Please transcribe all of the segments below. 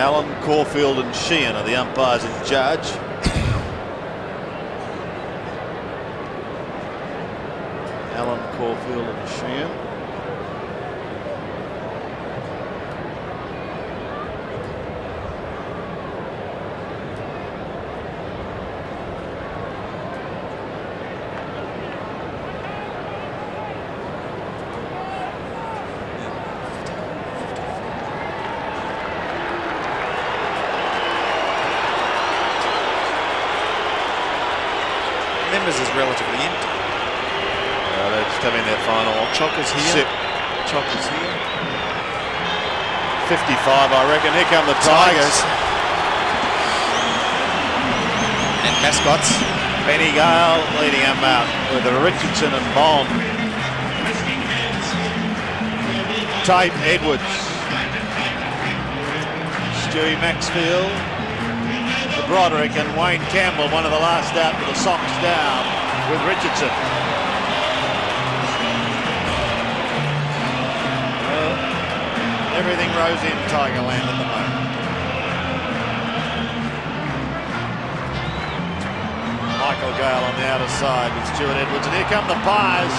Allen, Caulfield and Sheehan are the umpires in charge. Allen, Caulfield and Sheehan. Members is relatively empty. They're just having their final. Chocker's here. Sip. Chocker's here. 55, I reckon. Here come the Tigers. And mascots. Benny Gale leading them out with Richardson and Bond. Tate, Edwards. Stewie Maxfield. Broderick and Wayne Campbell, one of the last out with the socks down with Richardson. Well, everything rose in Tigerland at the moment. Michael Gale on the outer side with Stuart Edwards, and here come the Pies.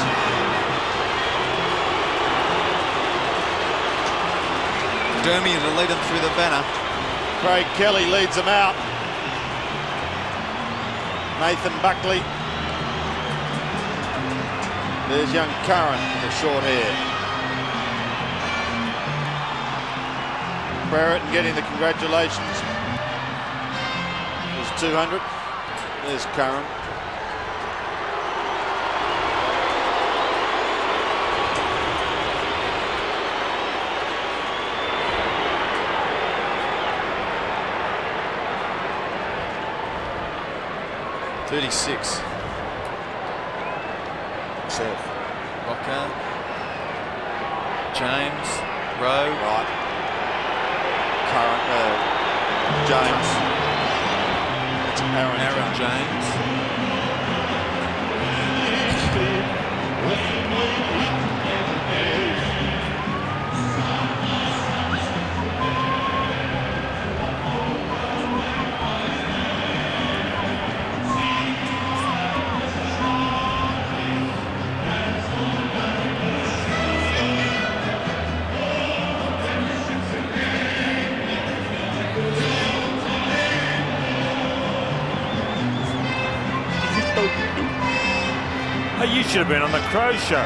Dermott to lead them through the banner. Craig Kelly leads them out. Nathan Buckley. There's young Curran with the short hair. Brereton getting the congratulations. There's 200. There's Curran. $36. Rocca, James, Rowe, Right. Curran, James. It's Aaron James. You should have been on the Crow Show.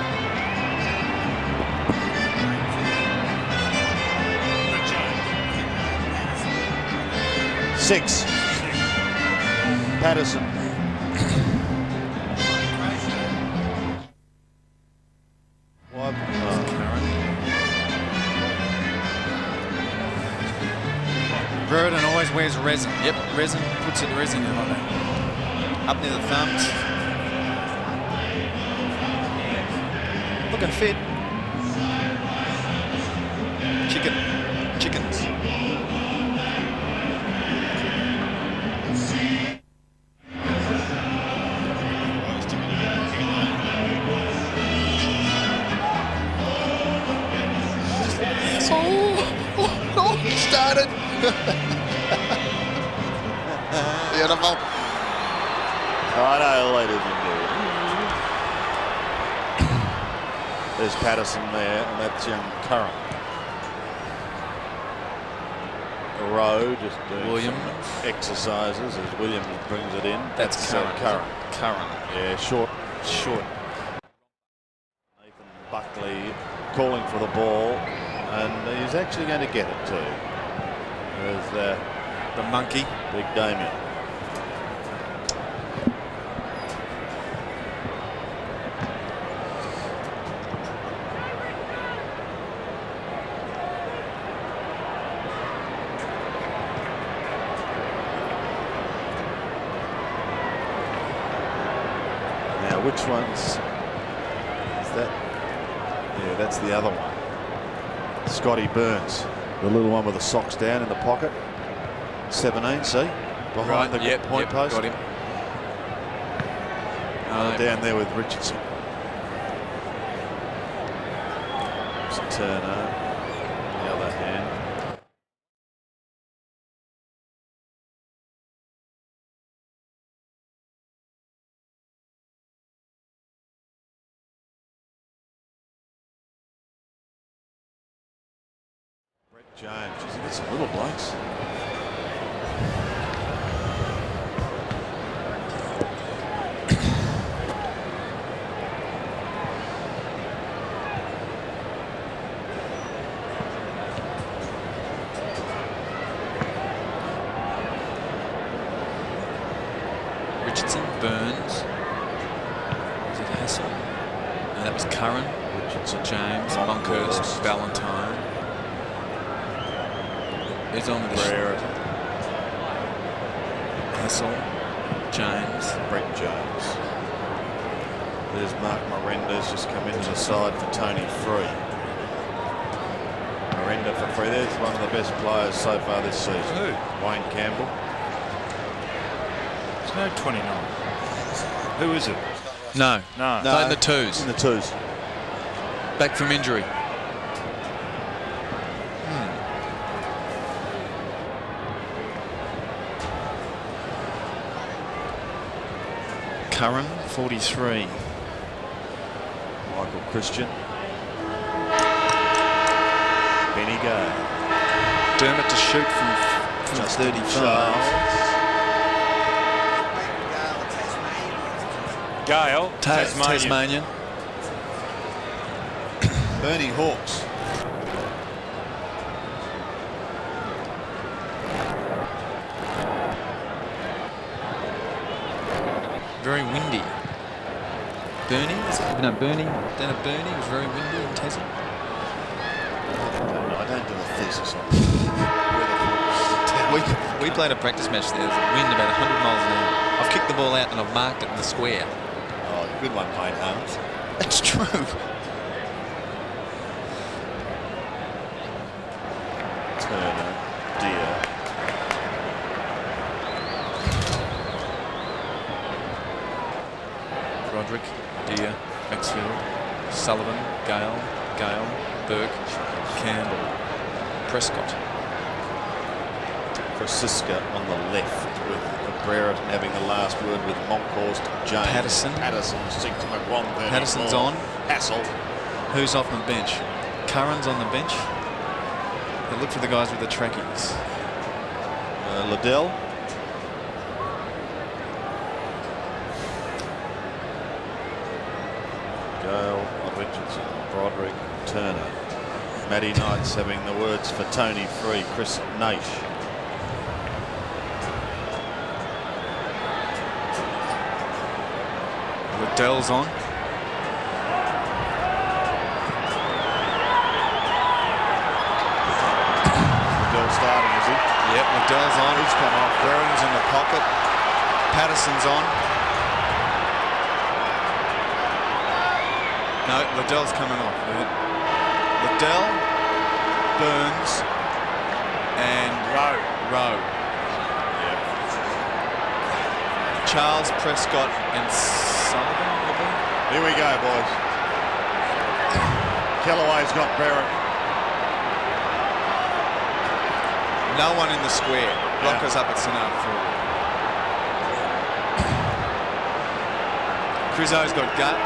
Six. Patterson. What? Brereton always wears resin. Yep, resin, puts it resin in on it. Up near the thumbs. Looking fit. Chickens. Started. Beautiful. Righto, ladies and gentlemen. There's Patterson there, and that's young Curran. Rowe just doing Williams some exercises as Williams brings it in. That's Curran. Curran. Yeah, short. Nathan Buckley calling for the ball, and he's actually going to get it too. There's the monkey. Big Damien. Which one's is that? Yeah, that's the other one. Scotty Burns, the little one with the socks down in the pocket. 17, see? Behind the point post. Got him. Down there with Richardson. Turner. James, he's got some little blokes. Richardson, Burns. Was it Hassel? No, that was Curran. Richardson, James, Longhurst, Valentine. He's on the Brereton. Hassel, James. Brett James. There's Mark Miranda's just come into the side for Tony Free. Miranda for Free. There's one of the best players so far this season. Who? Wayne Campbell. There's no 29. Who is it? No. No. Played in the twos. In the twos. Back from injury. Curran, 43. Michael Christian. Benny Gale. Dermott to shoot from 35. Gale, Tasmanian. Bernie Hawks. Very windy. Bernie? No, Bernie. Down at Bernie. It was very windy in Tassie. I don't do a thesis on We played a practice match there. There's a wind about 100 miles an hour. I've kicked the ball out and I've marked it in the square. Oh, good one, mate, Holmes. That's true. Turner, Deer. Roderick, Deer, Maxfield, Sullivan, Gale, Burke, Campbell, Prescott. Francisca on the left with Brereton having the last word with Monkhorst, James. Patterson, 6 McGuan. Patterson's on. Hassel. Who's off the bench? Curran's on the bench. They look for the guys with the trackies. Liddell. Gale, Richardson, Broderick, Turner. Matty Knight's having the words for Tony Free, Chris Naish. Liddell's on. Liddell starting, is he? Yep, Liddell's on. He's come off. Brereton's in the pocket. Patterson's on. No, Liddell's coming off. Liddell, Burns, and Rowe. Yep. Charles, Prescott, and Sullivan. Here we go, boys. Kellaway's got Brereton. No one in the square. Rocca's up at centre forward. Crizzo's got gut.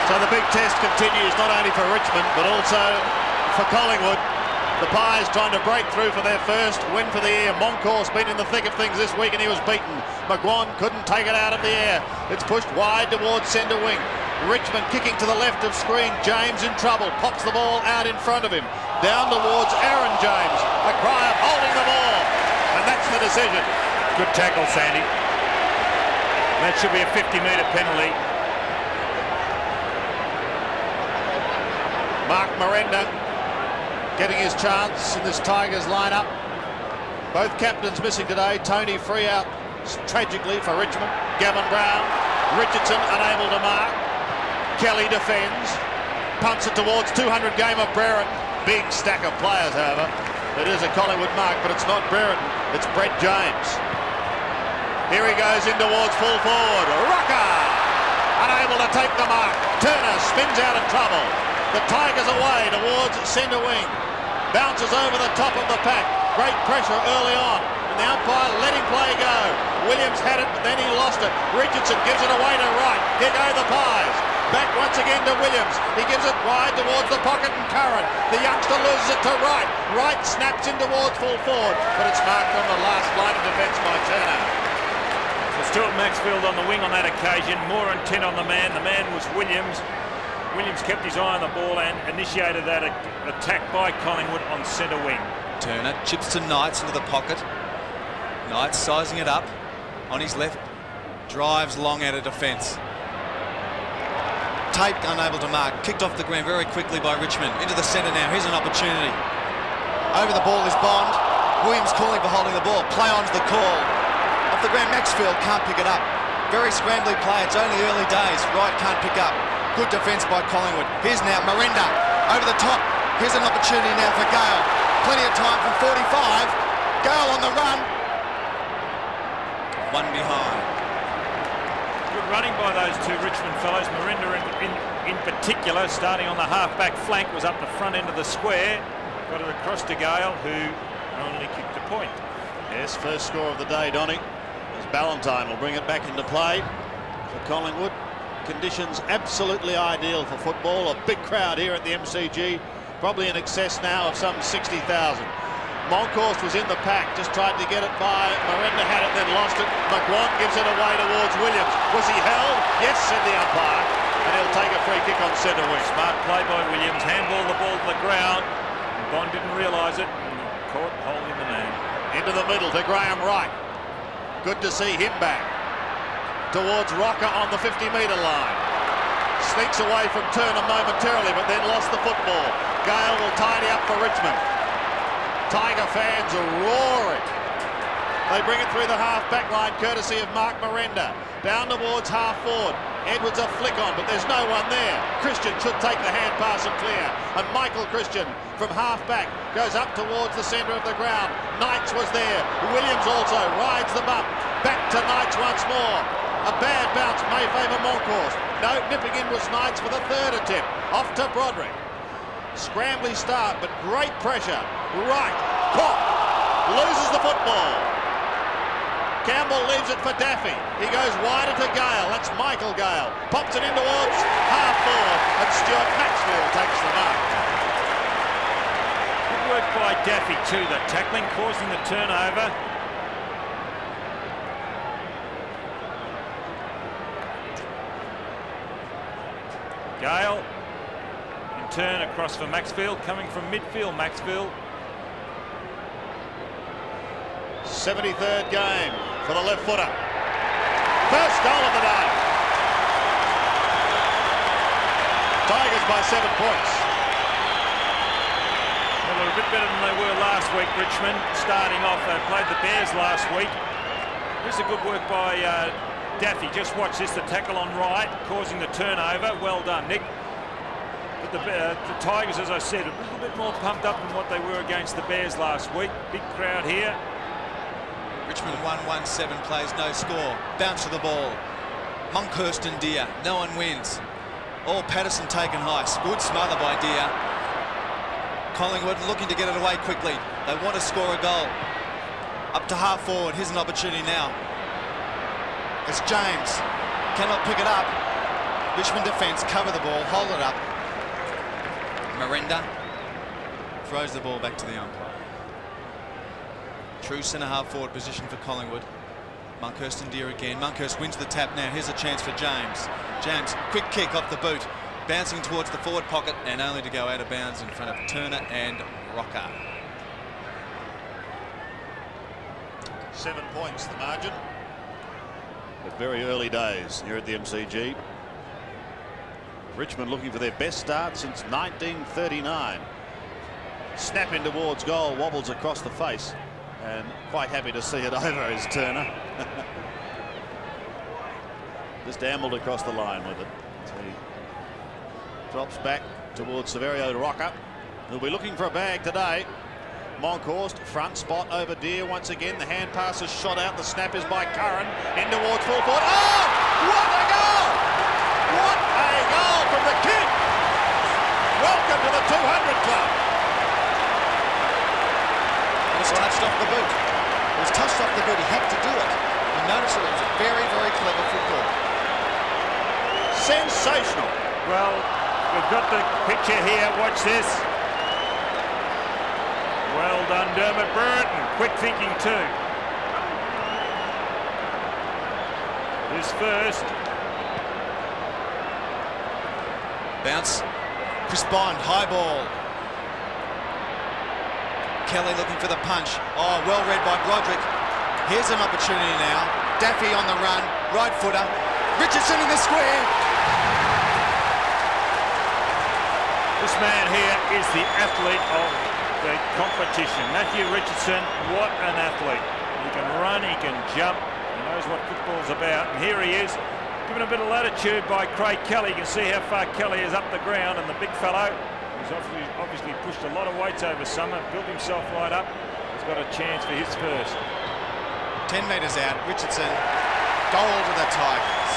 So the big test continues not only for Richmond but also for Collingwood. The Pies trying to break through for their first win for the year. Monkhorst's been in the thick of things this week and he was beaten. McGuan couldn't take it out of the air. It's pushed wide towards centre wing. Richmond kicking to the left of screen. James in trouble. Pops the ball out in front of him. Down towards Aaron James. A cry of holding the ball. And that's the decision. Good tackle, Sandy. That should be a 50-metre penalty. Mark Miranda getting his chance in this Tigers lineup. Both captains missing today. Tony Free out tragically for Richmond. Gavin Brown. Richardson unable to mark. Kelly defends. Punts it towards 200 game of Brereton. Big stack of players, however. It is a Collingwood mark, but it's not Brereton. It's Brett James. Here he goes in towards full forward. Rocca! Unable to take the mark. Turner spins out of trouble. The Tigers away towards centre wing. Bounces over the top of the pack. Great pressure early on. And the umpire let him play go. Williams had it, but then he lost lost it. Richardson gives it away to right. Here go the Pies. Back once again to Williams. He gives it wide towards the pocket and Curran. The youngster loses it to Wright. Wright snaps in towards full forward, but it's marked on the last line of defence by Turner. Stuart Maxfield on the wing on that occasion, more intent on the man. The man was Williams. Williams kept his eye on the ball and initiated that attack by Collingwood on centre wing. Turner chips to Knights into the pocket. Knights sizing it up on his left. Drives long out of defence. Tate unable to mark. Kicked off the ground very quickly by Richmond. Into the centre now. Here's an opportunity. Over the ball is Bond. Williams calling for holding the ball. Play on's the call. Off the ground, Maxfield can't pick it up. Very scrambly play. It's only early days. Wright can't pick up. Good defence by Collingwood. Here's now Miranda over the top. Here's an opportunity now for Gale. Plenty of time from 45. Gale on the run. One behind. Good running by those two Richmond fellows. Miranda in particular, starting on the half-back flank, was up the front end of the square. Got it across to Gale, who only kicked a point. Yes, first score of the day, Donny. As Ballantyne will bring it back into play for Collingwood. Conditions absolutely ideal for football. A big crowd here at the MCG, probably in excess now of some 60,000. Monkhorst was in the pack, just tried to get it by. Miranda had it, then lost it. McGuan gives it away towards Williams. Was he held? Yes, said the umpire. And he'll take a free kick on centre wing. Smart play by Williams. Handball the ball to the ground. Bond didn't realise it. And caught holding the man. Into the middle to Graham Wright. Good to see him back. Towards Rocca on the 50-metre line. Sneaks away from Turner momentarily, but then lost the football. Gale will tidy up for Richmond. Tiger fans are roaring. They bring it through the half-back line, courtesy of Mark Miranda. Down towards half-forward. Edwards a flick on, but there's no one there. Christian should take the hand pass and clear. And Michael Christian from half-back goes up towards the centre of the ground. Knights was there. Williams also rides the bump. Back to Knights once more. A bad bounce may favour Monkhorst. No, nipping in was Knights for the third attempt. Off to Broderick. Scrambly start, but great pressure. Right, caught. Loses the football. Campbell leaves it for Daffy. He goes wider to Gale. That's Michael Gale. Pops it in towards half forward, and Stuart Maxfield takes the mark. Good work by Daffy too. The tackling causing the turnover. Gale in turn across for Maxfield, coming from midfield. Maxfield. 73rd game for the left footer. First goal of the day. Tigers by 7 points. Well, they're a bit better than they were last week, Richmond. Starting off, they played the Bears last week. Here's a good work by Daffy. Just watch this, the tackle on right, causing the turnover. Well done, Nick. But the Tigers, as I said, a little bit more pumped up than what they were against the Bears last week. Big crowd here. Richmond 1-1-7 plays no score. Bounce of the ball. Monkhorst and Deer. No one wins. All Patterson taken high. Good smother by Deer. Collingwood looking to get it away quickly. They want to score a goal. Up to half forward. Here's an opportunity now. It's James. Cannot pick it up. Richmond defence cover the ball. Hold it up. Miranda throws the ball back to the umpire. True centre half forward position for Collingwood. Monkhorst and Deer again. Monkhorst wins the tap now. Here's a chance for James. James, quick kick off the boot. Bouncing towards the forward pocket and only to go out of bounds in front of Turner and Rocca. 7 points the margin. But very early days here at the MCG. Richmond looking for their best start since 1939. Snap in towards goal, wobbles across the face. And quite happy to see it over is Turner. Just ambled across the line with it. So he drops back towards Saverio to Rocca, who'll be looking for a bag today. Monkhorst, front spot over Deer once again. The hand pass is shot out. The snap is by Curran. In towards full forward. Oh! What a goal! What a goal from the kid! Welcome to the 200 club. It was touched off the boot. It was touched off the boot. He had to do it. You notice it was very, very clean. Sensational. Well, we've got the picture here. Watch this. Well done, Dermott. Brereton, quick thinking too. His first. Bounce. Chris Bond, high ball. Kelly looking for the punch. Oh, well read by Broderick. Here's an opportunity now. Daffy on the run, right footer. Richardson in the square. This man here is the athlete of the competition. Matthew Richardson, what an athlete. He can run, he can jump, he knows what football's about. And here he is, given a bit of latitude by Craig Kelly. You can see how far Kelly is up the ground, and the big fellow, who's obviously pushed a lot of weights over summer, built himself right up, has got a chance for his first. 10 metres out, Richardson, goal to the Tigers.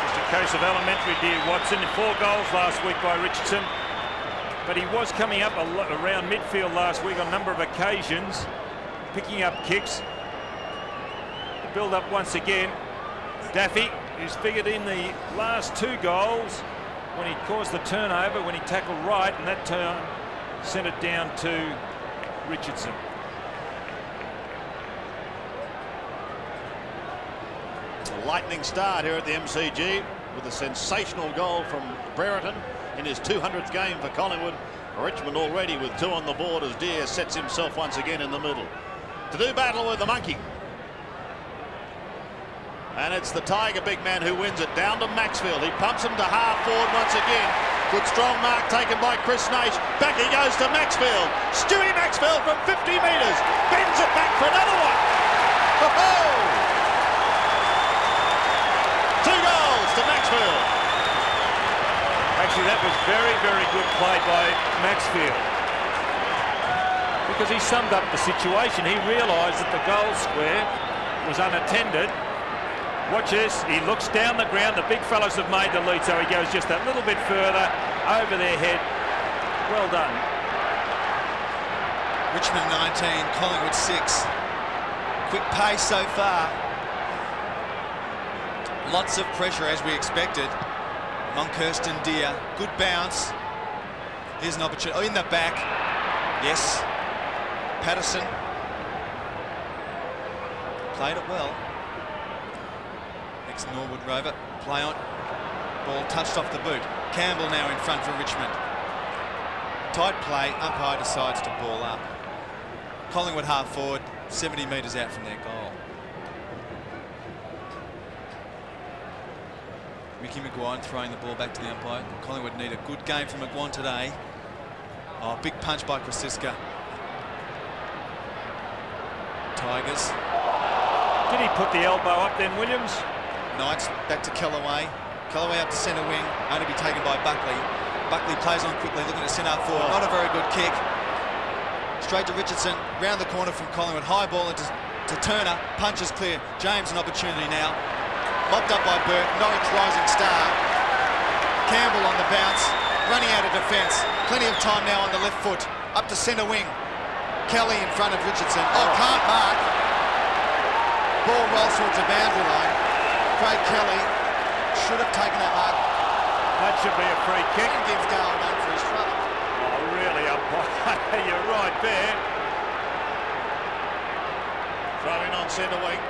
Just a case of elementary, dear Watson. 4 goals last week by Richardson, but he was coming up around midfield last week on a number of occasions, picking up kicks. The build-up once again. Daffy, who's figured in the last 2 goals when he caused the turnover, when he tackled right, and that turn sent it down to Richardson. A lightning start here at the MCG with a sensational goal from Brereton in his 200th game for Collingwood. Richmond already with 2 on the board as Deere sets himself once again in the middle to do battle with the monkey. And it's the Tiger big man who wins it. Down to Maxfield. He pumps him to half forward once again. Good strong mark taken by Chris Naish. Back he goes to Maxfield. Stewie Maxfield from 50 metres. Bends it back for another one. Ho-ho! 2 goals to Maxfield. Actually, that was very, very good play by Maxfield, because he summed up the situation. He realised that the goal square was unattended. Watch this, he looks down the ground. The big fellows have made the lead, so he goes just a little bit further over their head. Well done. Richmond 19, Collingwood 6. Quick pace so far. Lots of pressure as we expected. Monkhurst and Deere, good bounce. Here's an opportunity, oh, in the back. Yes, Patterson played it well. Next Norwood Rover, play on. Ball touched off the boot. Campbell now in front for Richmond. Tight play, umpire decides to ball up. Collingwood half forward, 70 metres out from their goal. Mickey McGuire throwing the ball back to the umpire. Collingwood need a good game from McGuire today. Oh, big punch by Krasiska. Tigers. Did he put the elbow up then, Williams? Knights back to Kellaway. Kellaway up to centre wing, only be taken by Buckley. Buckley plays on quickly, looking to send out forward. Not a very good kick. Straight to Richardson, round the corner from Collingwood. High ball into Turner, punches clear. James an opportunity now. Mopped up by Burt, Norwich rising star. Campbell on the bounce, running out of defence. Plenty of time now on the left foot. Up to centre wing. Kelly in front of Richardson. Oh, can't mark. Ball rolls towards the boundary line. Craig Kelly should have taken that mark. That should be a free kick. And gives Gale one for his trouble. Oh, really, umpire. You're right there. Throwing on centre wing.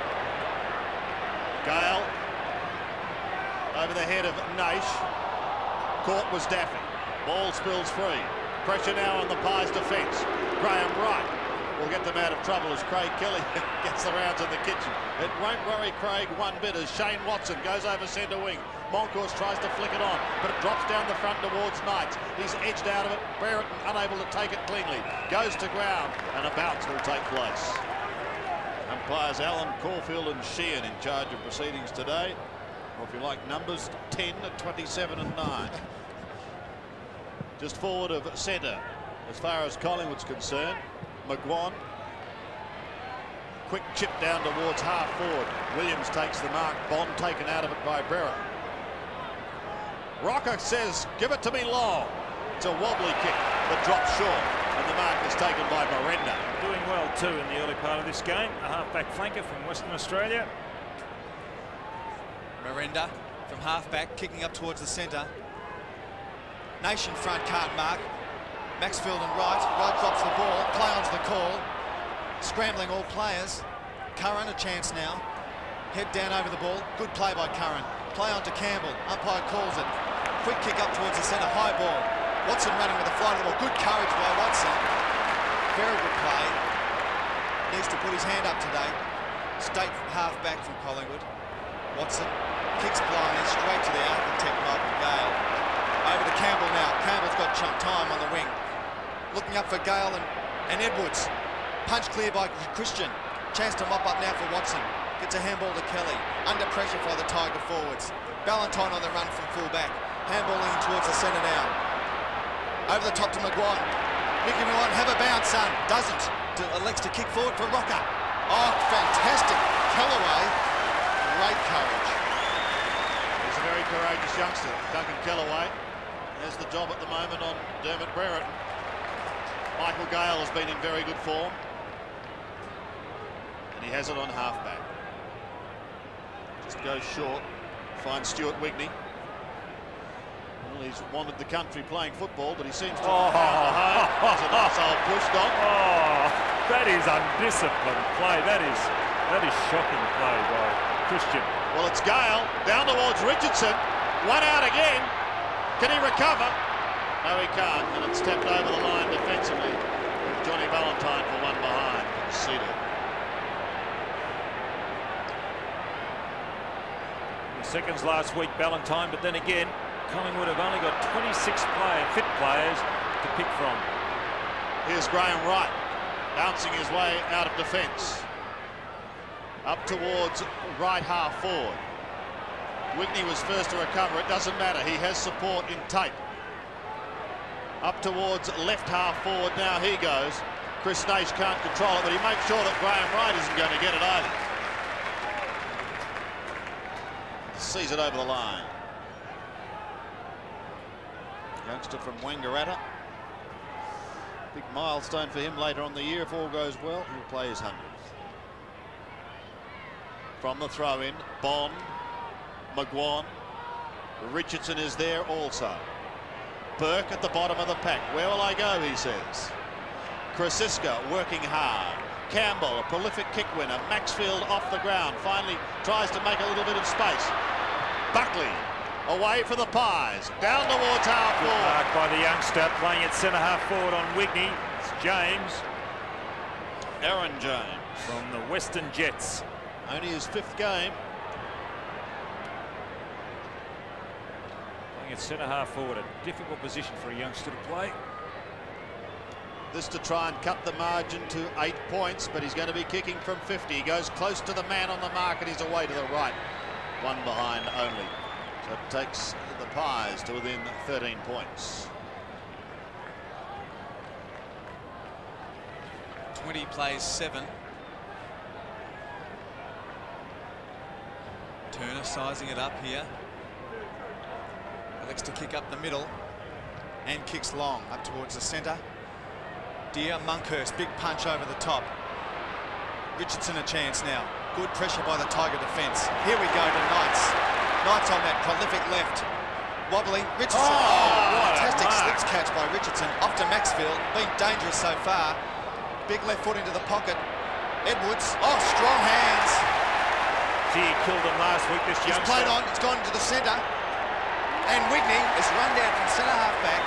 Gale. Over the head of Naish. Caught was Daffy. Ball spills free. Pressure now on the Pies' defence. Graham Wright will get them out of trouble as Craig Kelly gets the rounds in the kitchen. It won't worry Craig one bit as Shane Watson goes over centre wing. Monkhurst tries to flick it on, but it drops down the front towards Knights. He's edged out of it. Brereton unable to take it cleanly. Goes to ground, and a bounce will take place. Umpires Allen, Caulfield and Sheehan in charge of proceedings today. Or if you like numbers, 10, 27 and 9. Just forward of centre as far as Collingwood's concerned. McGuire. Quick chip down towards half forward. Williams takes the mark. Bond taken out of it by Brereton. Rocca says, give it to me long. It's a wobbly kick that drops short, and the mark is taken by Brendon. Doing well too in the early part of this game. A half-back flanker from Western Australia. Miranda from halfback, kicking up towards the centre. Naish in front, can't mark. Maxfield and Wright. Wright drops the ball, play onto the call. Scrambling all players. Curran a chance now. Head down over the ball. Good play by Curran. Play on to Campbell. Umpire calls it. Quick kick up towards the centre. High ball. Watson running with the flight of the ball. Good courage by Watson. Very good play. Needs to put his hand up today. State half-back from Collingwood. Watson kicks blindly straight to the architect, Michael Gale. Over to Campbell now. Campbell's got time on the wing. Looking up for Gale and Edwards. Punch clear by Christian. Chance to mop up now for Watson. Gets a handball to Kelly. Under pressure for the Tiger forwards. Ballantyne on the run from full-back. Handballing towards the centre now. Over the top to McGuire. Mickey McGuire, have a bounce, son. Doesn't. Elects to kick forward for Rocca. Oh, fantastic. Kellaway. Great courage. He's a very courageous youngster, Duncan Kellaway. Has the job at the moment on Dermott Brereton. Michael Gale has been in very good form. And he has it on halfback. Just goes short. Finds Stuart Wigney. Well, he's wanted the country playing football, but he seems to have found the home. That's a nice old push, Don. Oh, that is undisciplined play. That is shocking play by Christian. Well, it's Gale down towards Richardson. One out again. Can he recover? No, he can't. And it's tapped over the line defensively with Johnny Ballantyne for one behind. Conceded. Seconds last week, Ballantyne, but then again, Collingwood have only got 26 fit players to pick from. Here's Graham Wright, bouncing his way out of defence. Up towards right half forward. Wigney was first to recover. It doesn't matter. He has support in Tate. Up towards left half forward now he goes. Chris Naish can't control it, but he makes sure that Graham Wright isn't going to get it either. Sees it over the line. Youngster from Wangaratta. Big milestone for him later on the year. If all goes well, he'll play his 100th. From the throw-in, Bond, McGuire, Richardson is there also. Burke at the bottom of the pack. Where will I go, he says. Krasiska working hard. Campbell, a prolific kick winner. Maxfield off the ground. Finally tries to make a little bit of space. Buckley away for the Pies. Down towards half forward. Mark by the youngster playing at centre half forward on Wigney. It's James. Aaron James. From the Western Jets. Only his 5th game. Playing at centre half forward. A difficult position for a youngster to play. This to try and cut the margin to 8 points, but he's going to be kicking from 50. He goes close to the man on the mark and he's away to the right. One behind only. So it takes the Pies to within 13 points. 20 plays 7. Turner sizing it up here. Elects to kick up the middle and kicks long up towards the centre. Deer, Monkhurst, big punch over the top. Richardson a chance now. Good pressure by the Tiger defence. Here we go to Knights. Knights on that prolific left. Wobbly. Richardson. Fantastic slips catch by Richardson. Off to Maxfield. Been dangerous so far. Big left foot into the pocket. Edwards. Oh, strong hands. Gee, he killed him last week, this youngster. He's played on. It's gone to the centre. And Wigney is run down from centre half back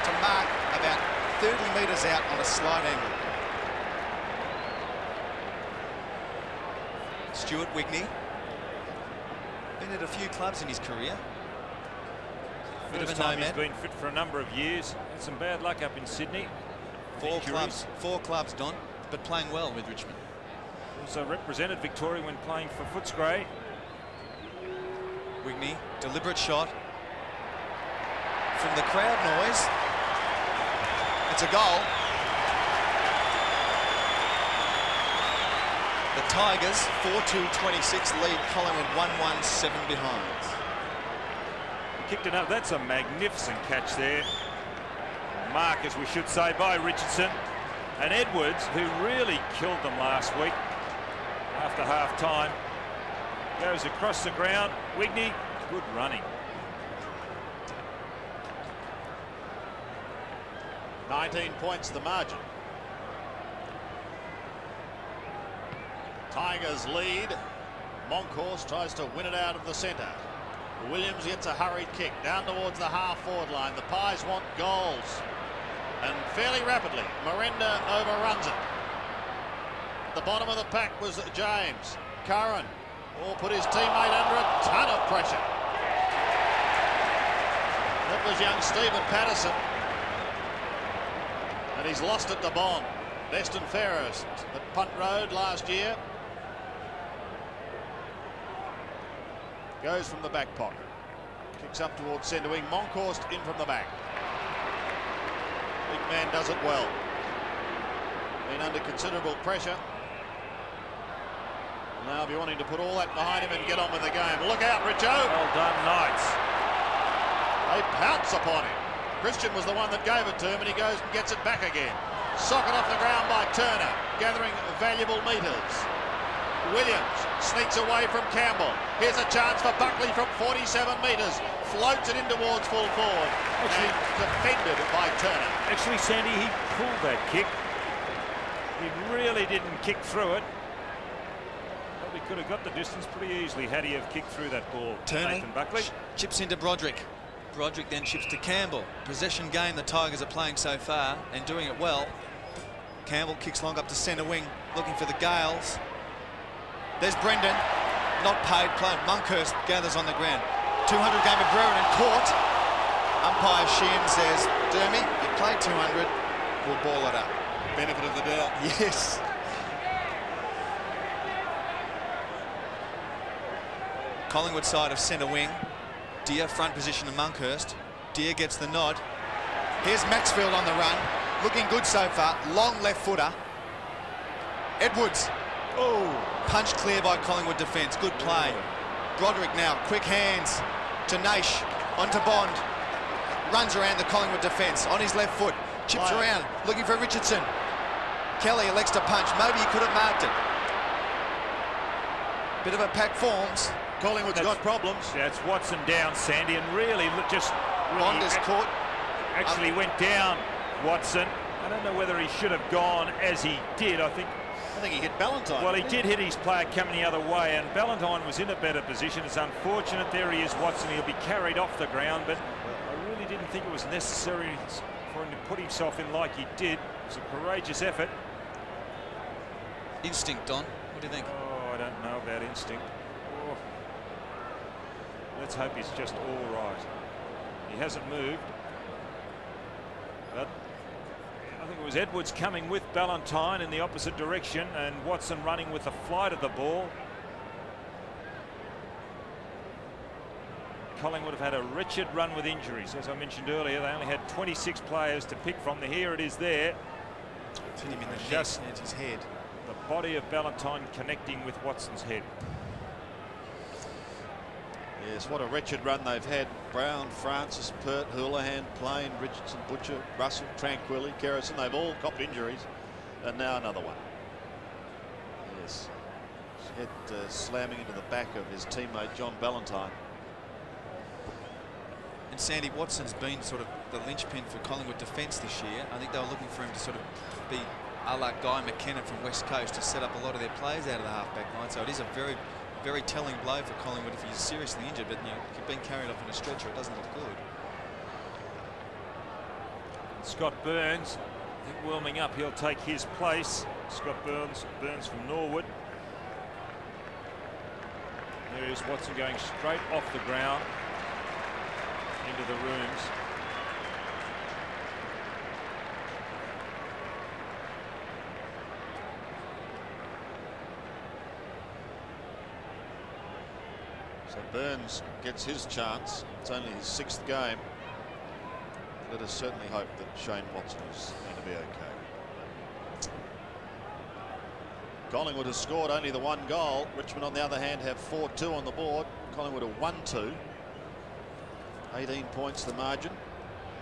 to mark about 30 metres out on a slight angle. Stuart Wigney. Been at a few clubs in his career. Bit of a nomad. He's been fit for a number of years. Had some bad luck up in Sydney. 4 clubs, Don, but playing well with Richmond. Also represented Victoria when playing for Footscray. Wigney, deliberate shot. From the crowd noise. It's a goal. The Tigers 4-2-26 lead Collingwood 1-1-7 behind. Kicked it up. That's a magnificent catch there. Mark, as we should say, by Richardson. And Edwards, who really killed them last week after half-time, Goes across the ground. Wigney, good running. 19 points the margin. Tigers lead. Monkhorst tries to win it out of the centre. Williams gets a hurried kick down towards the half-forward line. The Pies want goals. And fairly rapidly, Miranda overruns it. The bottom of the pack was James. Curran put his teammate under a ton of pressure. That was young Stephen Patterson. And he's lost it to Bond. Destin Ferris at Punt Road last year. Goes from the back pocket. Kicks up towards centre wing. Monkhorst in from the back. Big man does it well. Been under considerable pressure. Now be wanting to put all that behind him and get on with the game. Look out, Richo. Well done, Knights. They pounce upon him. Christian was the one that gave it to him, and he goes and gets it back again. Socket off the ground by Turner, gathering valuable metres. Williams sneaks away from Campbell. Here's a chance for Buckley from 47 metres. Floats it in towards full forward. And defended by Turner. Actually, Sandy, he pulled that kick. He really didn't kick through it. Probably could have got the distance pretty easily had he have kicked through that ball. Turner Nathan Buckley chips into Broderick. Broderick then chips to Campbell. Possession game the Tigers are playing so far and doing it well. Campbell kicks long up to centre wing, looking for the Gales. There's Brendon, not paid play. Monkhorst gathers on the ground. 200 game of Brereton caught. Umpire Sheehan says, Dermy, you played 200, we'll ball it up. Benefit of the doubt. Yes. Collingwood side of centre wing. Deer front position to Monkhorst. Deer gets the nod. Here's Maxfield on the run. Looking good so far. Long left footer. Edwards. Oh, punched clear by Collingwood defence. Good play. Broderick now. Quick hands to Naish. Onto Bond. Runs around the Collingwood defence on his left foot. Chips around. Looking for Richardson. Kelly elects to punch. Maybe he could have marked it. Bit of a pack forms. Collingwood's got problems. That's Watson down, Sandy, and really just... Bond is caught. Actually went down, Watson. I don't know whether he should have gone as he did. I think he hit Ballantyne. Well, he did hit his player coming the other way, and Ballantyne was in a better position. It's unfortunate. There he is, Watson. He'll be carried off the ground, but I really didn't think it was necessary for him to put himself in like he did. It was a courageous effort. Instinct, Don. What do you think? Oh, I don't know about instinct. Oh. Let's hope he's just all right. He hasn't moved. But I think it was Edwards coming with Ballantyne in the opposite direction and Watson running with the flight of the ball. Collingwood have had a wretched run with injuries. As I mentioned earlier, they only had 26 players to pick from. Here it is there. Hit him in the just neck, his head. The body of Ballantyne connecting with Watson's head. Yes, what a wretched run they've had. Brown, Francis, Pert, Houlihan, Plain, Richardson, Butcher, Russell, Tranquilli, Kerrison. They've all copped injuries. And now another one. Yes. Head slamming into the back of his teammate, John Ballantyne. And Sandy, Watson's been sort of the linchpin for Collingwood defence this year. I think they were looking for him to sort of be a la Guy McKenna from West Coast to set up a lot of their players out of the half-back line. So it is a very, very telling blow for Collingwood if he's seriously injured. But, you know, if you've been carried off in a stretcher, it doesn't look good. Scott Burns, I think warming up, he'll take his place. Scott Burns from Norwood. There is Watson going straight off the ground into the rooms. So Burns gets his chance. It's only his 6th game. Let us certainly hope that Shane Watson is going to be okay. Collingwood has scored only the 1 goal. Richmond, on the other hand, have 4-2 on the board. Collingwood are 1-2. 18 points the margin.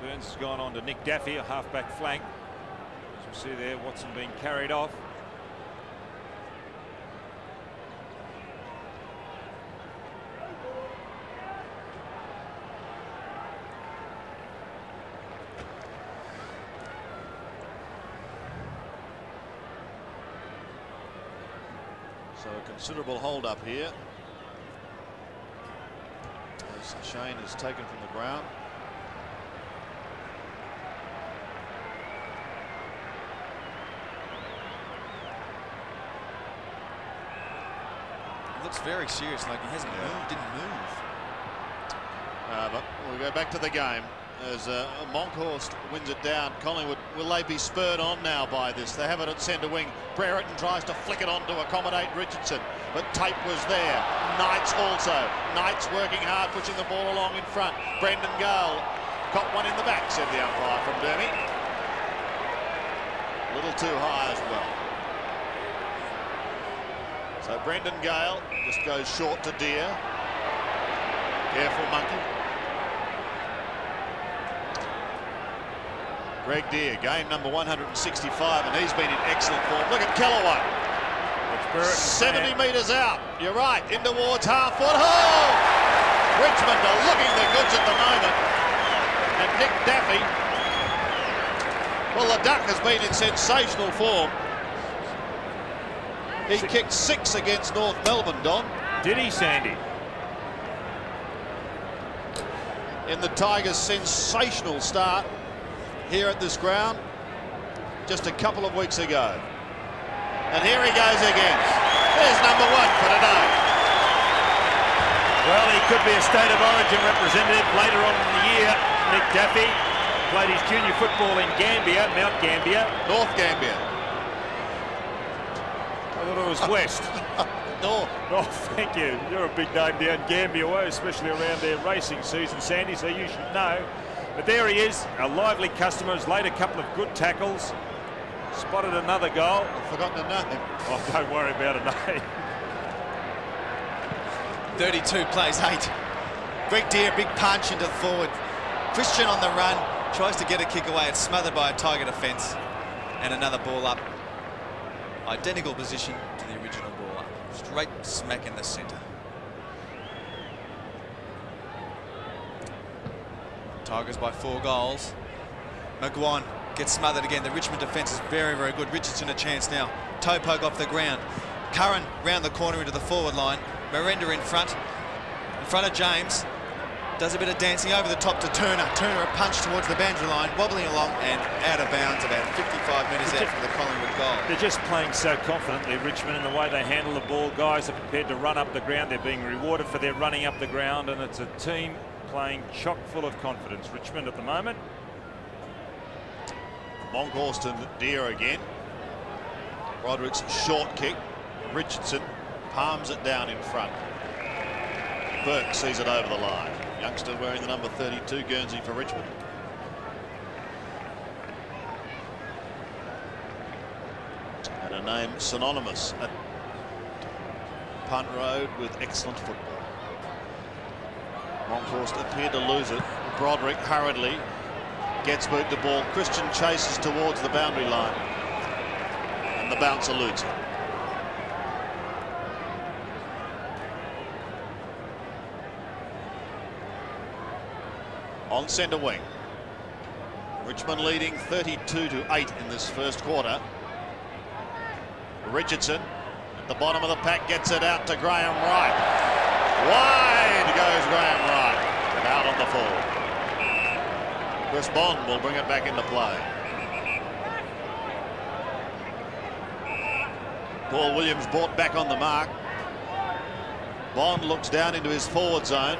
Burns has gone on to Nick Daffy, a half-back flank. As you see there, Watson being carried off. So a considerable hold up here as Shane is taken from the ground. It looks very serious, like he hasn't moved, didn't move. But we'll go back to the game as Monkhorst wins it down. Collingwood, will they be spurred on now by this? They have it at centre wing. Brereton tries to flick it on to accommodate Richardson, but Tape was there. Knights also. Knights working hard, pushing the ball along in front. Brendon Gale got one in the back, said the umpire from Dermott. A little too high as well. So Brendon Gale just goes short to Deer. Careful, Monkey. Greg Deer, game number 165, and he's been in excellent form. Look at Kellaway. 70 metres out. You're right, in towards half foot. Oh! Richmond are looking the goods at the moment. And Nick Daffy, well, the Duck has been in sensational form. He kicked 6 against North Melbourne, Don. Did he, Sandy? In the Tigers' sensational start here at this ground just a couple of weeks ago. And here he goes again. There's number 1 for today. Well, he could be a State of Origin representative later on in the year. Nick Daffy played his junior football in Gambia, Mount Gambier. North Gambier. I thought it was west. North. Oh, thank you. You're a big name down Gambia way, especially around their racing season, Sandy, so you should know. But there he is, a lively customer, has laid a couple of good tackles, spotted another goal. I've forgotten the name. Oh, don't worry about a name. 32 plays 8. Greg Deer, big punch into the forward. Christian on the run, tries to get a kick away. It's smothered by a Tiger defence. And another ball up. Identical position to the original ball up. Straight smack in the centre. Tigers by 4 goals. McGuan gets smothered again. The Richmond defence is very, very good. Richardson a chance now. Toe poke off the ground. Curran round the corner into the forward line. Miranda in front of James. Does a bit of dancing over the top to Turner. Turner a punch towards the boundary line, wobbling along and out of bounds about 55 metres out from the Collingwood goal. They're just playing so confidently, Richmond, in the way they handle the ball. Guys are prepared to run up the ground. They're being rewarded for their running up the ground, and it's a team playing chock full of confidence. Richmond at the moment. Monkhorst and Deer again. Roderick's short kick. Richardson palms it down in front. Burke sees it over the line. Youngster wearing the number 32 Guernsey for Richmond. And a name synonymous at Punt Road with excellent football. Monkhorst appeared to lose it. Broderick hurriedly gets boot the ball. Christian chases towards the boundary line. And the bounce eludes him. On centre wing. Richmond leading 32-8 in this first quarter. Richardson at the bottom of the pack gets it out to Graham Wright. Wide goes Graham Wright and out on the full. Chris Bond will bring it back into play. Paul Williams brought back on the mark. Bond looks down into his forward zone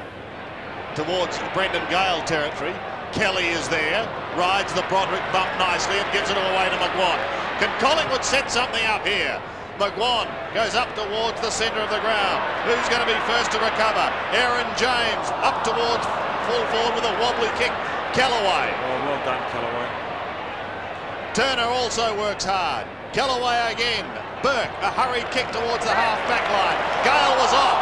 towards Brendon Gale territory. Kelly is there, rides the Broderick bump nicely and gives it away to McGuan. Can Collingwood set something up here? McGuan goes up towards the centre of the ground. Who's going to be first to recover? Aaron James up towards full forward with a wobbly kick. Kellaway. Oh, well done, Kellaway. Turner also works hard. Kellaway again. Burke, a hurried kick towards the half-back line. Gale was off.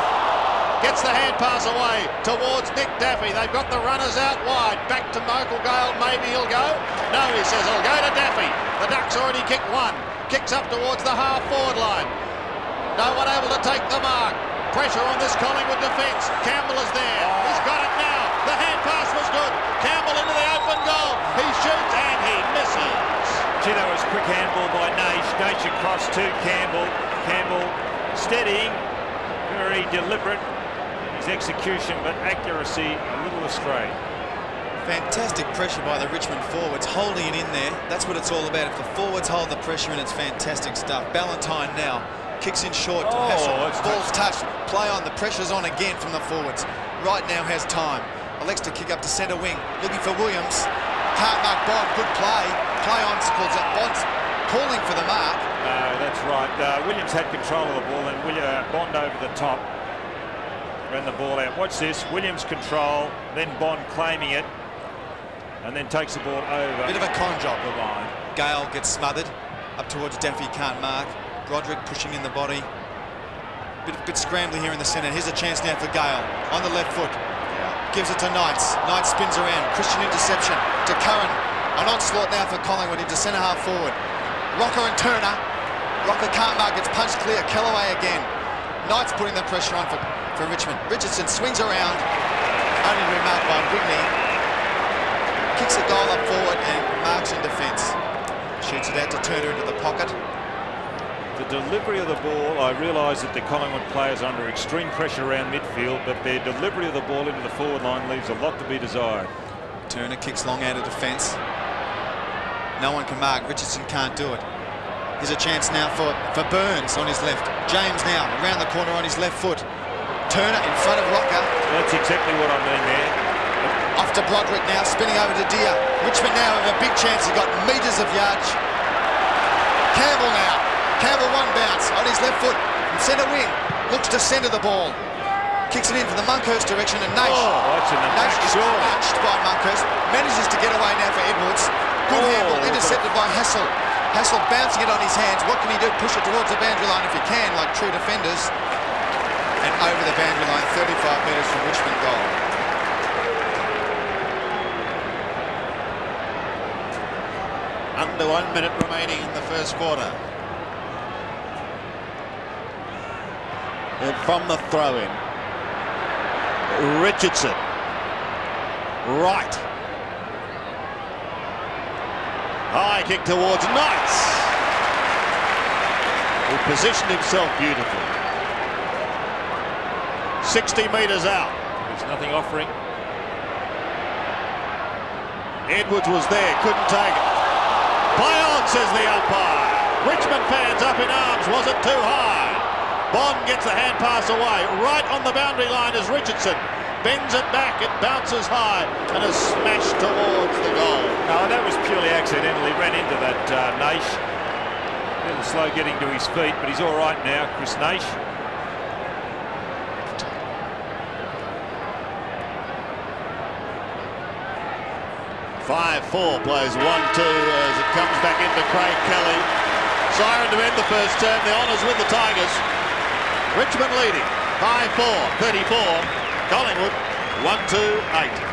Gets the hand pass away towards Nick Daffy. They've got the runners out wide. Back to Michael Gale. Maybe he'll go. No, he says he'll go to Daffy. The Ducks already kicked 1. Kicks up towards the half-forward line. No one able to take the mark. Pressure on this Collingwood defence. Campbell is there. He's got it now. The hand pass was good. Campbell into the open goal. He shoots and he misses. Gee, that was quick handball by Naish. Naish across to Campbell. Campbell steadying, very deliberate in his execution, but accuracy a little astray. Fantastic pressure by the Richmond forwards, holding it in there. That's what it's all about. If the forwards hold the pressure in, it's fantastic stuff. Ballantyne now kicks in short to Hassel. Ball's touched. Play on. The pressure's on again from the forwards. Right now has time. Elects to kick up to centre wing. Looking for Williams. Can't mark Bond. Good play. Play on. Calls up. Bond's calling for the mark. No, that's right. Williams had control of the ball, and Bond over the top ran the ball out. Watch this. Williams control, then Bond claiming it, and then takes the ball over. Bit of a con job. The line. Gale gets smothered. Up towards Daffy. Can't mark. Broderick pushing in the body. Bit scrambly here in the centre. Here's a chance now for Gale. On the left foot. Gives it to Knights. Knights spins around. Christian interception to Curran. An onslaught now for Collingwood into centre half forward. Rocca and Turner. Rocca can't mark. It's punched clear. Kellaway again. Knights putting the pressure on for Richmond. Richardson swings around. Only to be marked by Wigney. Kicks a goal up forward and marks in defence. Shoots it out to Turner into the pocket. The delivery of the ball, I realise that the Collingwood players are under extreme pressure around midfield, but their delivery of the ball into the forward line leaves a lot to be desired. Turner kicks long out of defence. No one can mark. Richardson can't do it. Here's a chance now for Burns on his left. James now around the corner on his left foot. Turner in front of Rocca. That's exactly what I mean there. Off to Broderick now, spinning over to Deer. Richmond now have a big chance. He's got metres of yardage. Campbell now. Campbell one bounce on his left foot from centre wing. Looks to centre the ball. Kicks it in for the Monkhurst direction and Naish. Naish is punched by Monkhurst. Manages to get away now for Edwards. Good handle, intercepted by Hassel. Hassel bouncing it on his hands. What can he do? Push it towards the boundary line if he can, like true defenders. And over the boundary line, 35 metres from Richmond goal. Under 1 minute remaining in the first quarter. And from the throw-in, Richardson, right. High kick towards Knights, who positioned himself beautifully. 60 metres out. There's nothing offering. Edwards was there, couldn't take it. Play on, says the umpire. Richmond fans up in arms, was it too high? Bond gets the hand pass away. Right on the boundary line is Richardson. Bends it back, it bounces high and is smashed towards the goal. No, that was purely accidental. He ran into that Naish. A little slow getting to his feet, but he's all right now, Chris Naish. 5-4 plays 1-2 as it comes back into Craig Kelly. Siren to end the first term. The honours with the Tigers. Richmond leading 5-4, 34. Collingwood 1-2-8.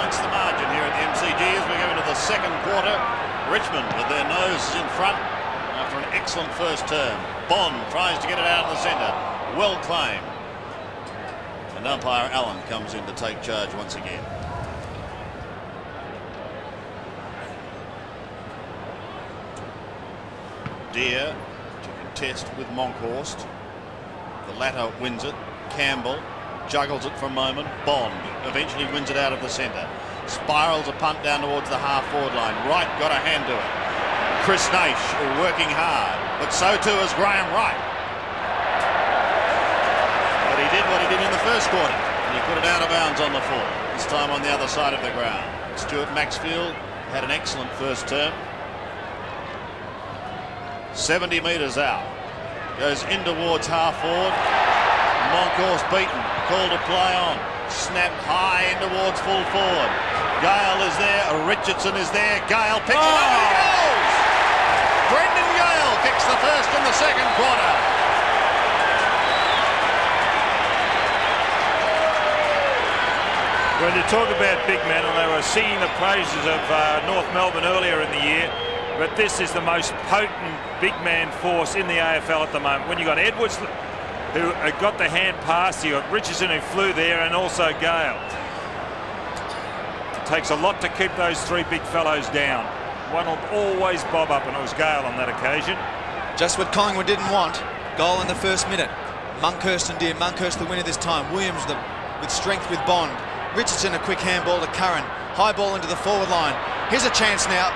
points the margin here at the MCG as we go into the second quarter. Richmond with their noses in front after an excellent first term. Bond tries to get it out of the centre. Well claimed. And umpire Allen comes in to take charge once again. Deer to contest with Monkhorst. The latter wins it. Campbell juggles it for a moment. Bond eventually wins it out of the centre. Spirals a punt down towards the half-forward line. Wright got a hand to it. Chris Naish working hard, but so too is Graham Wright. But he did what he did in the first quarter, and he put it out of bounds on the full, this time on the other side of the ground. Stuart Maxfield had an excellent first term. 70 metres out. Goes in towards half-forward. Monkhorst beaten. Call to play on. Snap high in towards full forward. Gale is there. Richardson is there. Gale picks it up and he goes! Brendon Gale kicks the first in the second quarter. When you talk about big men, and they were singing the praises of North Melbourne earlier in the year, but this is the most potent big man force in the AFL at the moment. When you've got Edwards, who got the hand pass, you got Richardson, who flew there, and also Gale. It takes a lot to keep those three big fellows down. One will always bob up, and it was Gale on that occasion. Just what Collingwood didn't want. Goal in the first minute. Monkhorst and Deer. Monkhorst the winner this time. Williams with strength with Bond. Richardson a quick handball to Curran. High ball into the forward line. Here's a chance now.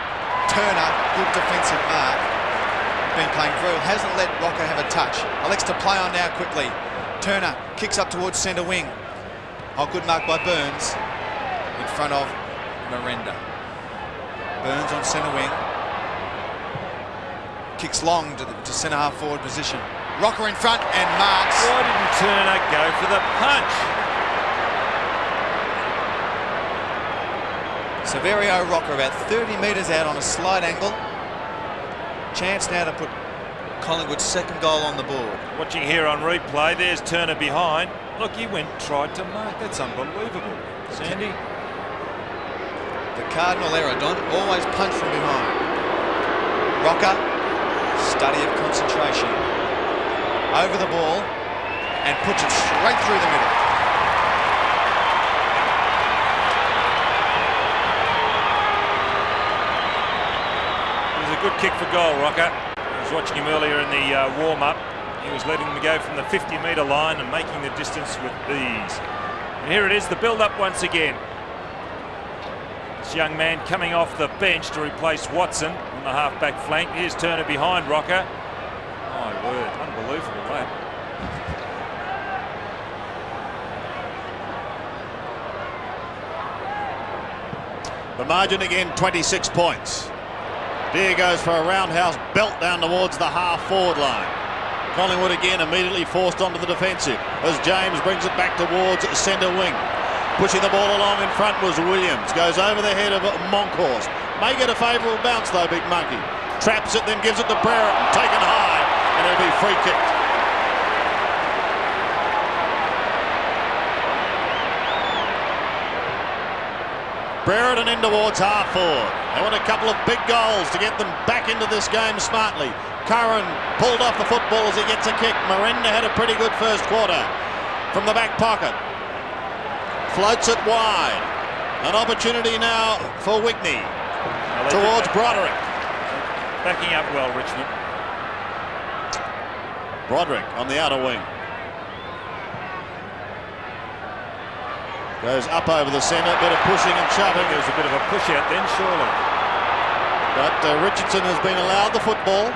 Turner, good defensive mark. Been playing very well. Hasn't let Rocca have a touch. Elects to play on now quickly. Turner kicks up towards centre wing. Oh, good mark by Burns in front of Miranda. Burns on centre wing. Kicks long to centre half forward position. Rocca in front and marks. Why didn't Turner go for the punch? Saverio Rocca about 30 metres out on a slight angle. Chance now to put Collingwood's second goal on the board. Watching here on replay, there's Turner behind. Look, he tried to mark. That's unbelievable. Sandy. The cardinal error, Don. Always punch from behind. Rocca, study of concentration. Over the ball and puts it straight through the middle. Good kick for goal, Rocca. I was watching him earlier in the warm-up. He was letting them go from the 50-metre line and making the distance with ease. And here it is, the build-up once again. This young man coming off the bench to replace Watson on the half-back flank. Here's Turner behind Rocca. My word, unbelievable that. The margin again, 26 points. Deer goes for a roundhouse belt down towards the half-forward line. Collingwood again immediately forced onto the defensive as James brings it back towards centre wing. Pushing the ball along in front was Williams. Goes over the head of Monkhorst. May get a favourable bounce though, Big Monkey. Traps it, then gives it to Brereton. Taken high, and it'll be free kicked. Brereton in towards half-forward. They want a couple of big goals to get them back into this game smartly. Curran pulled off the football as he gets a kick. Miranda had a pretty good first quarter from the back pocket. Floats it wide. An opportunity now for Wigney towards Broderick. Backing up well, Richmond. Broderick on the outer wing. Goes up over the centre, bit of pushing and shoving. There was a bit of a push out then, surely. But Richardson has been allowed the football.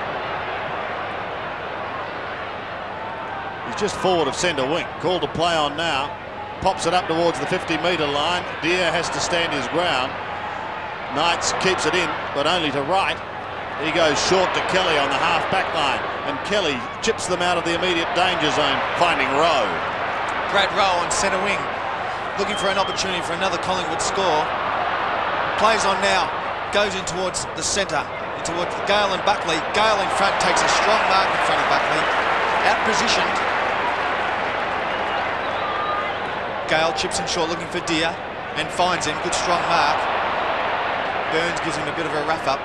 He's just forward of centre wing. Called to play on now. Pops it up towards the 50-metre line. Deer has to stand his ground. Knights keeps it in, but only to right. He goes short to Kelly on the half-back line. And Kelly chips them out of the immediate danger zone, finding Rowe. Brad Rowe on centre wing. Looking for an opportunity for another Collingwood score. Plays on now. Goes in towards the centre. In towards Gale and Buckley. Gale in front takes a strong mark in front of Buckley. Out positioned. Gale chips in short looking for Deer. and finds him. Good strong mark. Burns gives him a bit of a rough up.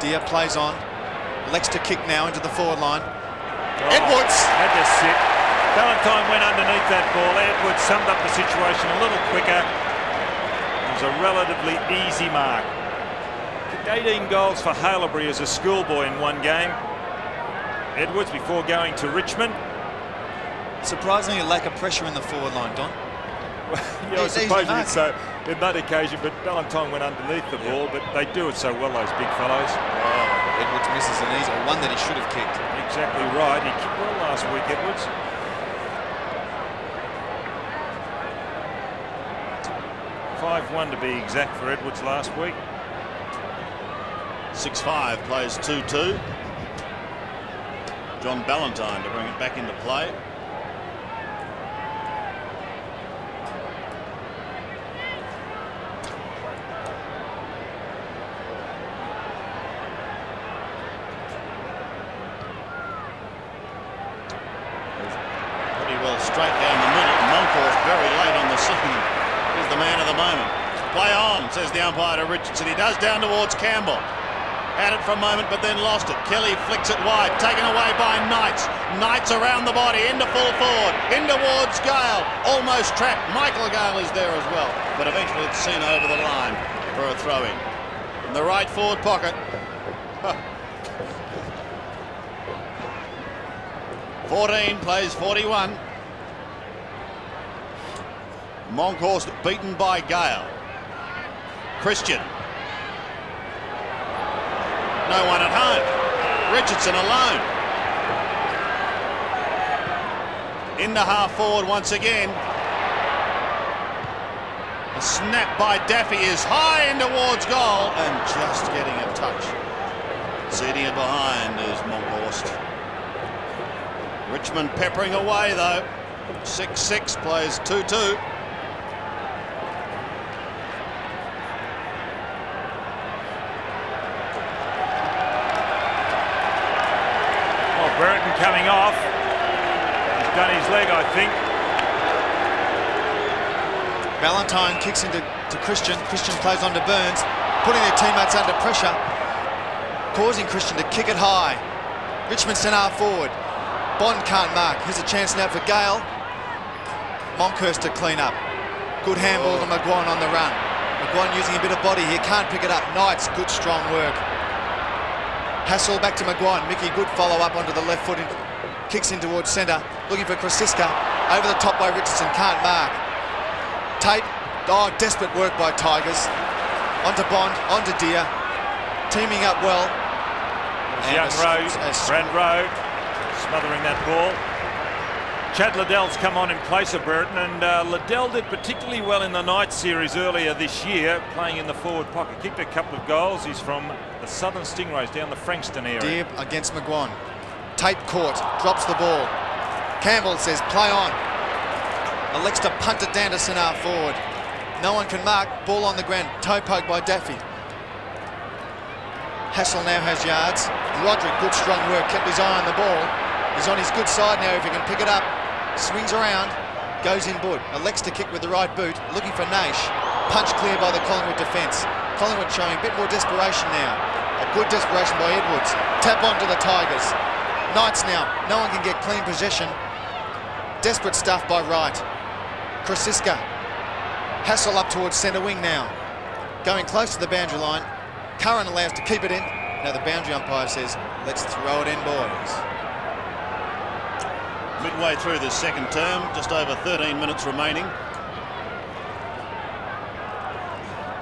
Deer plays on. Elects to kick now into the forward line. Edwards had to sit. Valentine went underneath that ball. Edwards summed up the situation a little quicker. It was a relatively easy mark. Kicked 18 goals for Haileybury as a schoolboy in one game. Edwards before going to Richmond. Surprisingly, a lack of pressure in the forward line, Don. Yeah, I suppose you could say in that occasion, but Valentine went underneath the ball, but they do it so well, those big fellows. Oh, Edwards misses an easy one that he should have kicked. Exactly right. He kicked well last week, Edwards. 5-1 to be exact for Edwards last week. 6-5 plays 2-2. John Ballantyne to bring it back into play. Pretty well straight down the middle. Monkhorst very late on the scene. He's the man of the moment. Play on, says the umpire to Richardson. He does down towards Campbell. Had it for a moment, but then lost it. Kelly flicks it wide, taken away by Knights. Knights around the body, into full forward, in towards Gale. Almost trapped. Michael Gale is there as well, but eventually it's seen over the line for a throw-in. In the right forward pocket. 14 plays 41. Monkhorst beaten by Gale. Christian. No one at home. Richardson alone. Into half forward once again. A snap by Daffy is high in towards goal and just getting a touch. Seating it behind is Monkhorst. Richmond peppering away though. 6-6 plays 2-2. Brereton coming off. He's done his leg, I think. Valentine kicks into Christian. Christian plays on to Burns, putting their teammates under pressure, causing Christian to kick it high. Richmond sent half forward. Bond can't mark. Here's a chance now for Gale. Monkhorst to clean up. Good handball to McGuan on the run. McGuan using a bit of body here, can't pick it up. Knights, good strong work. Hassel back to McGuan. Mickey, good follow-up onto the left foot and kicks in towards centre. Looking for Krasiska. Over the top by Richardson. Can't mark. Tate. Oh, desperate work by Tigers. Onto Bond. Onto Deer. Teaming up well. Young Brand Rowe smothering that ball. Chad Liddell's come on in place of Brereton, and Liddell did particularly well in the Knights series earlier this year, playing in the forward pocket. Kicked a couple of goals. He's from the Southern Stingrays down the Frankston area. Deer against McGuan. Tate caught, drops the ball. Campbell says play on. Elects to punt it down to centre half forward. No one can mark. Ball on the ground. Toe poke by Daffy. Hassel now has yards. Roderick, good strong work, kept his eye on the ball. He's on his good side now if he can pick it up. Swings around, goes in Bud. Elects to kick with the right boot, looking for Naish. Punch clear by the Collingwood defence. Collingwood showing a bit more desperation now. A good desperation by Edwards. Tap on to the Tigers. Knights now, no one can get clean possession. Desperate stuff by Wright. Krasiska. Hassel up towards centre wing now. Going close to the boundary line. Curran allows to keep it in. Now the boundary umpire says, let's throw it in, boys. Midway through the second term, just over 13 minutes remaining.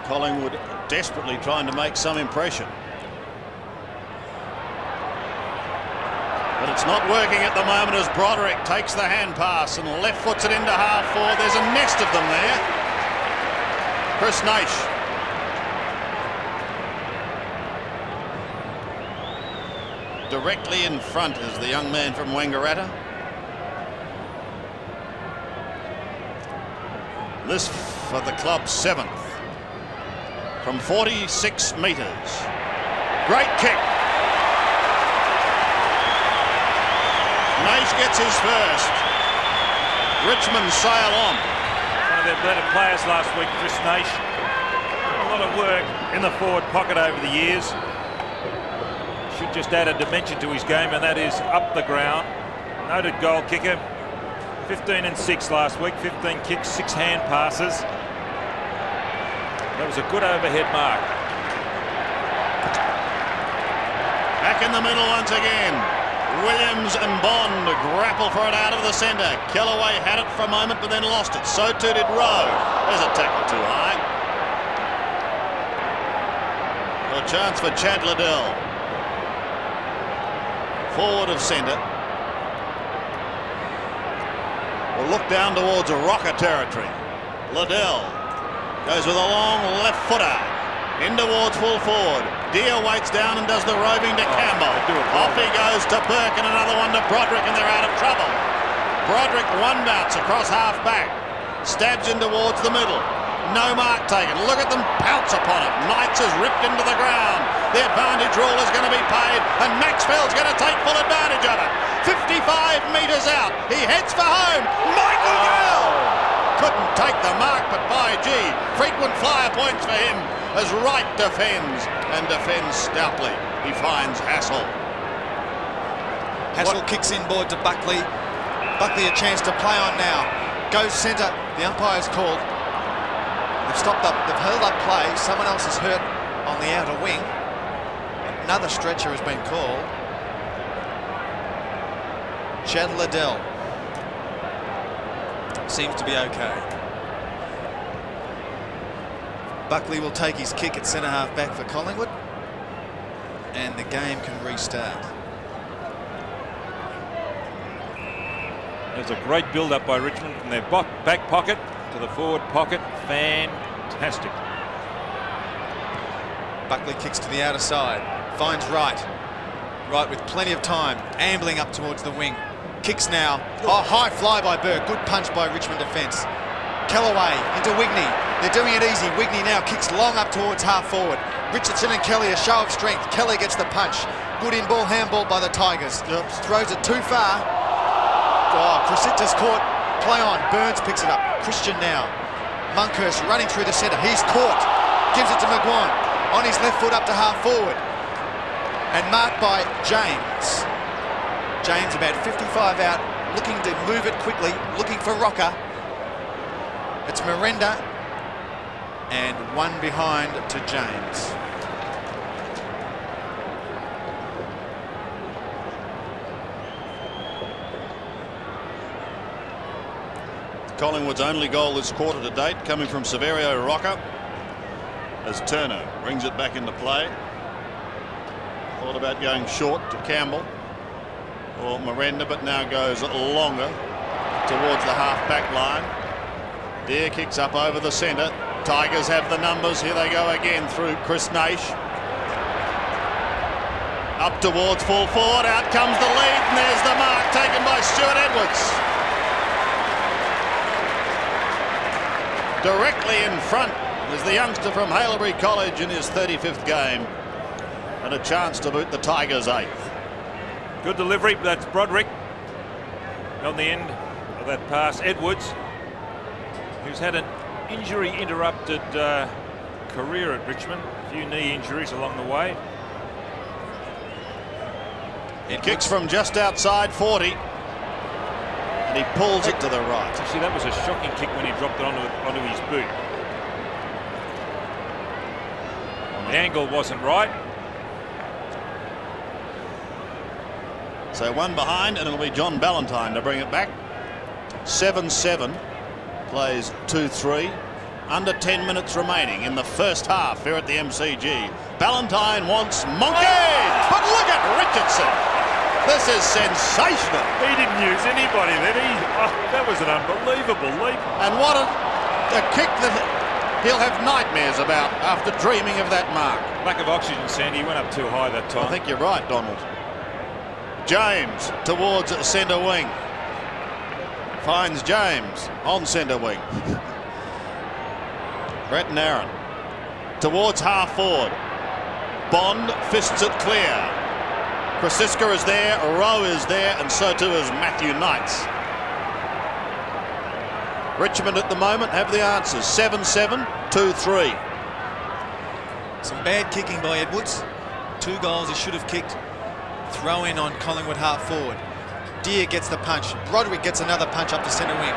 Collingwood desperately trying to make some impression. But it's not working at the moment as Broderick takes the hand pass and left foots it into half forward. There's a nest of them there. Chris Naish. Directly in front is the young man from Wangaratta. This for the club's 7th. From 46 metres. Great kick. Naish gets his first. Richmond sail on. One of their better players last week, Chris Naish. A lot of work in the forward pocket over the years. Should just add a dimension to his game, and that is up the ground. Noted goal kicker. 15 and 6 last week, 15 kicks, 6 hand passes. That was a good overhead mark. Back in the middle once again. Williams and Bond grapple for it out of the centre. Kellaway had it for a moment but then lost it. So too did Rowe. There's a tackle too high. A chance for Chad Liddell. Forward of centre. We'll look down towards a Rocca territory. Liddell goes with a long left footer. In towards full forward. Deere waits down and does the roving to Campbell. Off he goes to Burke and another one to Broderick, and they're out of trouble. Broderick one bounce across half back. Stabs in towards the middle. No mark taken. Look at them pounce upon it. Knights is ripped into the ground. The advantage rule is going to be paid, and Maxfield's going to take full advantage of it. 55 metres out. He heads for home. Michael Gale couldn't take the mark, but by gee, frequent flyer points for him as Wright defends, and defends stoutly. He finds Hassel. Hassel kicks inboard to Buckley. Buckley a chance to play on now. Goes centre. The umpire's called. They've stopped up. They've held up play. Someone else is hurt on the outer wing. Another stretcher has been called. Chad Liddell seems to be okay. Buckley will take his kick at centre half back for Collingwood, and the game can restart. There's a great build-up by Richmond from their back pocket to the forward pocket. Fantastic. Buckley kicks to the outer side, finds Wright. Wright with plenty of time, ambling up towards the wing. Kicks now. Oh, high fly by Burke. Good punch by Richmond defence. Kellaway into Wigney. They're doing it easy. Wigney now kicks long up towards half forward. Richardson and Kelly a show of strength. Kelly gets the punch. Good in ball, handball by the Tigers. Throws it too far. Oh, Cressita's caught. Play on. Burns picks it up. Christian now. Monkhurst running through the centre. He's caught. Gives it to McGuan. On his left foot up to half forward. And marked by James. James about 55 out. Looking to move it quickly. Looking for Rocca. It's Miranda, and one behind to James. Collingwood's only goal this quarter to date coming from Saverio Rocca as Turner brings it back into play. Thought about going short to Campbell or Miranda, but now goes longer towards the half-back line. Deere kicks up over the centre. Tigers have the numbers. Here they go again through Chris Naish. Up towards full forward. Out comes the lead, and there's the mark taken by Stuart Edwards. Directly in front is the youngster from Haileybury College in his 35th game, and a chance to boot the Tigers 8th. Good delivery. That's Broderick on the end of that pass. Edwards, who's had an injury-interrupted career at Richmond. A few knee injuries along the way. It kicks from just outside 40. And he pulls it to the right. Actually, that was a shocking kick when he dropped it onto his boot. The angle wasn't right. So one behind, and it'll be John Ballantyne to bring it back. 7-7. Plays 2-3. Under 10 minutes remaining in the first half here at the MCG. Ballantyne wants Monkey, but look at Richardson. This is sensational. He didn't use anybody then. That was an unbelievable leap. And what a kick that he'll have nightmares about after dreaming of that mark. Lack of oxygen, Sandy. He went up too high that time. I think you're right, Donald. James towards centre wing. Finds James on centre wing. Brereton Aaron towards half forward. Bond fists it clear. Krasiska is there, Rowe is there, and so too is Matthew Knights. Richmond at the moment have the answers. 7-7, 2-3. Some bad kicking by Edwards. 2 goals he should have kicked. Throw in on Collingwood half forward. Deere gets the punch. Broderick gets another punch up to centre wing.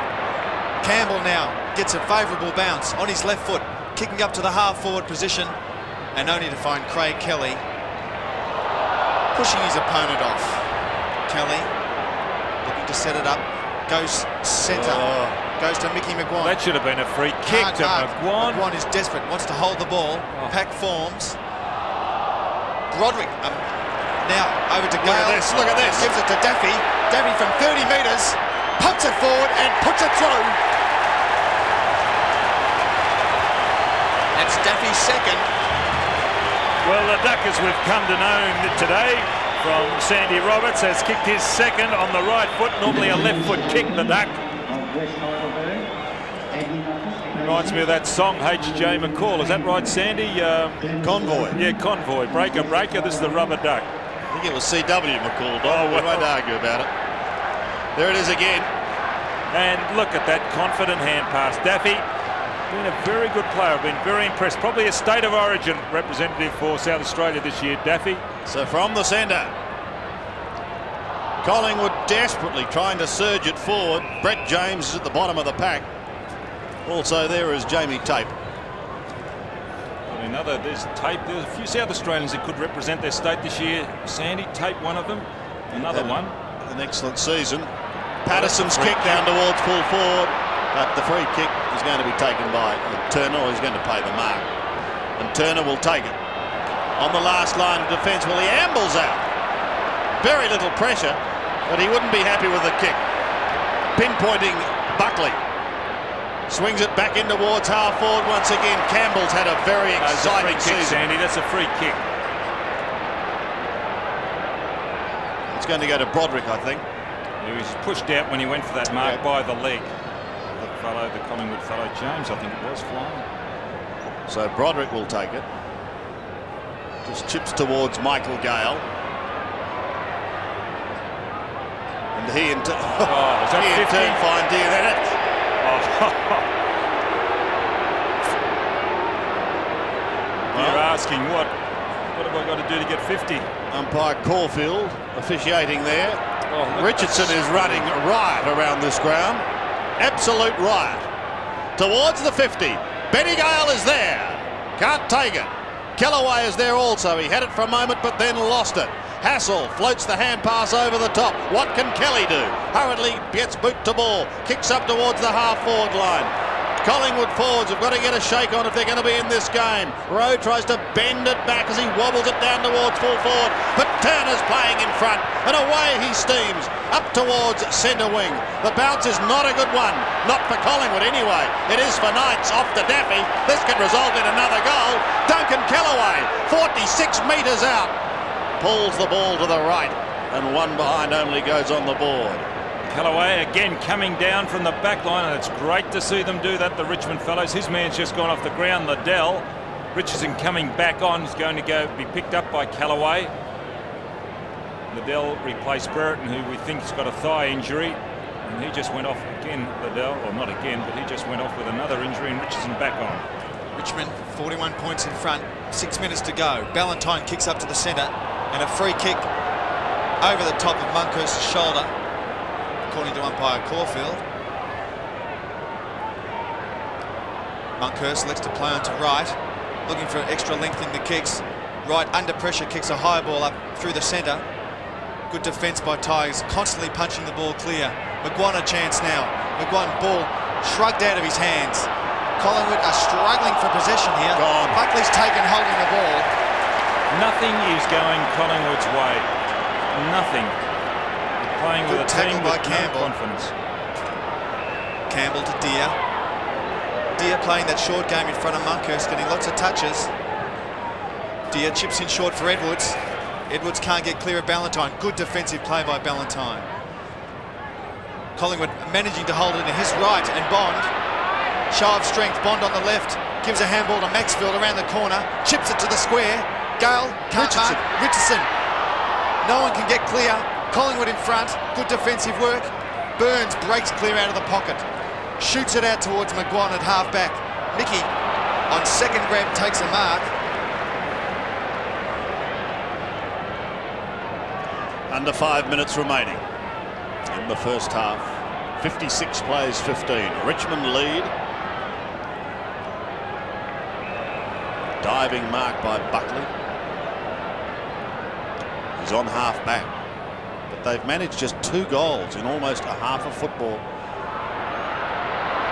Campbell now gets a favourable bounce on his left foot, kicking up to the half forward position, and only to find Craig Kelly pushing his opponent off. Kelly looking to set it up, goes centre, goes to Mickey McGuan. That should have been a free kick to McGuan. McGuan is desperate, wants to hold the ball. Pack forms. Broderick now over to Gale. Look at this. Gives it to Daffy. Daffy from 30 metres pumps it forward and puts it through. That's Daffy's second. Well, the Duckers we've come to know today from Sandy Roberts has kicked his second on the right foot. Normally a left foot kick, the Duck. Reminds me of that song, H.J. McCall. Is that right, Sandy? Convoy. Yeah, Convoy. Breaker, breaker. This is the rubber duck. I think it was C.W. McCall, Don. We won't argue about it. There it is again. And look at that confident hand pass. Daffy, been a very good player. Been very impressed. Probably a state of origin representative for South Australia this year, Daffy. So from the centre, Collingwood desperately trying to surge it forward. Brett James is at the bottom of the pack. Also there is Jamie Tape. There's Tape. There's a few South Australians that could represent their state this year. Sandy Tape, one of them. Another one. An excellent season. Patterson's kick down towards full forward, but the free kick is going to be taken by Turner, or he's going to pay the mark. And Turner will take it. On the last line of defence, well, he ambles out. Very little pressure, but he wouldn't be happy with the kick. Pinpointing Buckley. Swings it back in towards half forward once again. Campbell's had a very exciting season. Sandy, that's a free kick. It's going to go to Broderick, I think. He was pushed out when he went for that mark by the leg. The Collingwood fellow, James, I think it was, flying. So Broderick will take it. Just chips towards Michael Gale. And he in turn find Deere then it. You're asking what have I got to do to get 50? Umpire Caulfield officiating there. Richardson is running riot around this ground. Absolute riot. Towards the 50. Benny Gale is there. Can't take it. Kellaway is there also. He had it for a moment but then lost it. Hassel floats the hand pass over the top. What can Kelly do? Hurriedly gets boot to ball. Kicks up towards the half forward line. Collingwood forwards have got to get a shake on if they're going to be in this game. Rowe tries to bend it back as he wobbles it down towards full forward, but Turner's playing in front and away he steams up towards centre wing. The bounce is not a good one, not for Collingwood anyway. It is for Knights off to Daffy. This could result in another goal. Duncan Kellaway, 46 metres out, pulls the ball to the right, and one behind only goes on the board. Kellaway again coming down from the back line, and it's great to see them do that, the Richmond fellows. His man's just gone off the ground, Liddell. Richardson coming back on is going to be picked up by Kellaway. Liddell replaced Brereton, who we think has got a thigh injury, and he just went off again, Liddell, or not again, but he just went off with another injury, and Richardson back on. Richmond 41 points in front, 6 minutes to go. Ballantyne kicks up to the centre, and a free kick over the top of Monkhurst's shoulder, according to umpire Caulfield. Monkhurst lets to play on to right, looking for extra length in the kicks. Right under pressure, kicks a high ball up through the centre. Good defence by Tigers, constantly punching the ball clear. McGuan a chance now. McGuan ball shrugged out of his hands. Collingwood are struggling for possession here. Buckley's taken hold of the ball. Nothing is going Collingwood's way. Nothing. Playing with a team with no confidence. Campbell to Deere. Deere playing that short game in front of Monkhurst, getting lots of touches. Deere chips in short for Edwards. Edwards can't get clear of Ballantyne. Good defensive play by Ballantyne. Collingwood managing to hold it to his right, and Bond. Show of strength, Bond on the left. Gives a handball to Maxfield around the corner. Chips it to the square. Gale, Richardson. No one can get clear. Collingwood in front, good defensive work. Burns breaks clear out of the pocket. shoots it out towards McGuan at half-back. Mickey, on second grab, takes a mark. Under 5 minutes remaining in the first half. 56 plays 15. Richmond lead. Diving mark by Buckley. He's on half-back. But they've managed just 2 goals in almost a half of football.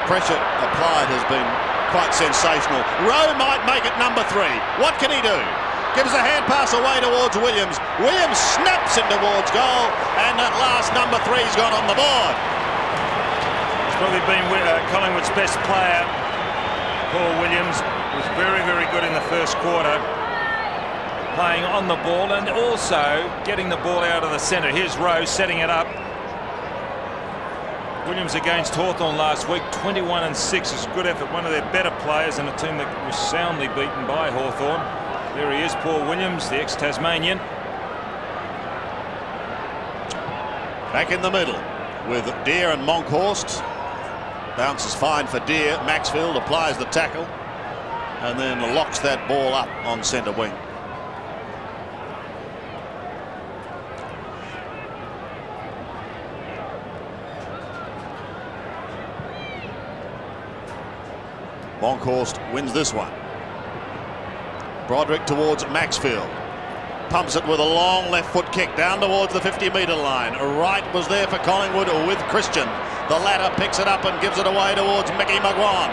Pressure applied has been quite sensational. Rowe might make it number 3. What can he do? Gives a hand pass away towards Williams. Williams snaps in towards goal, and at last number 3's gone on the board. He's probably been Collingwood's best player. Paul Williams was very, very good in the first quarter, playing on the ball and also getting the ball out of the centre. Here's Rowe setting it up. Williams against Hawthorn last week, 21 and 6 is a good effort. One of their better players and a team that was soundly beaten by Hawthorn. There he is, Paul Williams, the ex-Tasmanian. Back in the middle with Deere and Monkhorst. Bounce is fine for Deere. Maxfield applies the tackle and then locks that ball up on centre wing. Monkhorst wins this one. Broderick towards Maxfield. Pumps it with a long left foot kick down towards the 50-metre line. Wright was there for Collingwood with Christian. The latter picks it up and gives it away towards Mickey McGuan.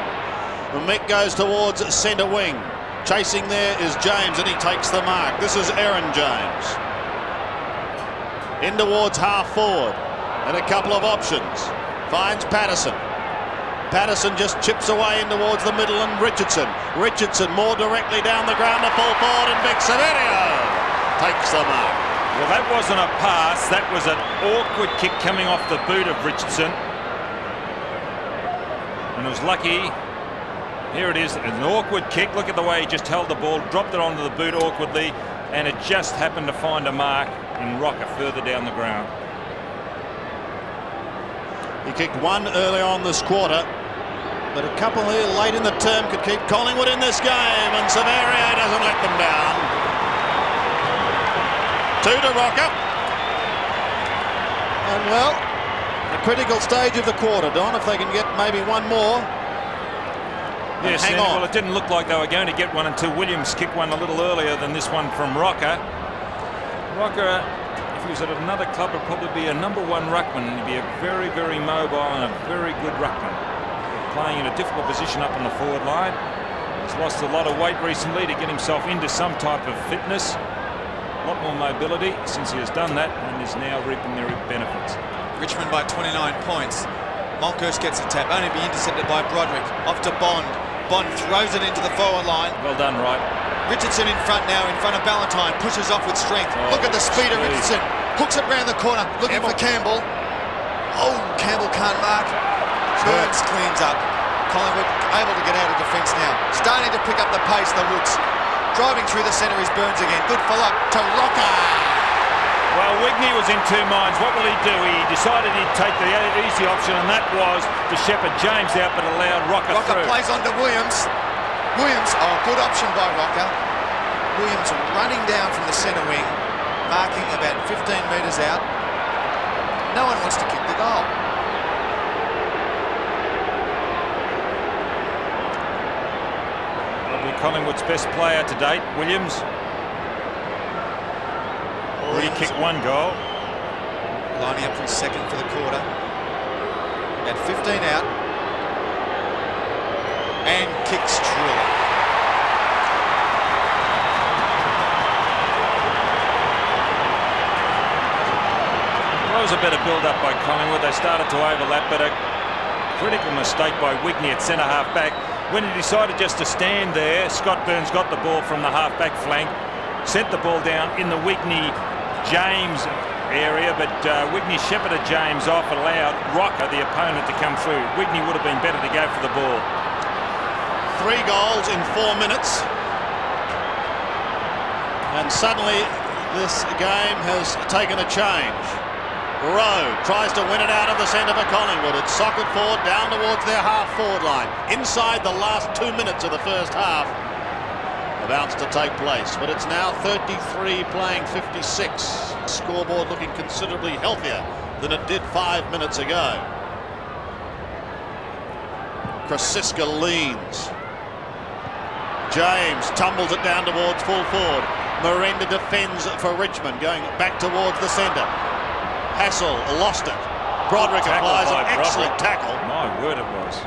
Mick goes towards centre wing. Chasing there is James and he takes the mark. This is Aaron James. In towards half forward and a couple of options. Finds Patterson. Patterson just chips away in towards the middle and Richardson. Richardson more directly down the ground to full forward and Big Saverio takes the mark. Well, that wasn't a pass. That was an awkward kick coming off the boot of Richardson. And it was lucky. Here it is, an awkward kick. Look at the way he just held the ball, dropped it onto the boot awkwardly, and it just happened to find a mark in Rocca further down the ground. He kicked one early on this quarter, but a couple here late in the term could keep Collingwood in this game, and Saverio doesn't let them down. 2 to Rocca. And well, a critical stage of the quarter, Don, if they can get maybe one more. Yes, hang on. Well, it didn't look like they were going to get one until Williams kicked one a little earlier than this one from Rocca. Rocca, if he was at another club, would probably be a #1 ruckman. He'd be a very, very mobile and a very good ruckman. Playing in a difficult position up on the forward line. He's lost a lot of weight recently to get himself into some type of fitness. A lot more mobility since he has done that and is now reaping their benefits. Richmond by 29 points. Monkhorst gets a tap, only be intercepted by Broderick. Off to Bond. Bond throws it into the forward line. Well done, Wright. Richardson in front now, in front of Ballantyne, pushes off with strength. Look at the speed of Richardson. Hooks it round the corner, looking for Campbell. Oh, Campbell can't mark. Burns cleans up. Collingwood able to get out of defence now. Starting to pick up the pace, the Woods. Driving through the centre is Burns again. Good follow-up to Rocca. Well, Wigney was in 2 minds. What will he do? He decided he'd take the easy option, and that was to shepherd James out, but allowed Rocca through. Rocca plays on to Williams. Williams, oh, good option by Rocca. Williams running down from the centre wing, marking about 15 metres out. No one wants to kick the goal. Probably Collingwood's best player to date, Williams. Already kicked 1 goal. Lining up for his second for the quarter. About 15 out. And kicks truly. Well, it was a better build-up by Collingwood. They started to overlap, but a critical mistake by Wigney at centre half-back. When he decided just to stand there, Scott Burns got the ball from the half-back flank, sent the ball down in the Wigney-James area, but Wigney shepherded James off, allowed Rocca, the opponent, to come through. Wigney would have been better to go for the ball. 3 goals in 4 minutes. And suddenly this game has taken a change. Rowe tries to win it out of the centre for Collingwood. It's socket forward down towards their half-forward line. Inside the last 2 minutes of the first half. About to take place, but it's now 33 playing 56. Scoreboard looking considerably healthier than it did 5 minutes ago. Krasiska leans. James tumbles it down towards full forward. Miranda defends for Richmond, going back towards the centre. Hassel lost it. Broderick applies an excellent tackle. My word, it was.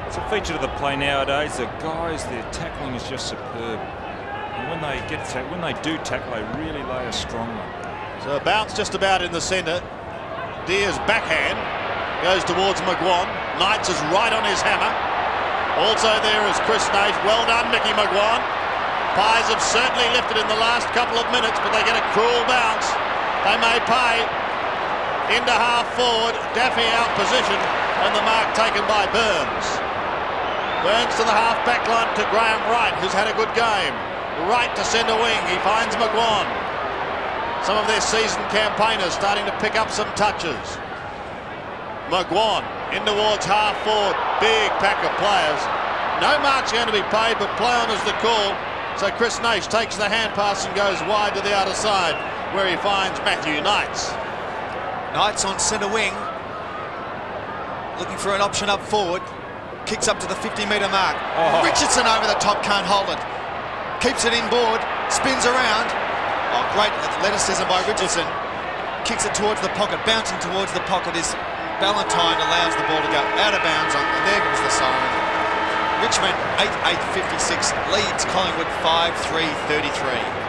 It's a feature of the play nowadays. The guys, their tackling is just superb. And when they do tackle, they really lay a strong one. So a bounce just about in the centre. Deer's backhand goes towards McGuan. Knights is right on his hammer. Also there is Chris Naish. Well done, Mickey McGuan. Pies have certainly lifted in the last couple of minutes, but they get a cruel bounce. They may pay. Into half forward. Daffy out position, and the mark taken by Burns. Burns to the half back line to Graham Wright, who's had a good game. Right to centre wing. He finds McGuan. Some of their seasoned campaigners starting to pick up some touches. McGuan in towards half forward. Big pack of players. No mark's going to be paid, but play on is the call. So Chris Naish takes the hand pass and goes wide to the outer side, where he finds Matthew Knights. Knights on centre wing, looking for an option up forward. Kicks up to the 50-metre mark. Richardson over the top, can't hold it. Keeps it inboard, spins around. Oh, great athleticism by Richardson. Kicks it towards the pocket, bouncing towards the pocket is Ballantyne, allows the ball to go out of bounds, and there goes the siren. Richmond 8-8-56 leads Collingwood 5-3-33.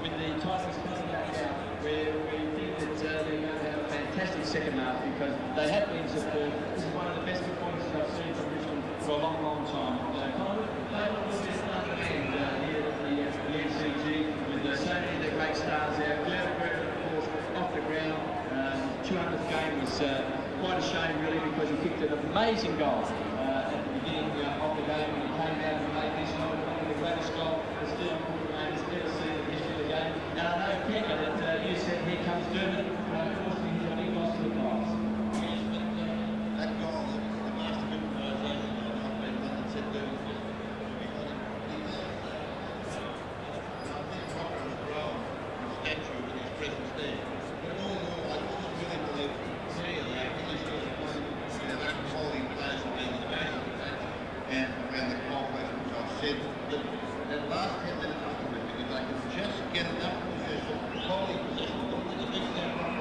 With the Titans coming back out, we think that they're going to have a fantastic second half because they have been superb. This is one of the best performances I've seen from Richmond for a long, long time. Collingwood played a little bit underhand here at the NCG with so many of the great stars there. Brereton, of course, off the ground. 200th game was quite a shame, really, because he kicked an amazing goal at the beginning of the game when he came out and made this one of the greatest goal that Stuart has ever seen in the history of the game. And I know, Pekka, that you said here comes Dermott. Unfortunately, he's a big loss to the prize. Yes, but that goal, the master of improvisation, I've been done and said Dermott was because he was, I think, Rocca on the ground, the statue with his presence there. But all in all, I wasn't willing to leave three of that. I really saw the point, that quality players were being the best of that and around the goal place, which I've said. But that last 10 minutes afterwards, if they can just get enough possession, quality possession, don't get the big down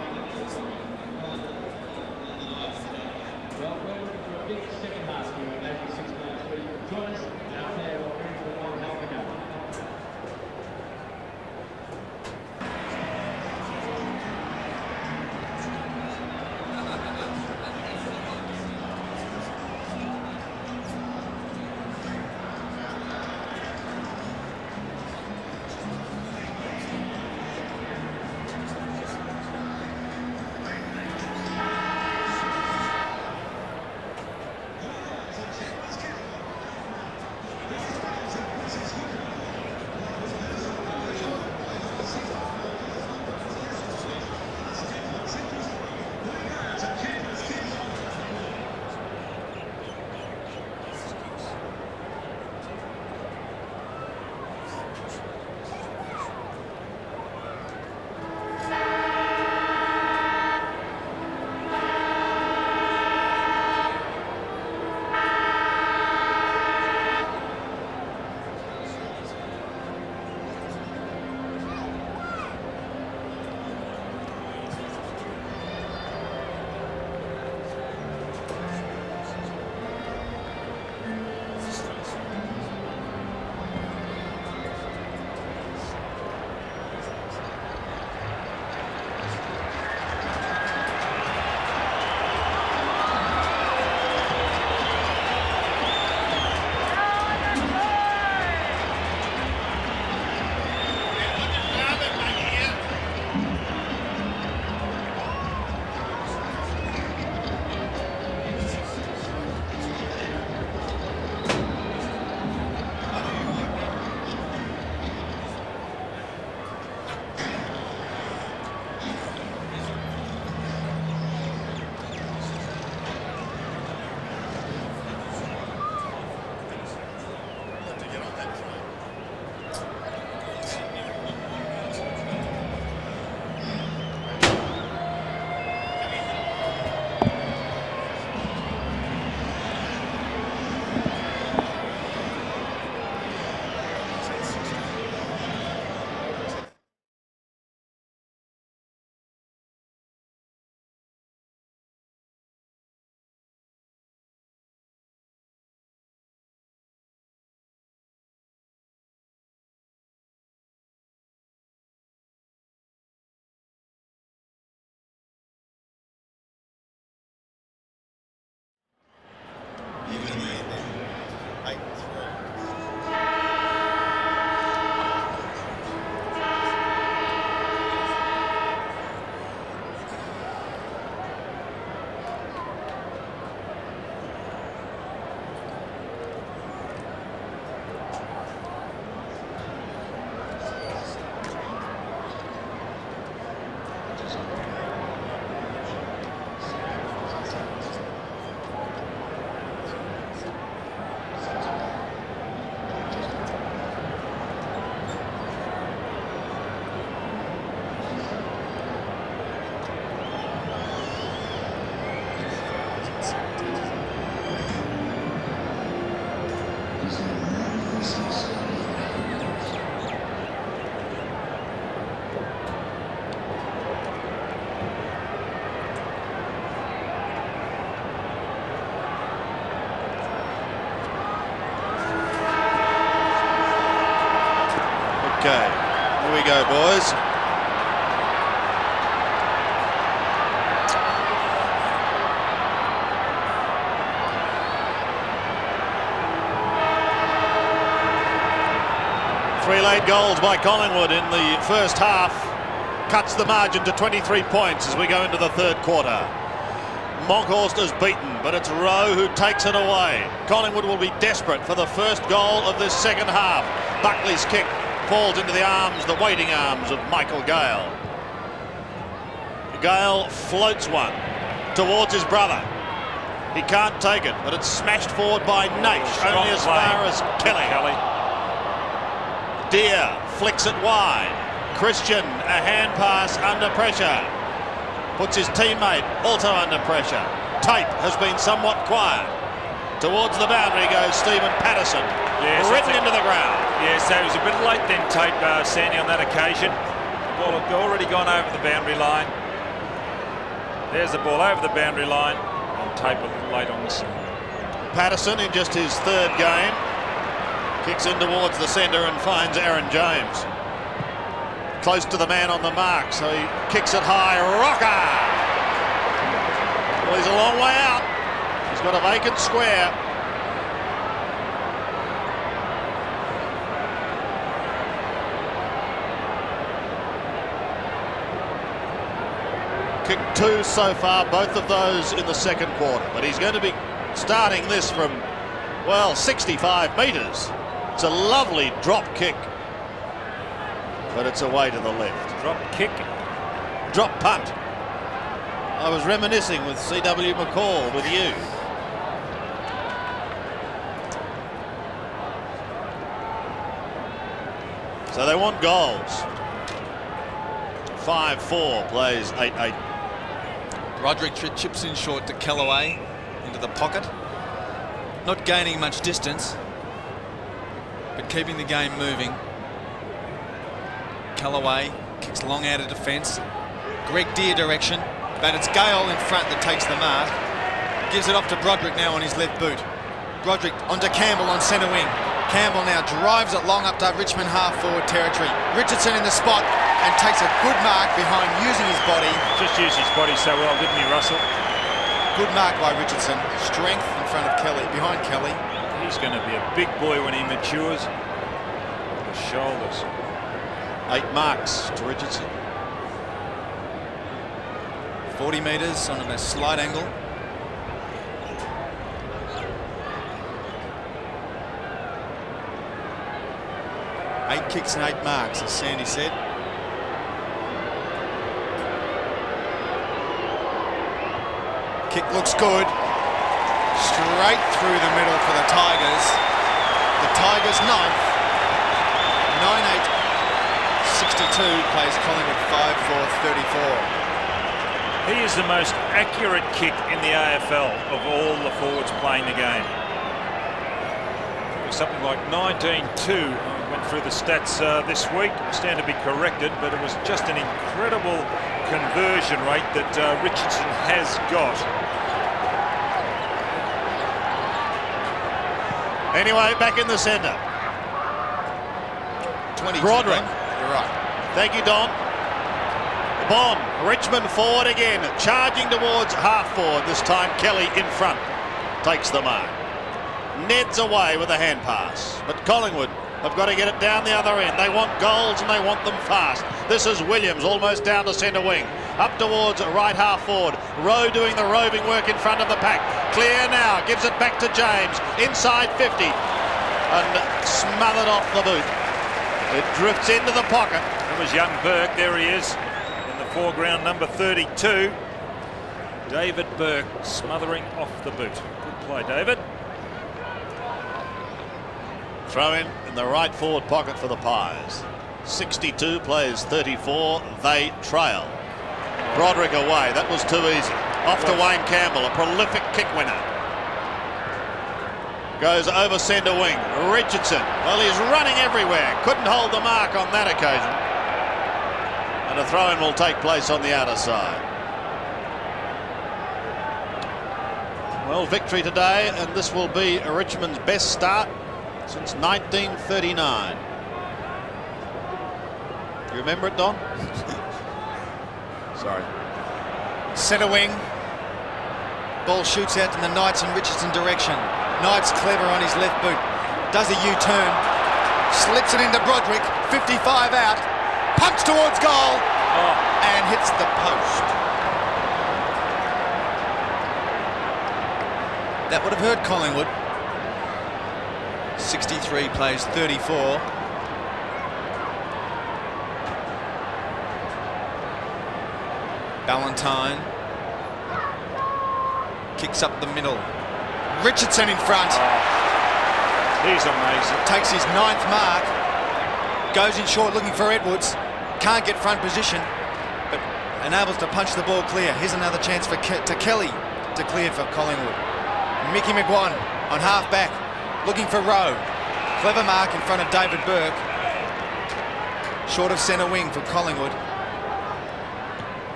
we go, boys. Three late goals by Collingwood in the first half cuts the margin to 23 points as we go into the third quarter. Monkhorst is beaten, but it's Rowe who takes it away. Collingwood will be desperate for the first goal of this second half. Buckley's kick falls into the arms, the waiting arms of Michael Gale. Gale floats one towards his brother. He can't take it, but it's smashed forward by Naish, only as far as Kelly. Deer flicks it wide. Christian, a hand pass under pressure. Puts his teammate also under pressure. Tape has been somewhat quiet. Towards the boundary goes Stephen Patterson, ridden into the ground. Yes, that was a bit late then, Tape, Sandy, on that occasion. The ball had already gone over the boundary line. There's the ball over the boundary line, and Tape a little late on the scene. Patterson, in just his third game, kicks in towards the centre and finds Aaron James. Close to the man on the mark, so he kicks it high. Rocca! Well, he's a long way out. He's got a vacant square. Kicked two so far, both of those in the second quarter. But he's going to be starting this from, well, 65 metres. It's a lovely drop kick, but it's away to the left. Drop kick. Drop punt. I was reminiscing with C.W. McCall with you. So they want goals. 5-4 plays 8-8. Roderick chips in short to Kellaway into the pocket. Not gaining much distance, but keeping the game moving. Kellaway kicks long out of defence. Greg Deer direction, but it's Gale in front that takes the mark. Gives it off to Broderick now on his left boot. Broderick onto Campbell on centre wing. Campbell now drives it long up to Richmond half-forward territory. Richardson in the spot and takes a good mark behind using his body. Just used his body so well, didn't he, Russell? Good mark by Richardson. Strength in front of Kelly, behind Kelly. He's going to be a big boy when he matures. The shoulders. 8 marks to Richardson. 40 metres on a slight angle. Eight kicks and 8 marks, as Sandy said. Kick looks good. Straight through the middle for the Tigers. The Tigers 9th. 9-8. 62 plays Collingwood 5-4-34. He is the most accurate kick in the AFL of all the forwards playing the game. It was something like 19-2. I went through the stats this week. I stand to be corrected, but it was just an incredible conversion rate that Richardson has got. Anyway, back in the centre. 20. Broderick. You're right. Thank you, Don. Bond, Richmond forward again, charging towards half forward. This time Kelly in front takes the mark. Ned's away with a hand pass, but Collingwood have got to get it down the other end. They want goals and they want them fast. This is Williams almost down to centre wing. Up towards right half forward. Rowe doing the roving work in front of the pack. Clear now, gives it back to James. Inside 50 and smothered off the boot. It drifts into the pocket. That was young Burke, there he is. Foreground number 32, David Burke smothering off the boot. Good play, David. Throw in the right forward pocket for the Pies. 62 plays 34. They trail. Broderick away. That was too easy. Off to Wayne Campbell, a prolific kick winner. Goes over centre wing. Richardson. Well, he's running everywhere. Couldn't hold the mark on that occasion. And a throw-in will take place on the outer side. Well, victory today, and this will be Richmond's best start since 1939. You remember it, Don? Sorry. Centre wing. Ball shoots out in the Knights and Richardson direction. Knights clever on his left boot. Does a U-turn. Slips it into Broderick. 55 out. Punch towards goal. And hits the post. That would have hurt Collingwood. 63 plays 34. Ballantyne kicks up the middle. Richardson in front. He's amazing. Takes his 9th mark. Goes in short looking for Edwards. Can't get front position, but enables to punch the ball clear. Here's another chance for Kelly to clear for Collingwood. Mickey McGuan on half back, looking for Rowe. Clever mark in front of David Burke. Short of centre wing for Collingwood.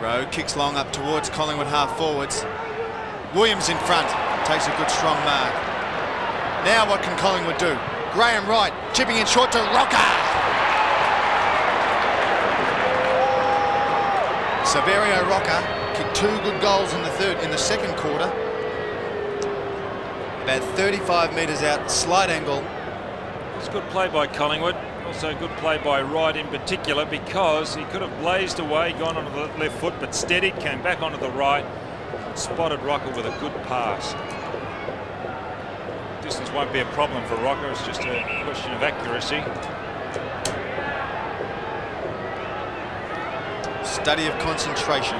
Rowe kicks long up towards Collingwood half forwards. Williams in front, takes a good strong mark. Now what can Collingwood do? Graham Wright chipping in short to Rocca. Saverio Rocca kicked 2 good goals in the second quarter. About 35 metres out, slight angle. It's good play by Collingwood. Also good play by Wright in particular, because he could have blazed away, gone onto the left foot, but steadied, came back onto the right, and spotted Rocca with a good pass. Distance won't be a problem for Rocca. It's just a question of accuracy. Study of concentration.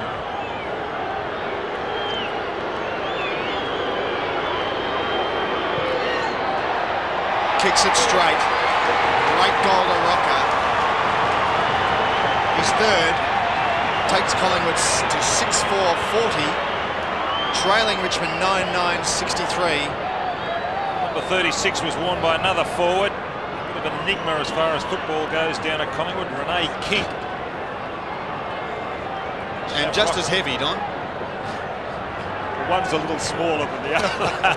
Kicks it straight. Great goal to Rocca. His 3rd. Takes Collingwood to 6-4-40. Trailing Richmond 9-9-63. Number 36 was worn by another forward. A bit of an enigma as far as football goes down at Collingwood. Renee King. And just as heavy, Don. One's a little smaller than the other.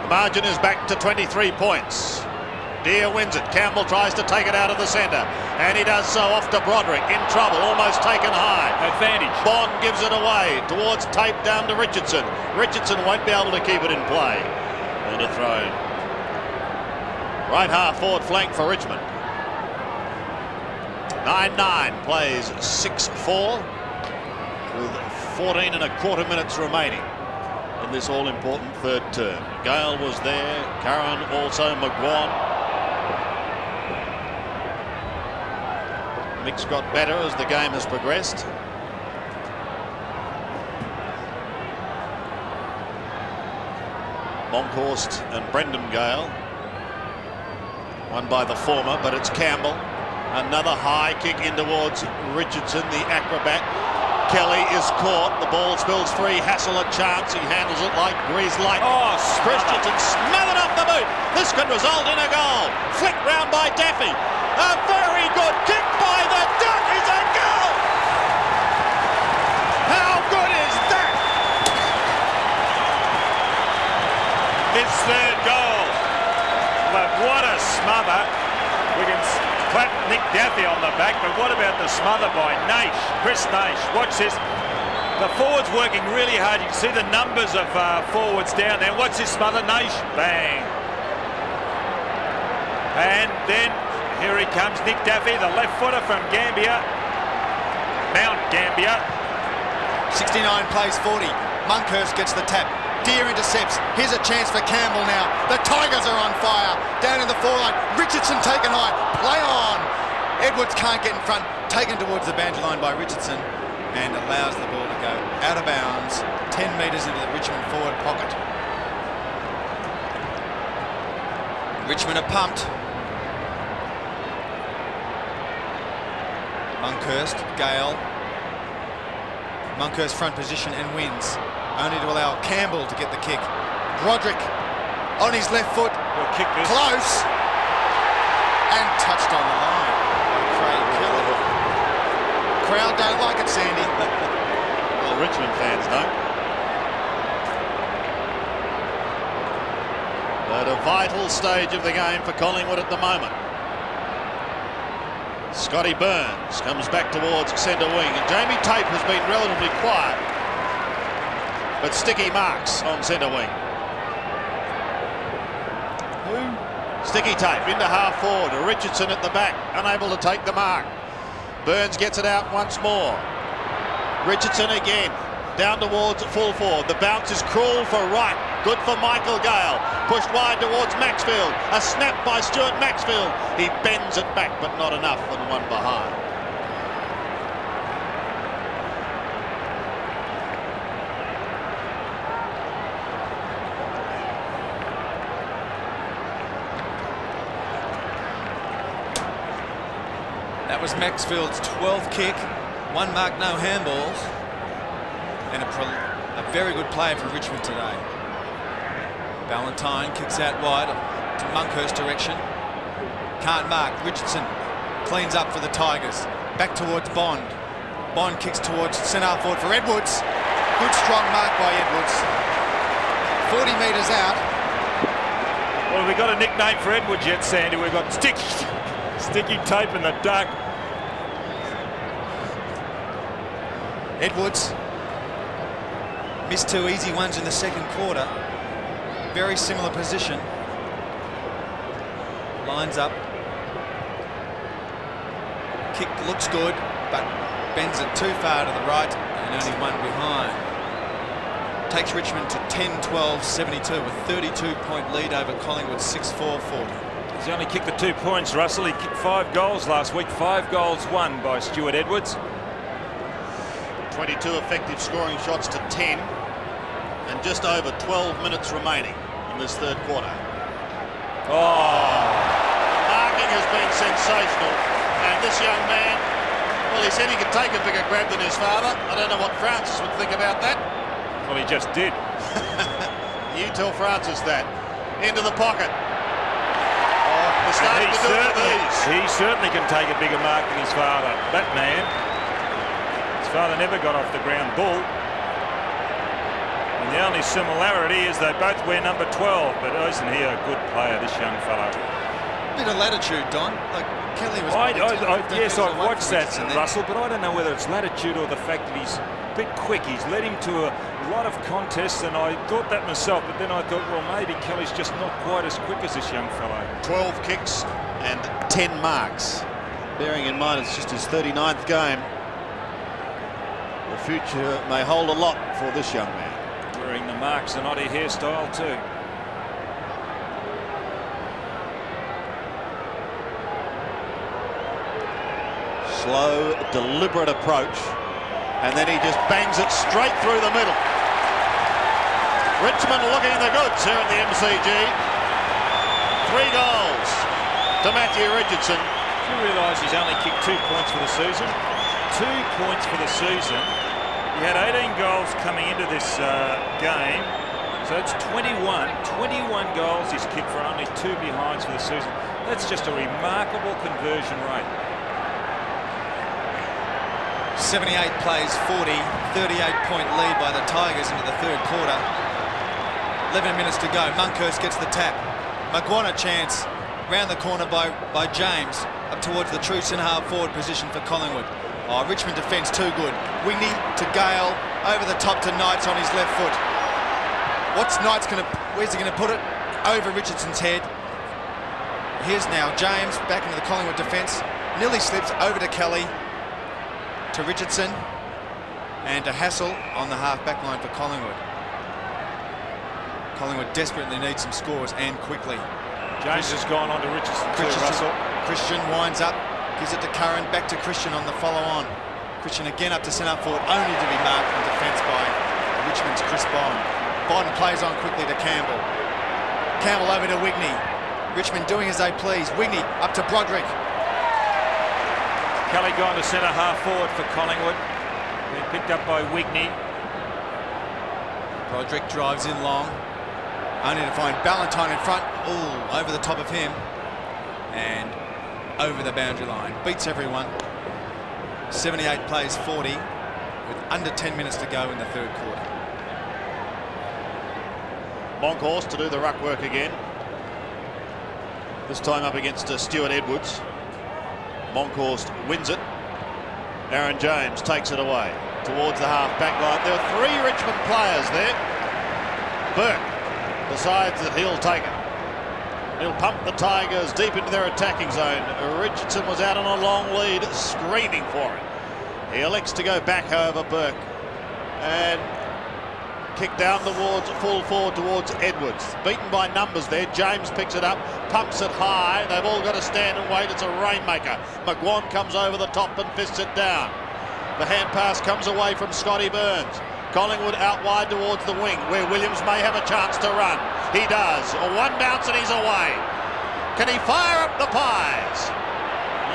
The margin is back to 23 points. Deere wins it. Campbell tries to take it out of the centre, and he does so off to Broderick. In trouble, almost taken high. Advantage. Bond gives it away towards tape down to Richardson. Richardson won't be able to keep it in play. And a throw. Right half forward flank for Richmond. 9-9 plays 6-4 with 14 and a quarter minutes remaining in this all-important 3rd term. Gale was there, Curran also, McGuan. Mix got better as the game has progressed. Monkhorst and Brendon Gale. Won by the former, but it's Campbell. Another high kick in towards Richardson, the acrobat. Kelly is caught. The ball spills free. Hassel a chance. He handles it like greased light. Oh, Christensen smothered off the boot. This could result in a goal. Flicked round by Daffy. A very good kick by the Duck. Is a goal. How good is that? His 3rd goal. But what a smother. We can clap Nick Daffy on the back, but what about the smother by Naish? Chris Naish, watch this. The forwards working really hard. You can see the numbers of forwards down there. What's this smother? Naish, bang. And then here he comes, Nick Daffy, the left footer from Gambia. Mount Gambia. 69 plays 40. Monkhorst gets the tap. Deere intercepts. Here's a chance for Campbell now. The Tigers are on fire. Down in the foreline. Richardson taken high. Play on. Edwards can't get in front. Taken towards the boundary line by Richardson and allows the ball to go out of bounds. 10 metres into the Richmond forward pocket. Richmond are pumped. Monkhorst, Gale. Monkhorst front position and wins. Only to allow Campbell to get the kick. Broderick on his left foot. He'll kick this. Close. And touched on the line by Craig Kelly. Crowd don't like it, Sandy. Well, Richmond fans don't. At a vital stage of the game for Collingwood at the moment. Scotty Burns comes back towards centre wing, and Jamie Tape has been relatively quiet, but sticky marks on centre wing. Sticky Tape into half forward. Richardson at the back, unable to take the mark. Burns gets it out once more. Richardson again, down towards full forward. The bounce is cruel for Wright. Good for Michael Gale. Pushed wide towards Maxfield. A snap by Stuart Maxfield. He bends it back, but not enough, and one behind. That was Maxfield's 12th kick. 1 mark, no handballs. And a very good play for Richmond today. Valentine kicks out wide to Monkhurst direction. Can't mark. Richardson cleans up for the Tigers. Back towards Bond. Bond kicks towards centre forward for Edwards. Good strong mark by Edwards. 40 metres out. Well, we've got a nickname for Edwards yet, Sandy. We've got sticky tape in the dark. Edwards missed 2 easy ones in the second quarter. Very similar position. Lines up. Kick looks good, but bends it too far to the right and only 1 behind. Takes Richmond to 10-12-72 with 32-point lead over Collingwood, 6-4-40. He's only kicked the 2 points, Russell. He kicked 5 goals last week. 5 goals won by Stuart Edwards. 22 effective scoring shots to 10, and just over 12 minutes remaining in this third quarter. Oh! Marking has been sensational, and this young man, well, he said he could take a bigger grab than his father. I don't know what Francis would think about that. Well, he just did. You tell Francis that. Into the pocket. Oh, they're starting to do it with these. He certainly can take a bigger mark than his father. That man. His father never got off the ground bull. And the only similarity is they both wear number 12, but isn't he a good player, this young fellow? Bit of latitude, Don. Like Kelly was. Yes, I've watched that, Russell, but I don't know whether it's latitude or the fact that he's a bit quick. He's led him to a lot of contests, and I thought that myself, but then I thought, well, maybe Kelly's just not quite as quick as this young fellow. 12 kicks and 10 marks. Bearing in mind it's just his 39th game. The future may hold a lot for this young man. Wearing the Marks and Oddie hairstyle too. Slow, deliberate approach, and then he just bangs it straight through the middle. Richmond looking the goods here at the MCG. 3 goals to Matthew Richardson. Do you realise he's only kicked 2 points for the season? 2 points for the season. He had 18 goals coming into this game, so it's 21 goals he's kicked for only 2 behinds for the season. That's just a remarkable conversion rate. 78 plays 40, 38-point lead by the Tigers into the third quarter. 11 minutes to go. Monkhurst gets the tap. Maguire chance round the corner by James up towards the true centre-half forward position for Collingwood. Oh, Richmond defence too good. Wigney to Gale, over the top to Knights on his left foot. What's Knights going to? Where's he going to put it? Over Richardson's head. Here's now James back into the Collingwood defence. Nearly slips over to Kelly. To Richardson and to Hassel on the half-back line for Collingwood. Collingwood desperately needs some scores and quickly. James has gone on to Richardson too, Russell. Christian winds up, gives it to Curran, back to Christian on the follow-on. Christian again up to centre forward, only to be marked in defence by Richmond's Chris Bond. Bond plays on quickly to Campbell. Campbell over to Wigney. Richmond doing as they please. Wigney up to Broderick. Kelly gone to centre half forward for Collingwood. Being picked up by Wigney. Broderick drives in long. Only to find Valentine in front. Ooh, over the top of him. And over the boundary line. Beats everyone. 78 plays 40 with under 10 minutes to go in the third quarter. Monkhorst to do the ruck work again. This time up against Stuart Edwards. Monkhorst wins it. Aaron James takes it away towards the half-back line. There are 3 Richmond players there. Burke decides that he'll take it. He'll pump the Tigers deep into their attacking zone. Richardson was out on a long lead, screaming for it. He elects to go back over Burke and kick down towards full forward towards Edwards. Beaten by numbers there. James picks it up, pumps it high. They've all got to stand and wait. It's a rainmaker. McGuan comes over the top and fists it down. The hand pass comes away from Scotty Burns. Collingwood out wide towards the wing, where Williams may have a chance to run. He does. One bounce and he's away. Can he fire up the pies?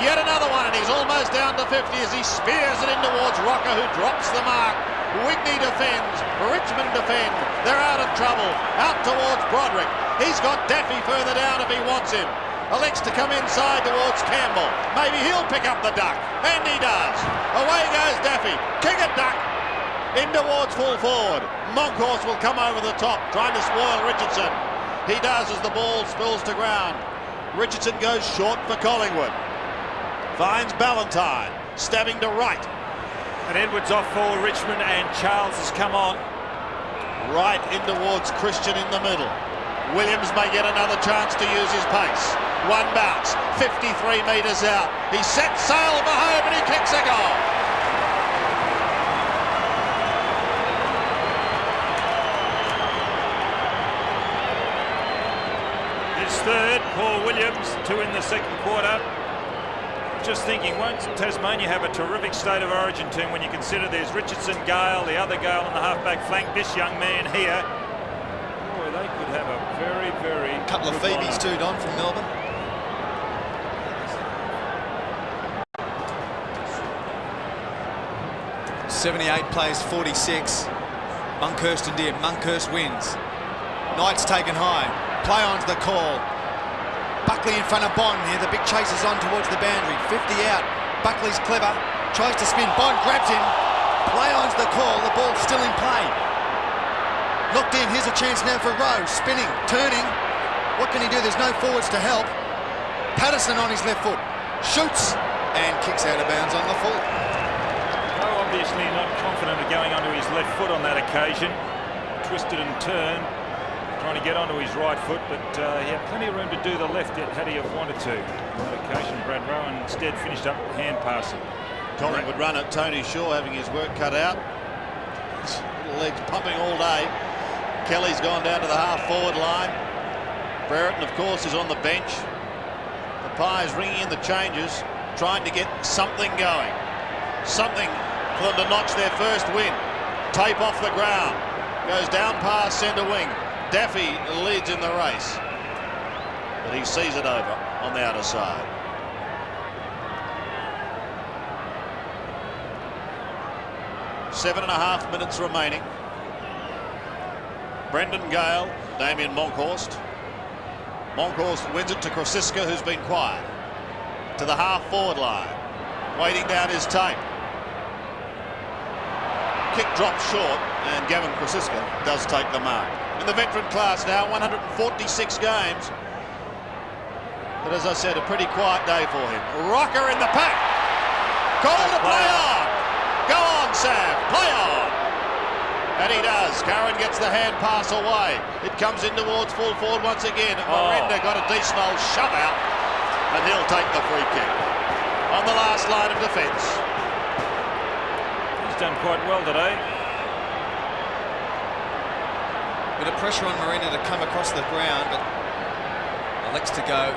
Yet another one, and he's almost down to 50 as he spears it in towards Rocca, who drops the mark. Wigney defends. Richmond defend. They're out of trouble. Out towards Broderick. He's got Daffy further down if he wants him. Elects to come inside towards Campbell. Maybe he'll pick up the duck. And he does. Away goes Daffy. Kick it, duck. In towards full forward. Monkhorst will come over the top, trying to spoil Richardson. He does as the ball spills to ground. Richardson goes short for Collingwood. Finds Ballantyne, stabbing to right. And Edwards off for Richmond, and Charles has come on. Right in towards Christian in the middle. Williams may get another chance to use his pace. One bounce, 53 metres out. He sets sail for home and he kicks a goal. His third, Paul Williams, 2 in the second quarter. Just thinking, won't Tasmania have a terrific state of origin team when you consider there's Richardson, Gale, the other Gale on the half-back flank, this young man here. Boy, they could have a very, very... Couple of Phoebes too, Don, from Melbourne. .78 plays 46. Monkhorst and Deer. Monkhorst wins. Knight's taken high. Play on's the call. Buckley in front of Bond here. The big chase is on towards the boundary. 50 out. Buckley's clever. Tries to spin. Bond grabs him. Play on's the call. The ball's still in play. Knocked in. Here's a chance now for Rowe. Spinning. Turning. What can he do? There's no forwards to help. Patterson on his left foot. Shoots. And kicks out of bounds on the full. Rowe obviously not confident of going onto his left foot on that occasion. Twisted and turned. Trying to get onto his right foot, but he had plenty of room to do the left had he have wanted to. On that occasion, Brad Rowan instead finished up hand passing. Collingwood run at Tony Shaw, having his work cut out. His legs pumping all day. Kelly's gone down to the half-forward line. Brereton, of course, is on the bench. The Pies ringing in the changes, trying to get something going. Something for them to notch their first win. Tape off the ground. Goes down past centre wing. Daffy leads in the race, but he sees it over on the outer side. .5 minutes remaining. Brendon, Gale, Damien Monkhorst. Monkhorst wins it to Krosiska, who's been quiet. To the half-forward line. Waiting down his tape. Kick drops short, and Gavin Krosiska does take the mark. In the veteran class now, 146 games. But as I said, a pretty quiet day for him. Rocca in the pack. Call to play on. Go on, Sav. Play on. And he does. Curran gets the hand pass away. It comes in towards full forward once again. Miranda got a decent old shove out. And he'll take the free kick. On the last line of defence. He's done quite well today. Bit of pressure on Miranda to come across the ground, but elects to go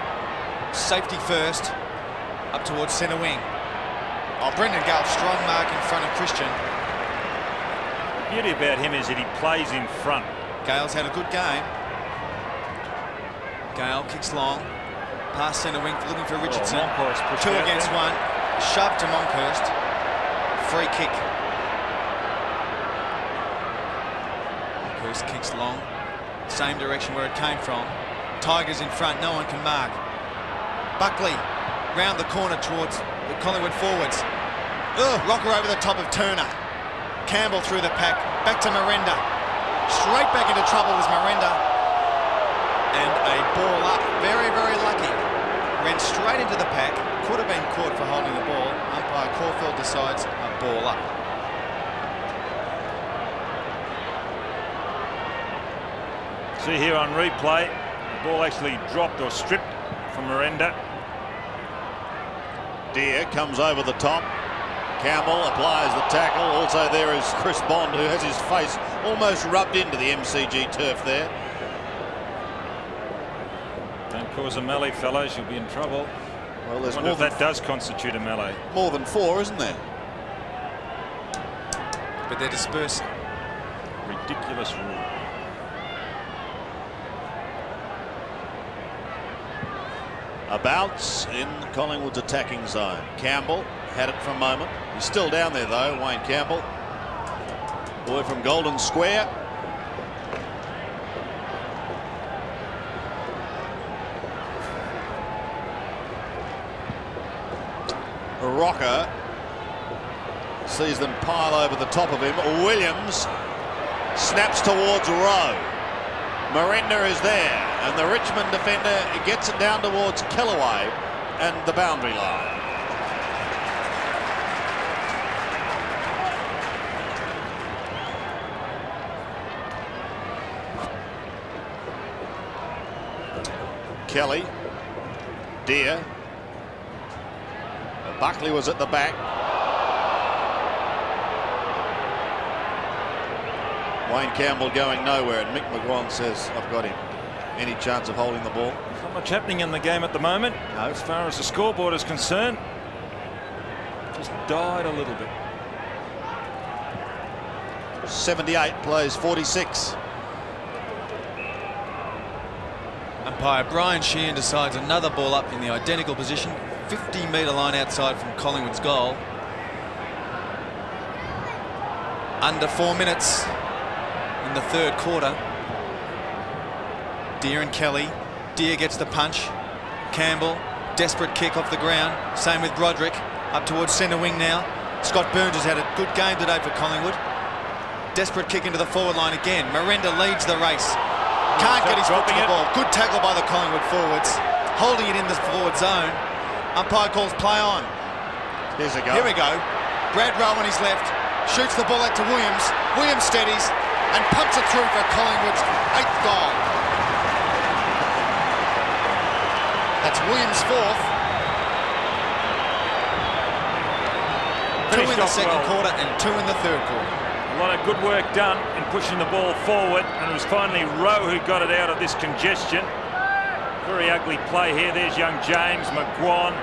safety first up towards centre wing. Oh, Brendon Gale, strong mark in front of Christian. The beauty about him is that he plays in front. Gale's had a good game. Gale kicks long, past centre wing, looking for Richardson. Two against one, shove to Monkhorst. Free kick. Kicks long, same direction where it came from. Tigers in front, no one can mark. Buckley round the corner towards the Collingwood forwards. Rocca over the top of Turner. Campbell through the pack, back to Miranda. Straight back into trouble was Miranda. And a ball up, very, very lucky. ran straight into the pack, could have been caught for holding the ball. Umpire Caulfield decides a ball up. See here on replay, the ball actually dropped or stripped from Miranda. Deer comes over the top. Campbell applies the tackle. Also there is Chris Bond, who has his face almost rubbed into the MCG turf there. Don't cause a melee, fellows, you'll be in trouble. Well, there's I wonder if that does constitute a melee. More than 4, isn't there? But they're dispersing. Ridiculous rule. A bounce in Collingwood's attacking zone. Campbell had it for a moment. He's still down there though, Wayne Campbell. Boy from Golden Square. Rocca sees them pile over the top of him. Williams snaps towards Rowe. Miranda is there, and the Richmond defender gets it down towards Kellaway and the boundary line. Kelly, Deer. Buckley was at the back. Wayne Campbell going nowhere, and Mick McGuan says, I've got him. Any chance of holding the ball? Not much happening in the game at the moment. No. As far as the scoreboard is concerned. Just died a little bit. 78 plays 46. Umpire Brian Sheehan decides another ball up in the identical position. 50-metre line outside from Collingwood's goal. Under 4 minutes in the third quarter. Deer and Kelly. Deer gets the punch. Campbell, desperate kick off the ground. Same with Broderick. Up towards centre wing now. Scott Burns has had a good game today for Collingwood. Desperate kick into the forward line again. Miranda leads the race. Can't get his foot to the ball. Good tackle by the Collingwood forwards. Holding it in the forward zone. Umpire calls play on. Here's a go. Here we go. Brad Rowe on his left. Shoots the ball out to Williams. Williams steadies and pumps it through for Collingwood's 8th goal. That's Williams' 4th. Two in the second quarter and 2 in the third quarter. A lot of good work done in pushing the ball forward, and it was finally Rowe who got it out of this congestion. Very ugly play here. There's young James, McGuan.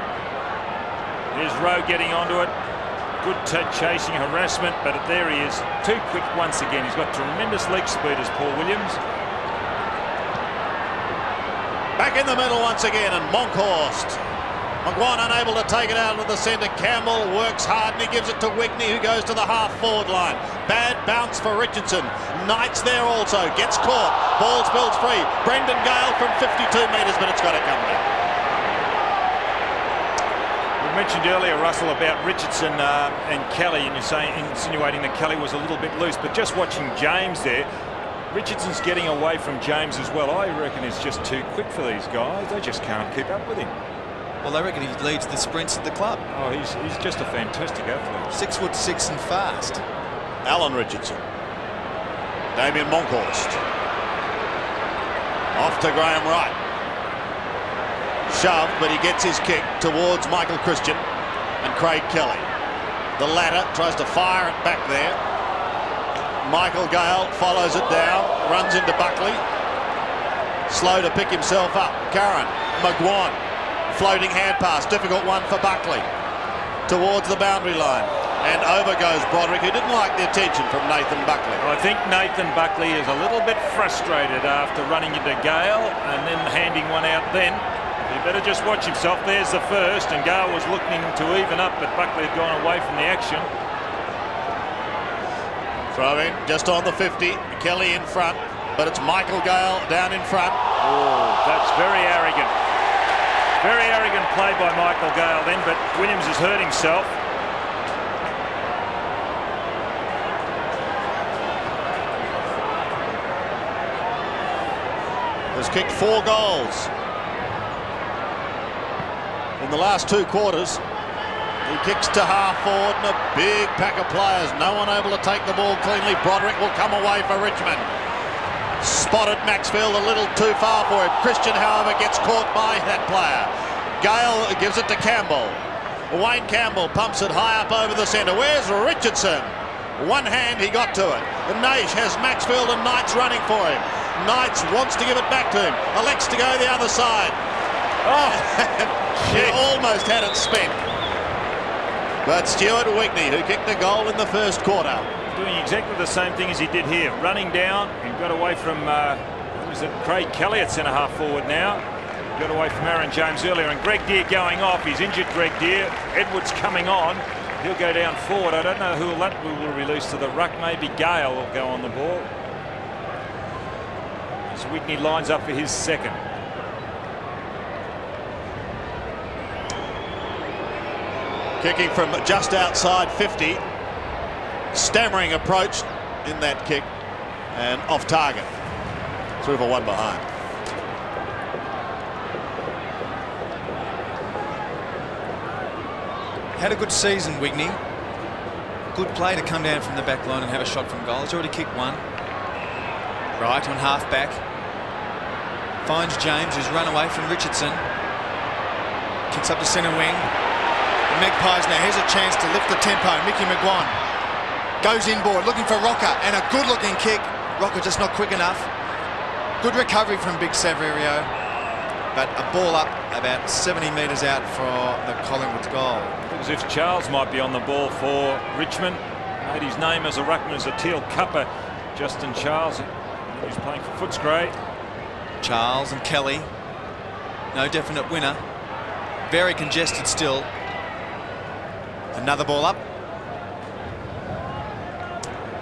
There's Rowe getting onto it. Good chasing, harassment, but there he is. Too quick once again. He's got tremendous leg speed as Paul Williams. Back in the middle once again, and Monkhorst. McGuan unable to take it out of the centre. Campbell works hard and he gives it to Wigney, who goes to the half-forward line. Bad bounce for Richardson. Knight's there also. Gets caught. Ball spills free. Brendon Gale from 52 metres, but it's got to come back. We mentioned earlier, Russell, about Richardson and Kelly, and you're saying, insinuating that Kelly was a little bit loose, but just watching James there, Richardson's getting away from James as well. I reckon he's just too quick for these guys. They just can't keep up with him. Well, I reckon he leads the sprints at the club. Oh, he's just a fantastic athlete. 6'6" and fast. Alan Richardson. Damien Monkhorst. Off to Graham Wright. Shoved, but he gets his kick towards Michael Christian and Craig Kelly. The latter tries to fire it back there. Michael Gale follows it down, runs into Buckley. Slow to pick himself up. Curran, McGuan. Floating hand pass, difficult one for Buckley. Towards the boundary line. And over goes Broderick, who didn't like the attention from Nathan Buckley. I think Nathan Buckley is a little bit frustrated after running into Gale and then handing one out then. He better just watch himself. There's the first, and Gale was looking to even up, but Buckley had gone away from the action. Throw in just on the 50. Kelly in front, but it's Michael Gale down in front. Oh, that's very arrogant. Very arrogant play by Michael Gale then, but Williams has hurt himself. Has kicked 4 goals. in the last 2 quarters. He kicks to half forward and a big pack of players. No one able to take the ball cleanly. Broderick will come away for Richmond. Spotted Maxfield a little too far for him. Christian, however, gets caught by that player. Gale gives it to Campbell. Wayne Campbell pumps it high up over the centre. Where's Richardson? One hand, he got to it. And Naish has Maxfield and Knights running for him. Knights wants to give it back to him. Elects to go the other side. Oh, he almost had it spent. But Stuart Wigney, who kicked the goal in the first quarter. Doing exactly the same thing as he did here. Running down and got away from, who was it, Craig Kelly at centre half forward now. Got away from Aaron James earlier. And Greg Deere going off. He's injured, Greg Deere. Edwards coming on. He'll go down forward. I don't know who that will release to the ruck. Maybe Gale will go on the ball. As Wigney lines up for his second. Kicking from just outside 50. Stammering approach in that kick. And off target. Through for one behind. Had a good season, Wigney. Good play to come down from the back line and have a shot from goal. He's already kicked one. Right on half back. Finds James, who's run away from Richardson. Kicks up to centre wing. The Magpies now, here's a chance to lift the tempo. Mickey McGuan goes inboard looking for Rocca, and a good looking kick. Rocca just not quick enough. Good recovery from big Saverio, but a ball up about 70 metres out for the Collingwood's goal. Looks as if Charles might be on the ball for Richmond. Made his name as a ruckman as a teal cuppa. Justin Charles, who's playing for Footscray. Charles and Kelly, no definite winner. Very congested still. Another ball up.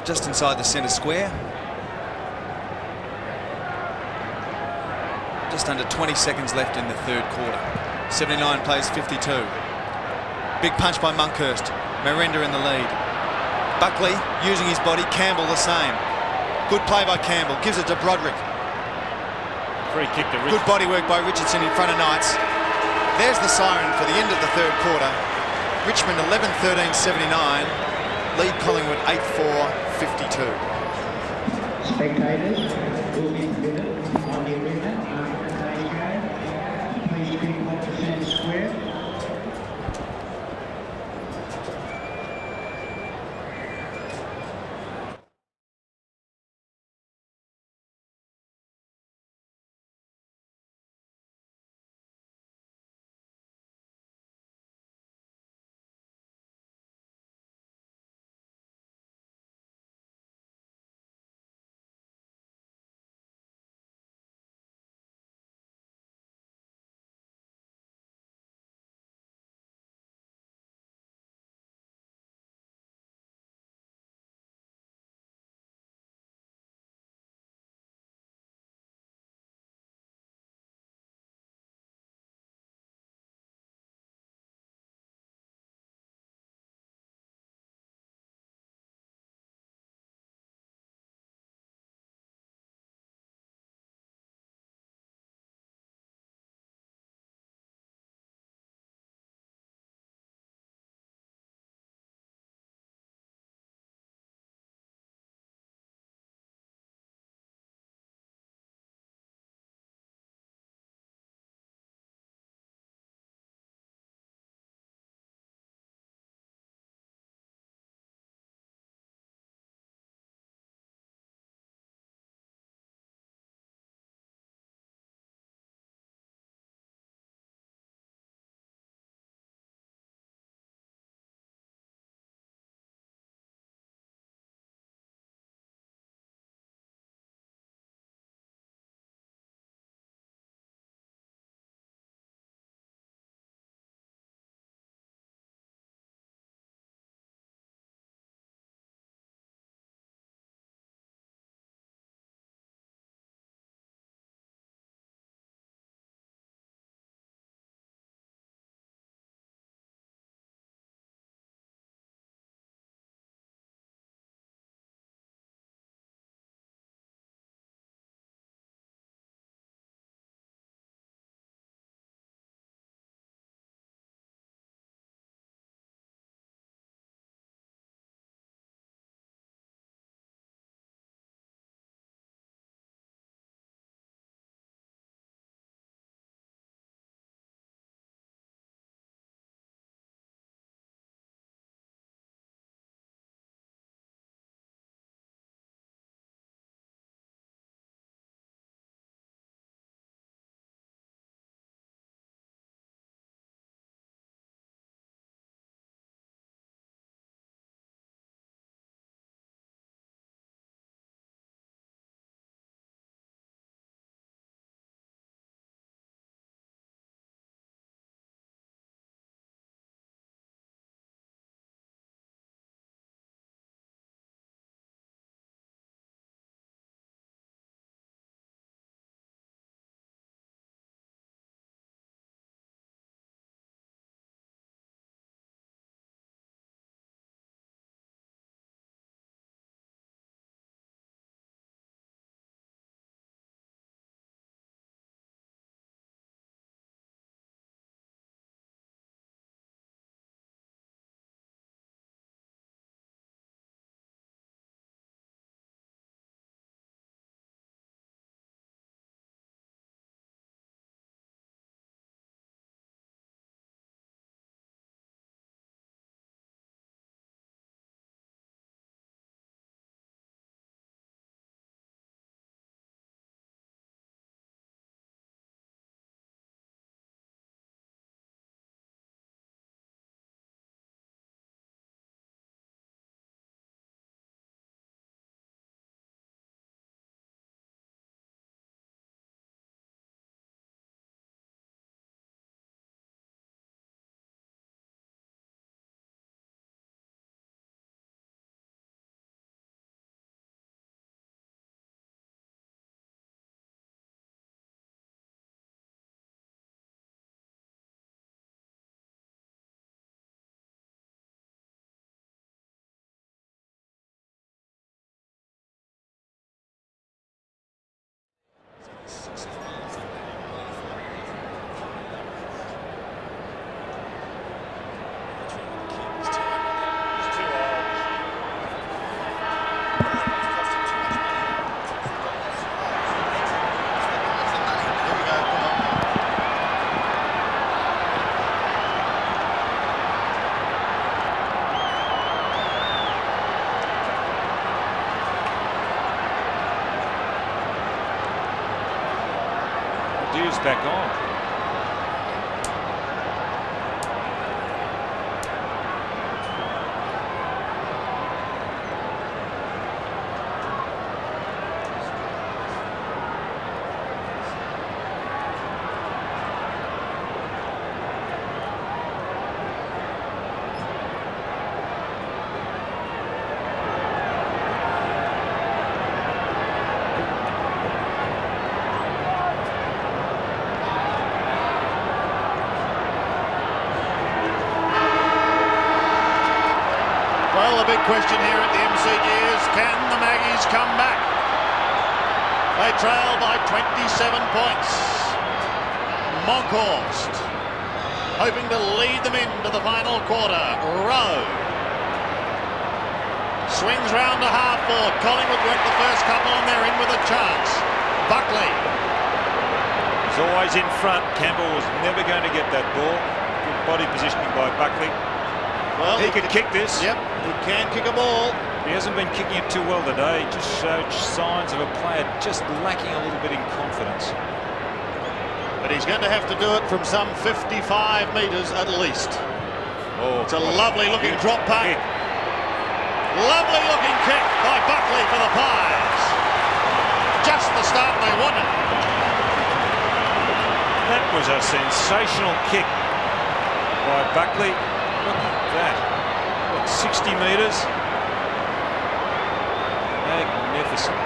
Just inside the centre square. Just under 20 seconds left in the third quarter. 79 plays 52. Big punch by Monkhurst. Miranda in the lead. Buckley using his body. Campbell the same. Good play by Campbell. Gives it to Broderick. Free kick to Richardson. Good body work by Richardson in front of Knights. There's the siren for the end of the third quarter. Richmond 11-13-79. Lead Collingwood 8-4, 52. Spectators will be permitted on the arena after today's game. Please keep off the centre square. back on. Well, the big question here at the MCG is, can the Maggies come back? They trail by 27 points. Monkhorst hoping to lead them into the final quarter. Rowe swings round to half forward. Collingwood went the first couple and they're in with a chance. Buckley. He's always in front. Campbell was never going to get that ball. Good body positioning by Buckley. Well, he could kick this. Yep, he can kick a ball. He hasn't been kicking it too well today. He just showed signs of a player just lacking a little bit in confidence. But he's going to have to do it from some 55 metres at least. Oh, it's a lovely looking drop punt. Lovely looking kick by Buckley for the Pies. Just the start they wanted. That was a sensational kick by Buckley. Look at that. What, 60 metres? Magnificent.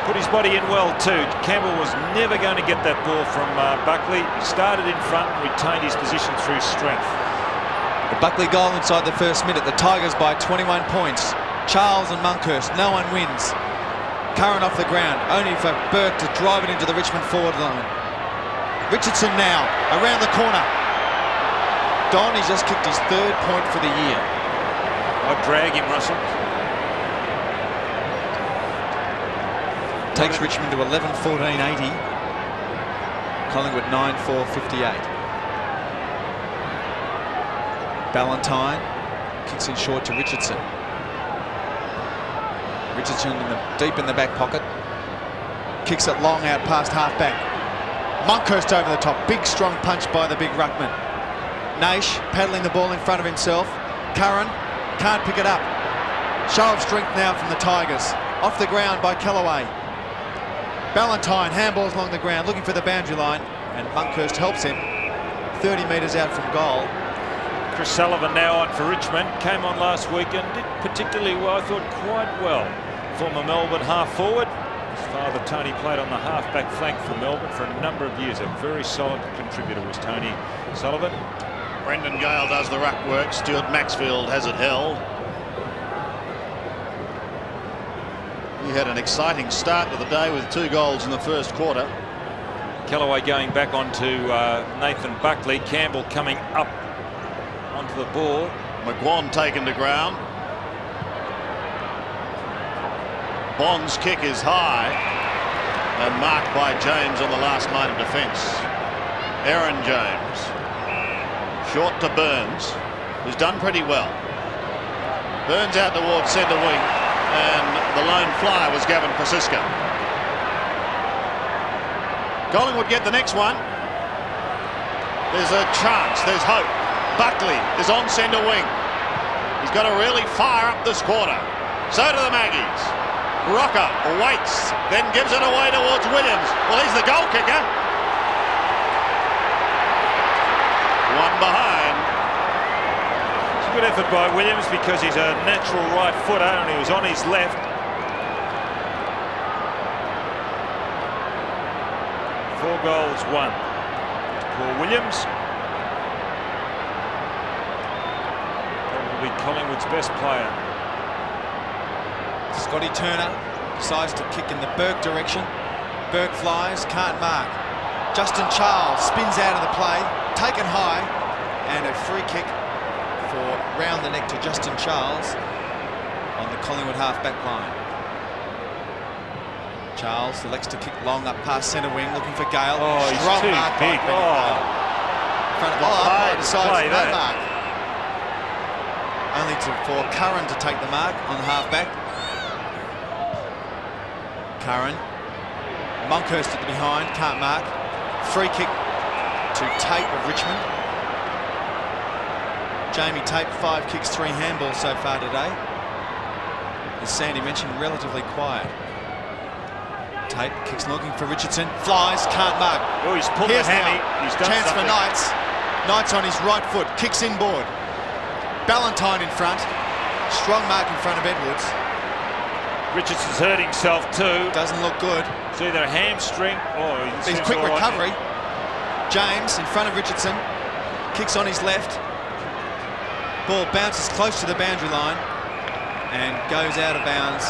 Put his body in well too. Campbell was never going to get that ball from Buckley. He started in front and retained his position through strength. The Buckley goal inside the first minute. The Tigers by 21 points. Charles and Monkhorst, no one wins. Curran off the ground, only for Burke to drive it into the Richmond forward line. Richardson now, around the corner. Don, he's just kicked his 3rd point for the year. I'd drag him, Russell. Takes Richmond to 11-14-80. Collingwood 9-4-58. Ballantyne kicks in short to Richardson. Richardson deep in the back pocket. Kicks it long out past half-back. Monkhorst over the top. Big, strong punch by the big ruckman. Naish paddling the ball in front of himself. Curran can't pick it up. Show of strength now from the Tigers. Off the ground by Callaway. Ballantyne handballs along the ground looking for the boundary line, and Monkhorst helps him 30 metres out from goal. Chris Sullivan now on for Richmond. Came on last week and did particularly well, I thought quite well. Former Melbourne half forward. His father Tony played on the half-back flank for Melbourne for a number of years. A very solid contributor was Tony Sullivan. Brendon Gale does the ruck work. Stuart Maxfield has it held. He had an exciting start to the day with 2 goals in the first quarter. Callaway going back onto Nathan Buckley. Campbell coming up onto the ball. McGuan taken to ground. Bond's kick is high and marked by James on the last line of defence. Aaron James. Short to Burns, who's done pretty well. Burns out towards centre wing, and the lone flyer was Gavin Kosiska. Collingwood get the next one. There's a chance, there's hope. Buckley is on centre wing. He's got to really fire up this quarter. So do the Maggies. Rocca waits, then gives it away towards Williams. Well, he's the goal kicker. One behind. It's a good effort by Williams because he's a natural right footer and he was on his left. Four goals, 1. Poor Williams. Probably Collingwood's best player. Scotty Turner decides to kick in the Burke direction. Burke flies, can't mark. Justin Charles spins out of the play, taken high, and a free kick for round the neck to Justin Charles on the Collingwood half-back line. Charles elects to kick long up past centre wing, looking for Gale. Oh, he's strong too mark big. by Gale. In front of umpire decides no mark. Only for Curran to take the mark on the half-back. Curran Monkhurst at the behind, can't mark. Free kick to Tate of Richmond. Jamie Tate, 5 kicks, 3 handballs so far today. As Sandy mentioned, relatively quiet. Tate kicks looking for Richardson, flies, can't mark. Oh, he's pulled the hammy. He's done chance something. for Knights. Knights on his right foot, kicks inboard. Ballantyne in front. Strong mark in front of Edwards. Richardson's hurt himself too. Doesn't look good. It's either a hamstring or he's quick recovery. James in front of Richardson. Kicks on his left. Ball bounces close to the boundary line and goes out of bounds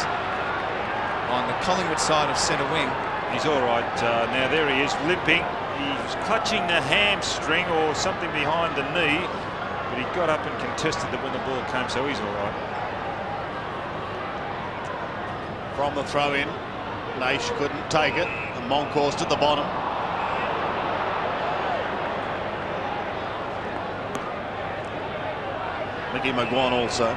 on the Collingwood side of centre wing. He's all right now. There he is, limping. He's clutching the hamstring or something behind the knee, but he got up and contested it when the ball came, so he's all right. From the throw-in, Naish couldn't take it, and Monkhorst at the bottom. Mickey McGuan also.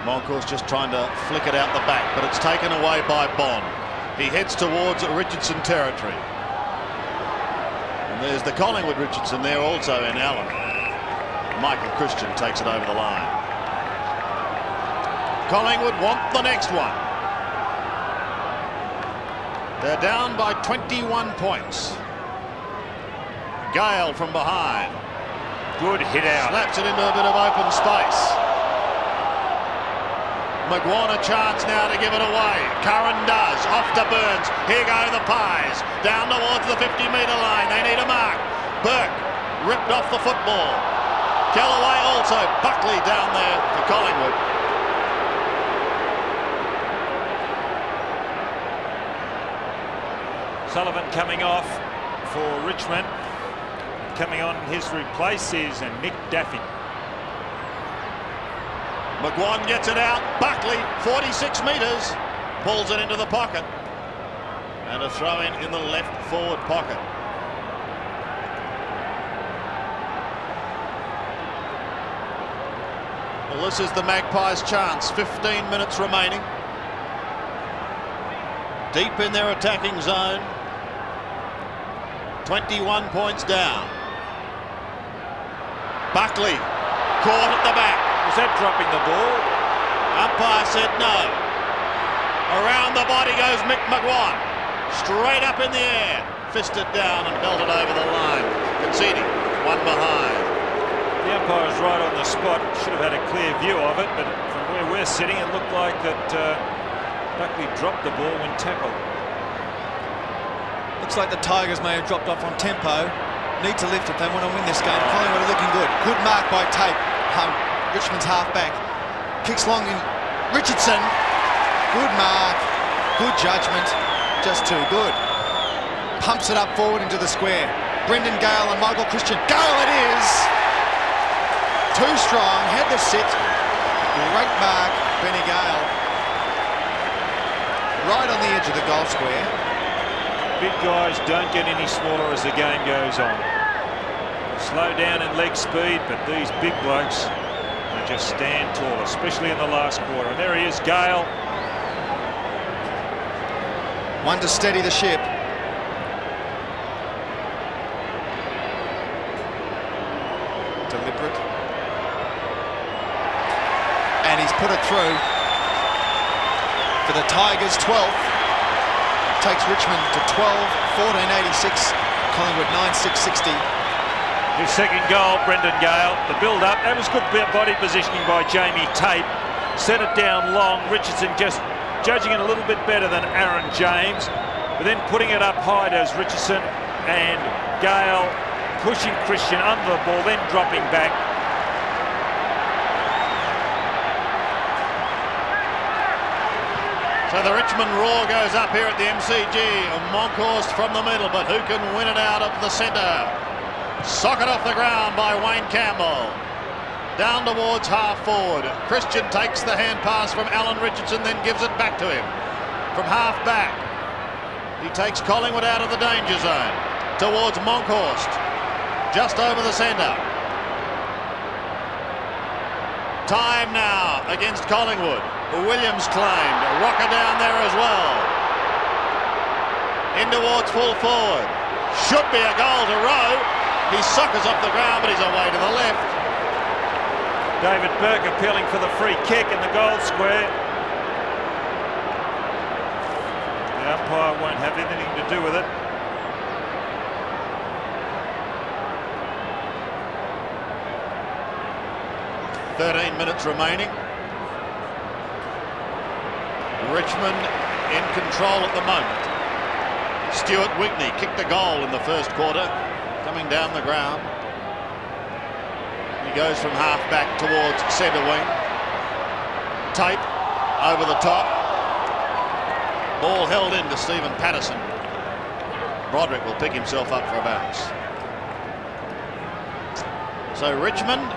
Monkhorst just trying to flick it out the back, but it's taken away by Bond. He heads towards Richardson territory. And there's the Collingwood Richardson there also in Allen. Michael Christian takes it over the line. Collingwood want the next one. They're down by 21 points. Gale from behind. Good hit out. Slaps it into a bit of open space. McGuan a chance now to give it away. Curran does. Off to Burns. Here go the Pies. Down towards the 50-metre line. They need a mark. Burke ripped off the football. Kellaway also. Buckley down there for Collingwood. Sullivan coming off for Richmond. Coming on his replace is Nick Daffy. McGuan gets it out. Buckley, 46 metres, pulls it into the pocket. And a throw in the left forward pocket. Well, this is the Magpies' chance. 15 minutes remaining. Deep in their attacking zone. 21 points down. Buckley caught at the back. Was that dropping the ball? Umpire said no. Around the body goes Mick McGuan. Straight up in the air. Fisted down and belted over the line. Conceding. One behind. The umpire was right on the spot. Should have had a clear view of it, but from where we're sitting, it looked like that Buckley dropped the ball when tackled. Looks like the Tigers may have dropped off on tempo. Need to lift if they want to win this game. Collingwood are looking good. Good mark by Tate. Richmond's half-back. Kicks long in. Richardson. Good mark. Good judgment. Just too good. Pumps it up forward into the square. Brendon, Gale and Michael Christian. Gale it is! Too strong. Had to sit. Great mark, Benny Gale. Right on the edge of the goal square. Big guys don't get any smaller as the game goes on. Slow down in leg speed, but these big blokes, they just stand tall, especially in the last quarter. And there he is, Gale. One to steady the ship. Deliberate. And he's put it through for the Tigers' 12th. Takes Richmond to 12, 14-86. Collingwood 9-6-60. His second goal, Brendon Gale. The build-up, that was good body positioning by Jamie Tate. Set it down long. Richardson just judging it a little bit better than Aaron James, but then putting it up high does Richardson, and Gale pushing Christian under the ball, then dropping back. So the Richmond roar goes up here at the MCG. Monkhorst from the middle, but who can win it out of the centre? Socket off the ground by Wayne Campbell. Down towards half forward. Christian takes the hand pass from Alan Richardson, then gives it back to him. From half back, he takes Collingwood out of the danger zone. Towards Monkhorst. Just over the centre. Time now against Collingwood. Williams claimed. Rocca down there as well. In towards full forward. Should be a goal to Rowe. He suckers off the ground, but he's away to the left. David Burke appealing for the free kick in the goal square. The umpire won't have anything to do with it. "13 minutes remaining. Richmond in control at the moment. Stuart Wigney kicked the goal in the first quarter, coming down the ground. He goes from half back towards centre wing. Tape over the top. Ball held in to Stephen Patterson. Broderick will pick himself up for a bounce. So Richmond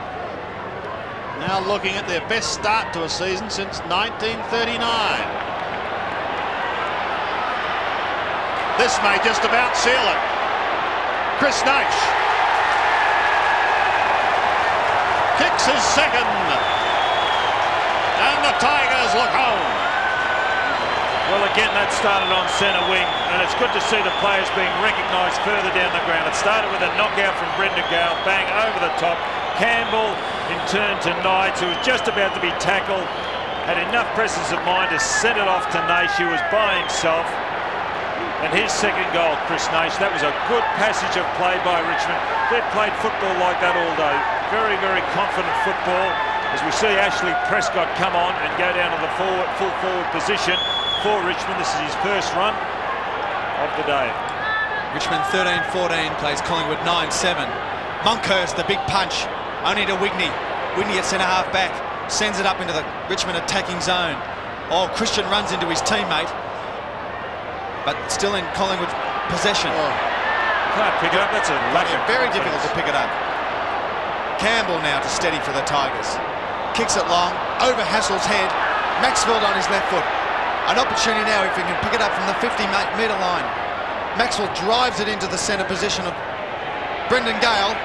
now looking at their best start to a season since 1939. This may just about seal it. Chris Naish kicks his second, and the Tigers look home. Well, again, that started on centre wing, and it's good to see the players being recognised further down the ground. It started with a knockout from Brendon, Gale, bang over the top. Campbell in turn to Knights, who was just about to be tackled, had enough presence of mind to send it off to Naish, who was by himself. And his second goal, Chris Naish, that was a good passage of play by Richmond. They've played football like that all day. Very, very confident football. As we see Ashley Prescott come on and go down to the full forward position for Richmond. This is his first run of the day. Richmond 13-14 plays Collingwood 9-7. Monkhurst, the big punch, only to Wigney. Wigney at centre half back, sends it up into the Richmond attacking zone. Oh, Christian runs into his teammate, but still in Collingwood possession. Oh. Can't pick it up. That's a lack of very confidence. difficult to pick it up. Campbell now to steady for the Tigers. Kicks it long, over Hassel's head. Maxfield on his left foot. An opportunity now if he can pick it up from the 50-metre line. Maxwell drives it into the centre position of Brendon Gale.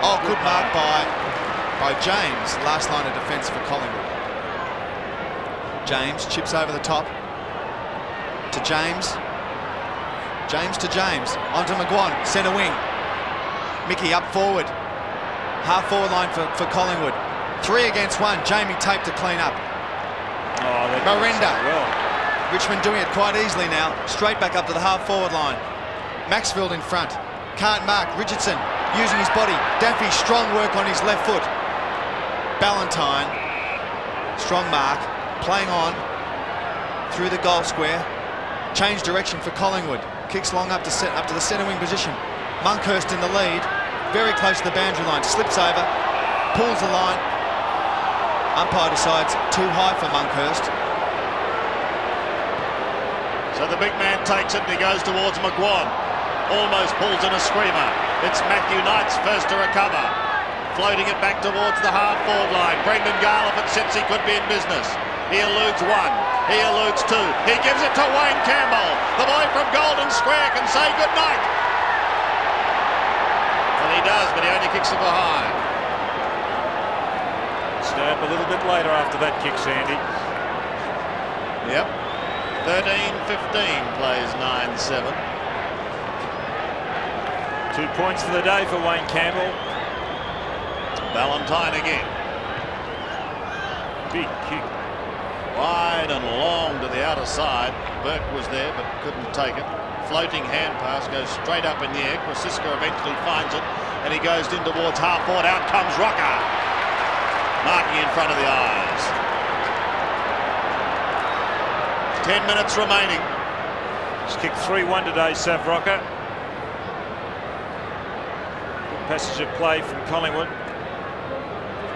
Oh, good mark by James. Last line of defence for Collingwood. James chips over the top to James. James to James. Onto McGuan, centre wing. Mickey up forward. Half forward line for Collingwood. 3 against 1. Jamie Tape to clean up. Oh, Miranda. So well. Richmond doing it quite easily now. Straight back up to the half forward line. Maxfield in front. Can't mark. Richardson using his body. Daffy, strong work on his left foot. Ballantyne, strong mark. Playing on through the goal square. Change direction for Collingwood. Kicks long up to the centre wing position. Monkhurst in the lead. Very close to the boundary line. Slips over. Pulls the line. Umpire decides too high for Monkhurst. So the big man takes it and he goes towards McGuan. Almost pulls in a screamer. It's Matthew Knights first to recover. Floating it back towards the half-forward line. Brendon Gale, if it sits, he could be in business. He eludes 1. He eludes 2. He gives it to Wayne Campbell. The boy from Golden Square can say good night. Well, he does, but he only kicks it behind. Stay up a little bit later after that kick, Sandy. Yep. 13-15 plays 9-7. 2 points for the day for Wayne Campbell. Ballantyne again. Big kick. Wide and long to the outer side. Burke was there but couldn't take it. Floating hand pass goes straight up in the air. Krasiska eventually finds it and he goes in towards half forward. Out comes Rocca. Marking in front of the eyes. 10 minutes remaining. He's kicked 3-1 today, Sav Rocca. Good passage of play from Collingwood.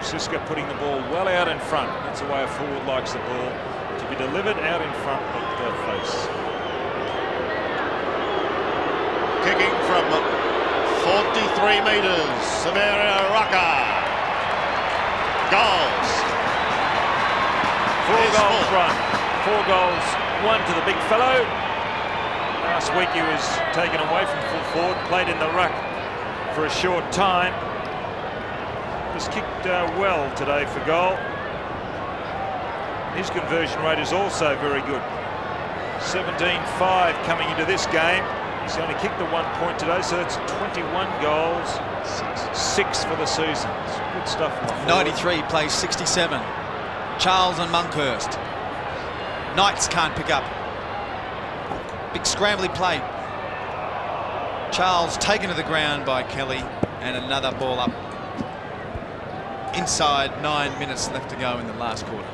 Siska putting the ball well out in front. That's the way a forward likes the ball to be delivered out in front of the face. Kicking from 43 metres. Saverio Rocca. Goals. 4 goals run. 4 goals, 1 to the big fellow. Last week he was taken away from full forward, played in the ruck for a short time. Was kicked well today for goal. His conversion rate is also very good. 17-5 coming into this game. He's only kicked the 1 point today, so that's 21 goals, 6 for the season. It's good stuff. 93 plays 67. Charles and Monkhurst. Knights can't pick up. Big scrambly play. Charles taken to the ground by Kelly, and another ball up. Inside 9 minutes left to go in the last quarter.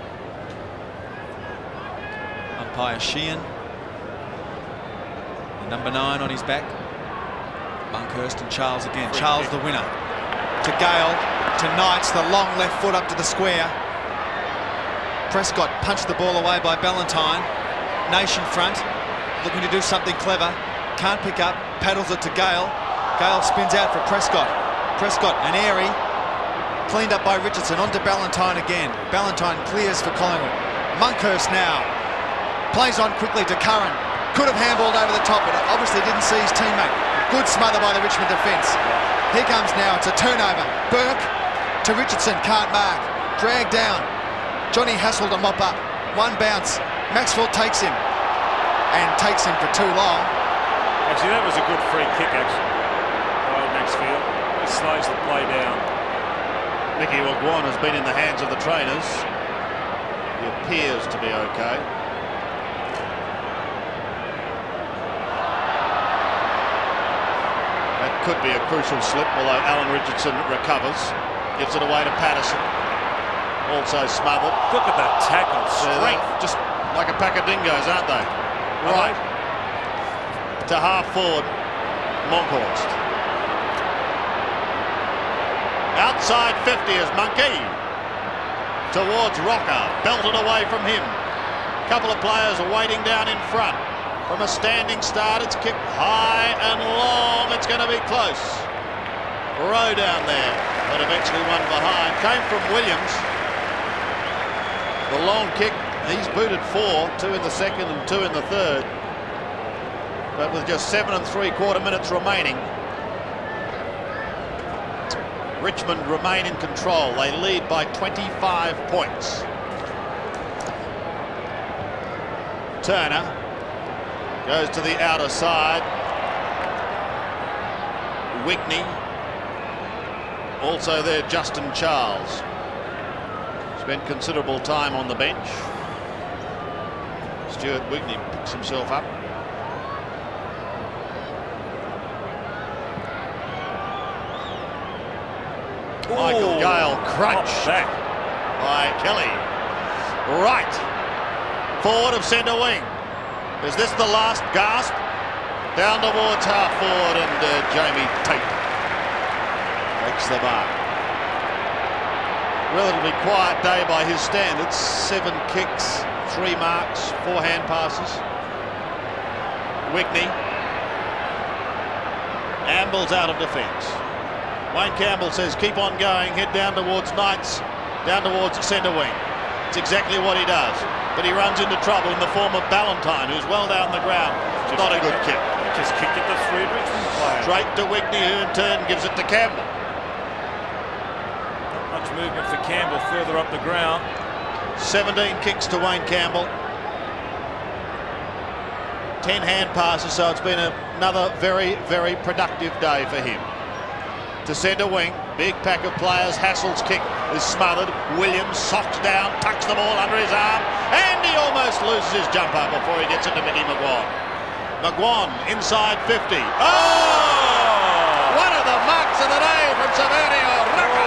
Umpire Sheehan. The number 9 on his back. Monkhurst and Charles again. Charles the winner. To Gale. To Knights. The long left foot up to the square. Prescott punched the ball away by Ballantyne. Naish in front. Looking to do something clever. Can't pick up. Paddles it to Gale. Gale spins out for Prescott. Prescott and airy. Cleaned up by Richardson. On to Ballantyne again. Ballantyne clears for Collingwood. Monkhurst now. Plays on quickly to Curran. Could have handballed over the top, but obviously didn't see his teammate. Good smother by the Richmond defence. Here comes now. It's a turnover. Burke to Richardson. Can't mark. Dragged down. Johnny Hassel to mop up. One bounce. Maxfield takes him. And takes him for too long. Actually, that was a good free kick, actually, by Maxfield. He slows the play down. Mickey Wagwan has been in the hands of the trainers. He appears to be okay. That could be a crucial slip, although Alan Richardson recovers. Gives it away to Patterson. Also smothered. Look at that tackle strength. Just like a pack of dingoes, aren't they? Right. To half forward, Monkhurst. Outside 50 is Monkey. Towards Rocca. Belted away from him. Couple of players are waiting down in front. From a standing start, it's kicked high and long. It's going to be close. Rowe down there, but eventually one behind. Came from Williams. The long kick, he's booted 4, 2 in the second and 2 in the third. But with just 7 3/4 minutes remaining, Richmond remain in control. They lead by 25 points. Turner goes to the outer side. Wigney. Also there, Justin Charles. Spent considerable time on the bench. Stuart Wigney picks himself up. Michael Gale crunched by Kelly. Right. Forward of centre wing. Is this the last gasp? Down towards half forward, and Jamie Tate makes the mark. Relatively quiet day by his standards. 7 kicks, 3 marks, 4 hand passes. Wigney ambles out of defence. Wayne Campbell says keep on going, head down towards Knights, down towards centre wing. It's exactly what he does, but he runs into trouble in the form of Ballantyne, who's well down the ground. Not a good kick. Just kicked at the 3 Richmond players. Straight to Wigney, who in turn gives it to Campbell. Not much movement for Campbell further up the ground. 17 kicks to Wayne Campbell. 10 hand passes, so it's been another very, very productive day for him. To centre wing, big pack of players. Hassel's kick is smothered. Williams socks down, tucks the ball under his arm, and he almost loses his jumper before he gets it to Mickey Wagwan. Wagwan inside 50. Oh! One of the marks of the day from Saverio. Rocca.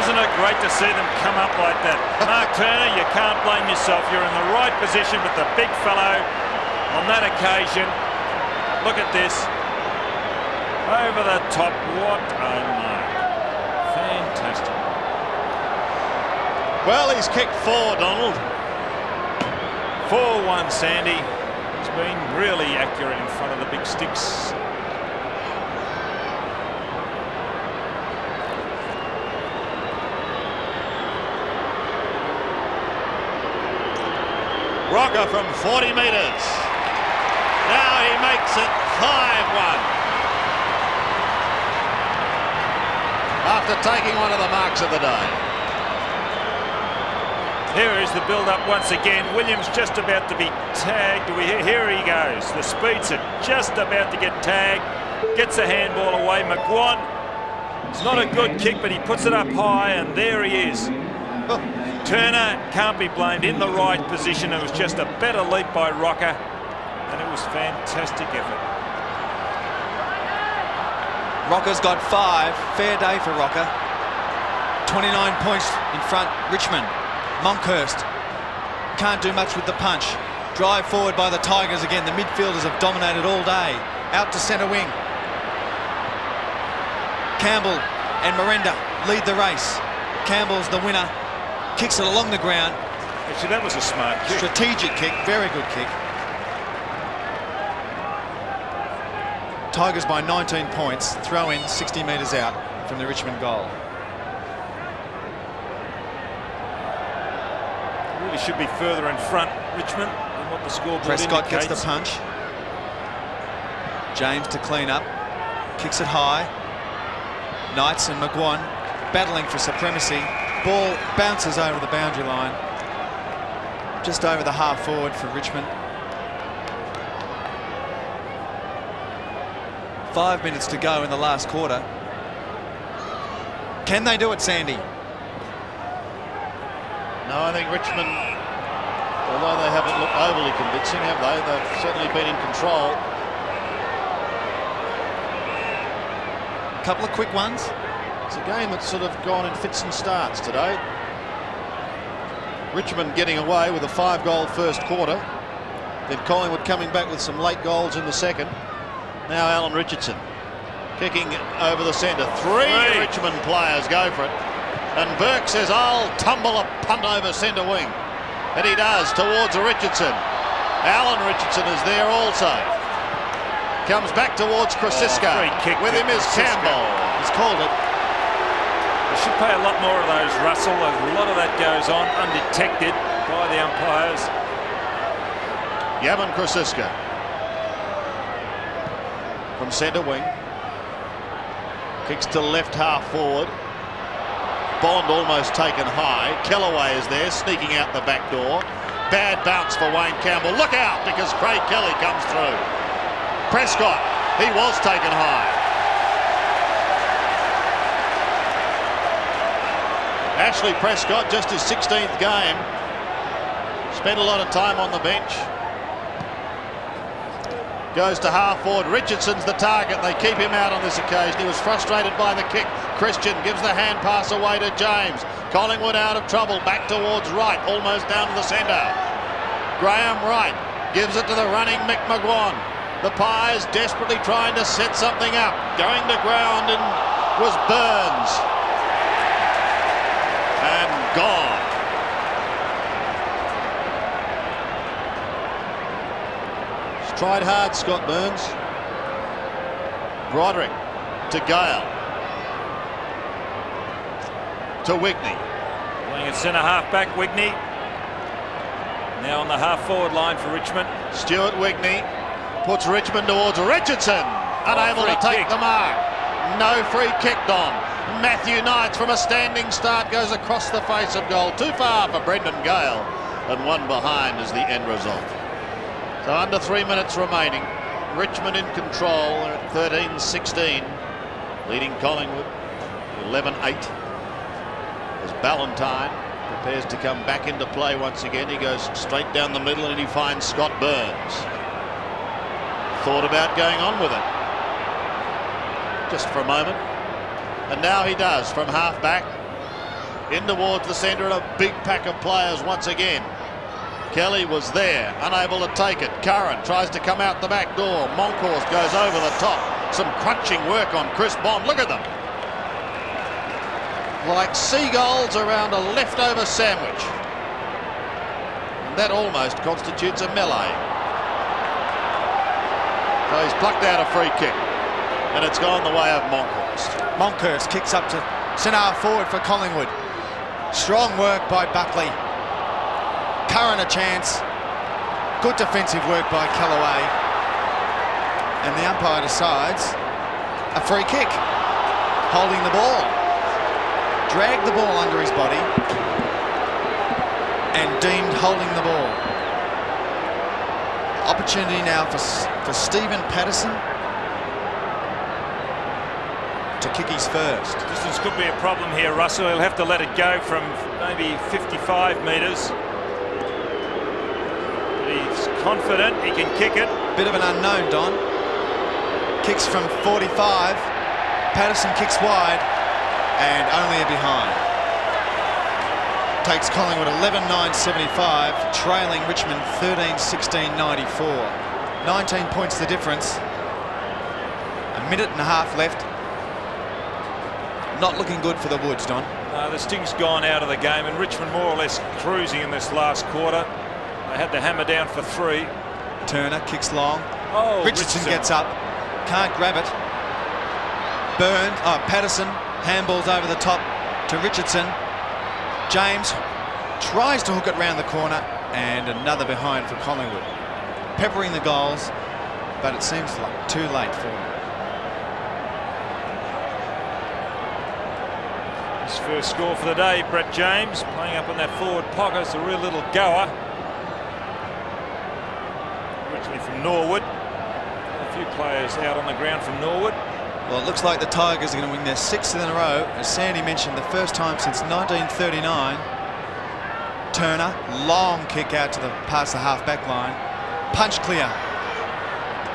Isn't it great to see them come up like that? Mark Turner, you can't blame yourself. You're in the right position, but the big fellow on that occasion, look at this. Over the top, what a mark. Fantastic. Well, he's kicked 4, Donald. 4-1, Sandy. He's been really accurate in front of the big sticks. Rocca from 40 metres. Now he makes it 5-1. After taking one of the marks of the day. Here is the build-up once again. Williams just about to be tagged. Here he goes. The Speeds are just about to get tagged. Gets a handball away. McGuan. It's not a good kick, but he puts it up high, and there he is. Turner can't be blamed, in the right position. It was just a better leap by Rocca, and it was fantastic effort. Rocca's got 5. Fair day for Rocca. 29 points in front. Richmond. Monkhurst can't do much with the punch. Drive forward by the Tigers again. The midfielders have dominated all day. Out to centre wing. Campbell and Miranda lead the race. Campbell's the winner. Kicks it along the ground. Actually, that was a smart kick. Strategic kick. Very good kick. Tigers by 19 points. Throw in 60 metres out from the Richmond goal. Really should be further in front, Richmond, than what the scoreboard Prescott indicates. gets the punch. James to clean up. Kicks it high. Knights and McGuan battling for supremacy. Ball bounces over the boundary line. Just over the half forward for Richmond. 5 minutes to go in the last quarter. Can they do it, Sandy? No, I think Richmond, although they haven't looked overly convincing, have they? They've certainly been in control. A couple of quick ones. It's a game that's sort of gone in fits and starts today. Richmond getting away with a 5-goal first quarter. Then Collingwood coming back with some late goals in the second. Now Alan Richardson kicking over the centre. Three Richmond players go for it. And Burke says, I'll tumble a punt over centre wing. And he does towards Richardson. Alan Richardson is there also. Comes back towards Krasiska. With him is Campbell. He's called it. They should pay a lot more of those, Russell. A lot of that goes on undetected by the umpires. Yavin Krasiska from centre wing. Kicks to left half forward. Bond almost taken high. Kellaway is there, sneaking out the back door. Bad bounce for Wayne Campbell. Look out, because Craig Kelly comes through. Prescott, he was taken high. Ashley Prescott, just his 16th game. Spent a lot of time on the bench. Goes to half forward. Richardson's the target. They keep him out on this occasion. He was frustrated by the kick. Christian gives the hand pass away to James. Collingwood out of trouble. Back towards Wright. Almost down to the centre. Graham Wright gives it to the running Mick McGuan. The Pies desperately trying to set something up. Going to ground and was Burns. And gone. Tried hard, Scott Burns. Broderick to Gale. To Wigney. Playing at centre half back, Wigney. Now on the half forward line for Richmond. Stuart Wigney puts Richmond towards Richardson. Unable to take the mark. No free kick on. Matthew Knights from a standing start goes across the face of goal. Too far for Brendon Gale. And one behind is the end result. So under 3 minutes remaining, Richmond in control. They're at 13-16, leading Collingwood 11-8. As Ballantyne prepares to come back into play once again, he goes straight down the middle and he finds Scott Burns. Thought about going on with it just for a moment, and now he does from half back in towards the centre, and a big pack of players once again. Kelly was there, unable to take it. Curran tries to come out the back door. Monkhorst goes over the top. Some crunching work on Chris Bond. Look at them. Like seagulls around a leftover sandwich. And that almost constitutes a melee. So he's plucked out a free kick. And it's gone the way of Monkhorst. Monkhurst kicks up to centre half forward for Collingwood. Strong work by Buckley. Curran a chance. Good defensive work by Kellaway. And the umpire decides a free kick. Holding the ball. Dragged the ball under his body. and deemed holding the ball. Opportunity now for Stephen Patterson to kick his first. Distance could be a problem here, Russell. He'll have to let it go from maybe 55 metres. But he's confident he can kick it. Bit of an unknown, Don. Kicks from 45. Patterson kicks wide and only a behind. Takes Collingwood 11-9-75, trailing Richmond 13-16-94. 19 points the difference. A minute and a half left. Not looking good for the Woods, Don. The sting's gone out of the game, and Richmond more or less cruising in this last quarter. They had the hammer down for 3. Turner kicks long. Oh, Richardson gets up. Can't grab it. Patterson handballs over the top to Richardson. James tries to hook it round the corner, and another behind for Collingwood. Peppering the goals, but it seems like too late for them. His first score for the day, Brett James, playing up in that forward pocket. It's a real little goer. Originally from Norwood. A few players out on the ground from Norwood. Well, it looks like the Tigers are going to win their 6th in a row. As Sandy mentioned, the first time since 1939. Turner, long kick out to the past the half-back line. Punch clear.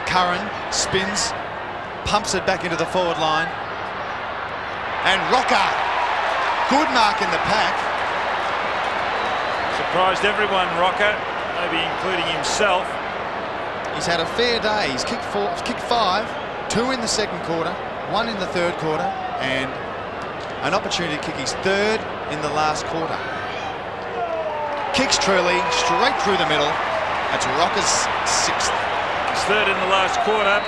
Curran spins, pumps it back into the forward line. And Rocca, good mark in the pack. Surprised everyone, Rocca, maybe including himself. He's had a fair day. He's kicked 5, 2 in the second quarter, 1 in the third quarter, and an opportunity to kick his 3rd in the last quarter. Kicks truly straight through the middle. That's Rocca's 6th. His 3rd in the last quarter.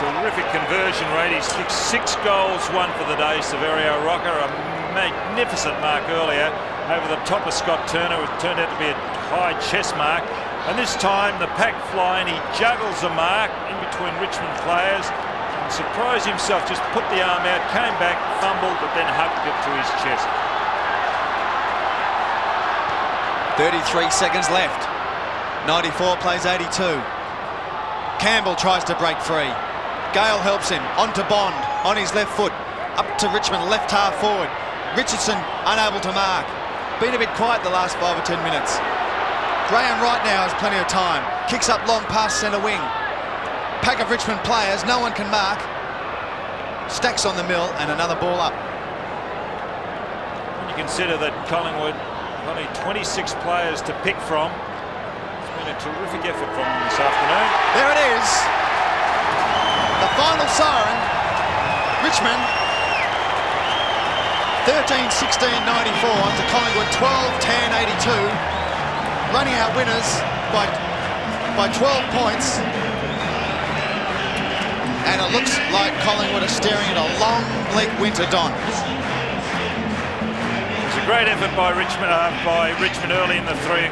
Terrific conversion rate. He's kicked 6 goals, 1 for the day. Saverio Rocca, a magnificent mark earlier over the top of Scott Turner. It turned out to be a high chest mark. And this time the pack fly, and he juggles the mark in between Richmond players. And surprised himself, just put the arm out, came back, fumbled, but then hugged it to his chest. 33 seconds left. 94 plays 82. Campbell tries to break free. Gale helps him. On to Bond, on his left foot. Up to Richmond, left half forward. Richardson unable to mark. Been a bit quiet the last 5 or 10 minutes. Graham right now has plenty of time. Kicks up long past centre wing. Pack of Richmond players, no one can mark. Stacks on the mill and another ball up. When you consider that Collingwood only 26 players to pick from, it's been a terrific effort from them this afternoon. There it is. The final siren. Richmond 13-16-94 to Collingwood 12-10-82. Running out winners by 12 points. And it looks like Collingwood are staring at a long, bleak winter, Don. It was a great effort by Richmond early in the three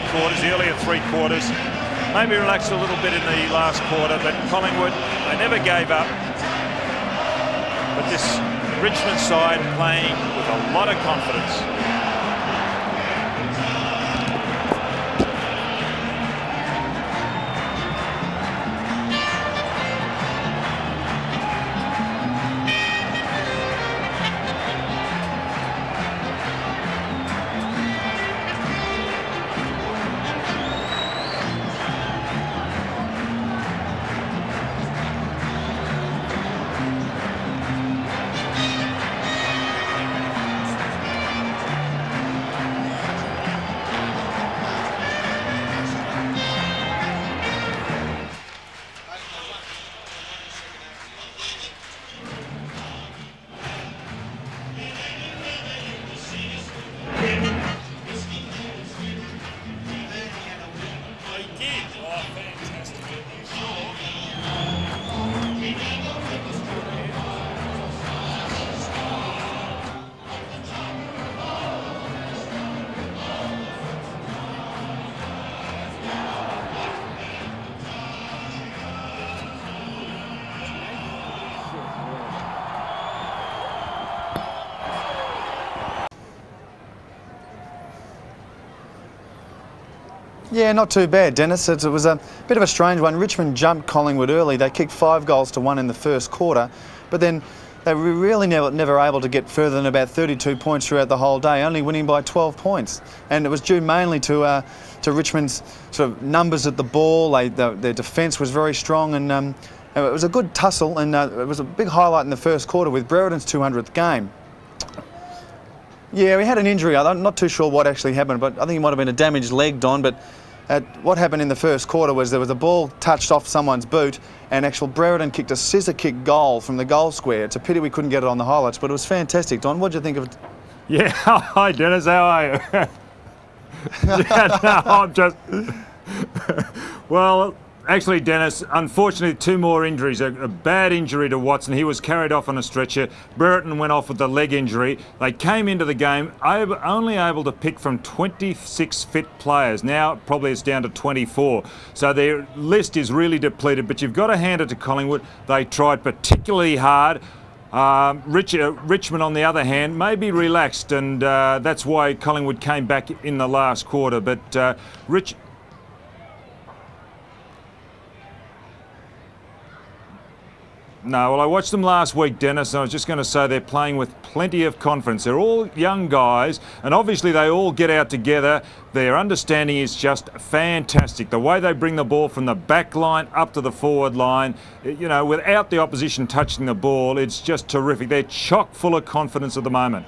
quarters, the earlier 3 quarters. Maybe relaxed a little bit in the last quarter, but Collingwood, they never gave up. But this Richmond side playing with a lot of confidence. Yeah, not too bad, Dennis. It was a bit of a strange one. Richmond jumped Collingwood early. They kicked 5 goals to 1 in the first quarter, but then they were really never able to get further than about 32 points throughout the whole day, only winning by 12 points. And it was due mainly to Richmond's sort of numbers at the ball. Their defence was very strong, and it was a good tussle, and it was a big highlight in the first quarter with Brereton's 200th game. Yeah, he had an injury. I'm not too sure what actually happened, but I think he might have been a damaged leg, Don. But what happened in the first quarter was there was a ball touched off someone's boot, and actual Brereton kicked a scissor kick goal from the goal square. It's a pity we couldn't get it on the highlights, but it was fantastic. Don, what did you think of it? Yeah, hi Dennis, how are you? Yeah, no, I'm just... Well, actually, Dennis, unfortunately, 2 more injuries. A bad injury to Watson. He was carried off on a stretcher. Brereton went off with the leg injury. They came into the game only able to pick from 26 fit players. Now, probably it's down to 24. So their list is really depleted, but you've got to hand it to Collingwood. They tried particularly hard. Richmond, on the other hand, may be relaxed, and that's why Collingwood came back in the last quarter. But No, well, I watched them last week, Dennis, and I was just going to say they're playing with plenty of confidence. They're all young guys, and obviously they all get out together. Their understanding is just fantastic. The way they bring the ball from the back line up to the forward line, you know, without the opposition touching the ball, it's just terrific. They're chock full of confidence at the moment.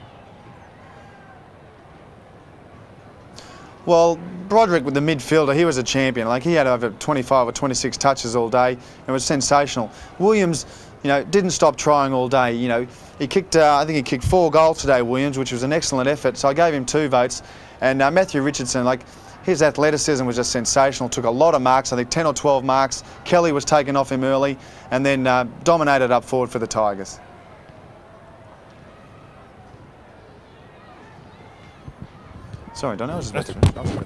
Well, Broderick, with the midfielder, he was a champion. Like, he had over 25 or 26 touches all day. It was sensational. Williams, you know, didn't stop trying all day. You know, he kicked, I think he kicked 4 goals today, Williams, which was an excellent effort. So I gave him 2 votes. And Matthew Richardson, like, his athleticism was just sensational. Took a lot of marks, I think 10 or 12 marks. Kelly was taken off him early, and then dominated up forward for the Tigers. Sorry, Don, I was just about to...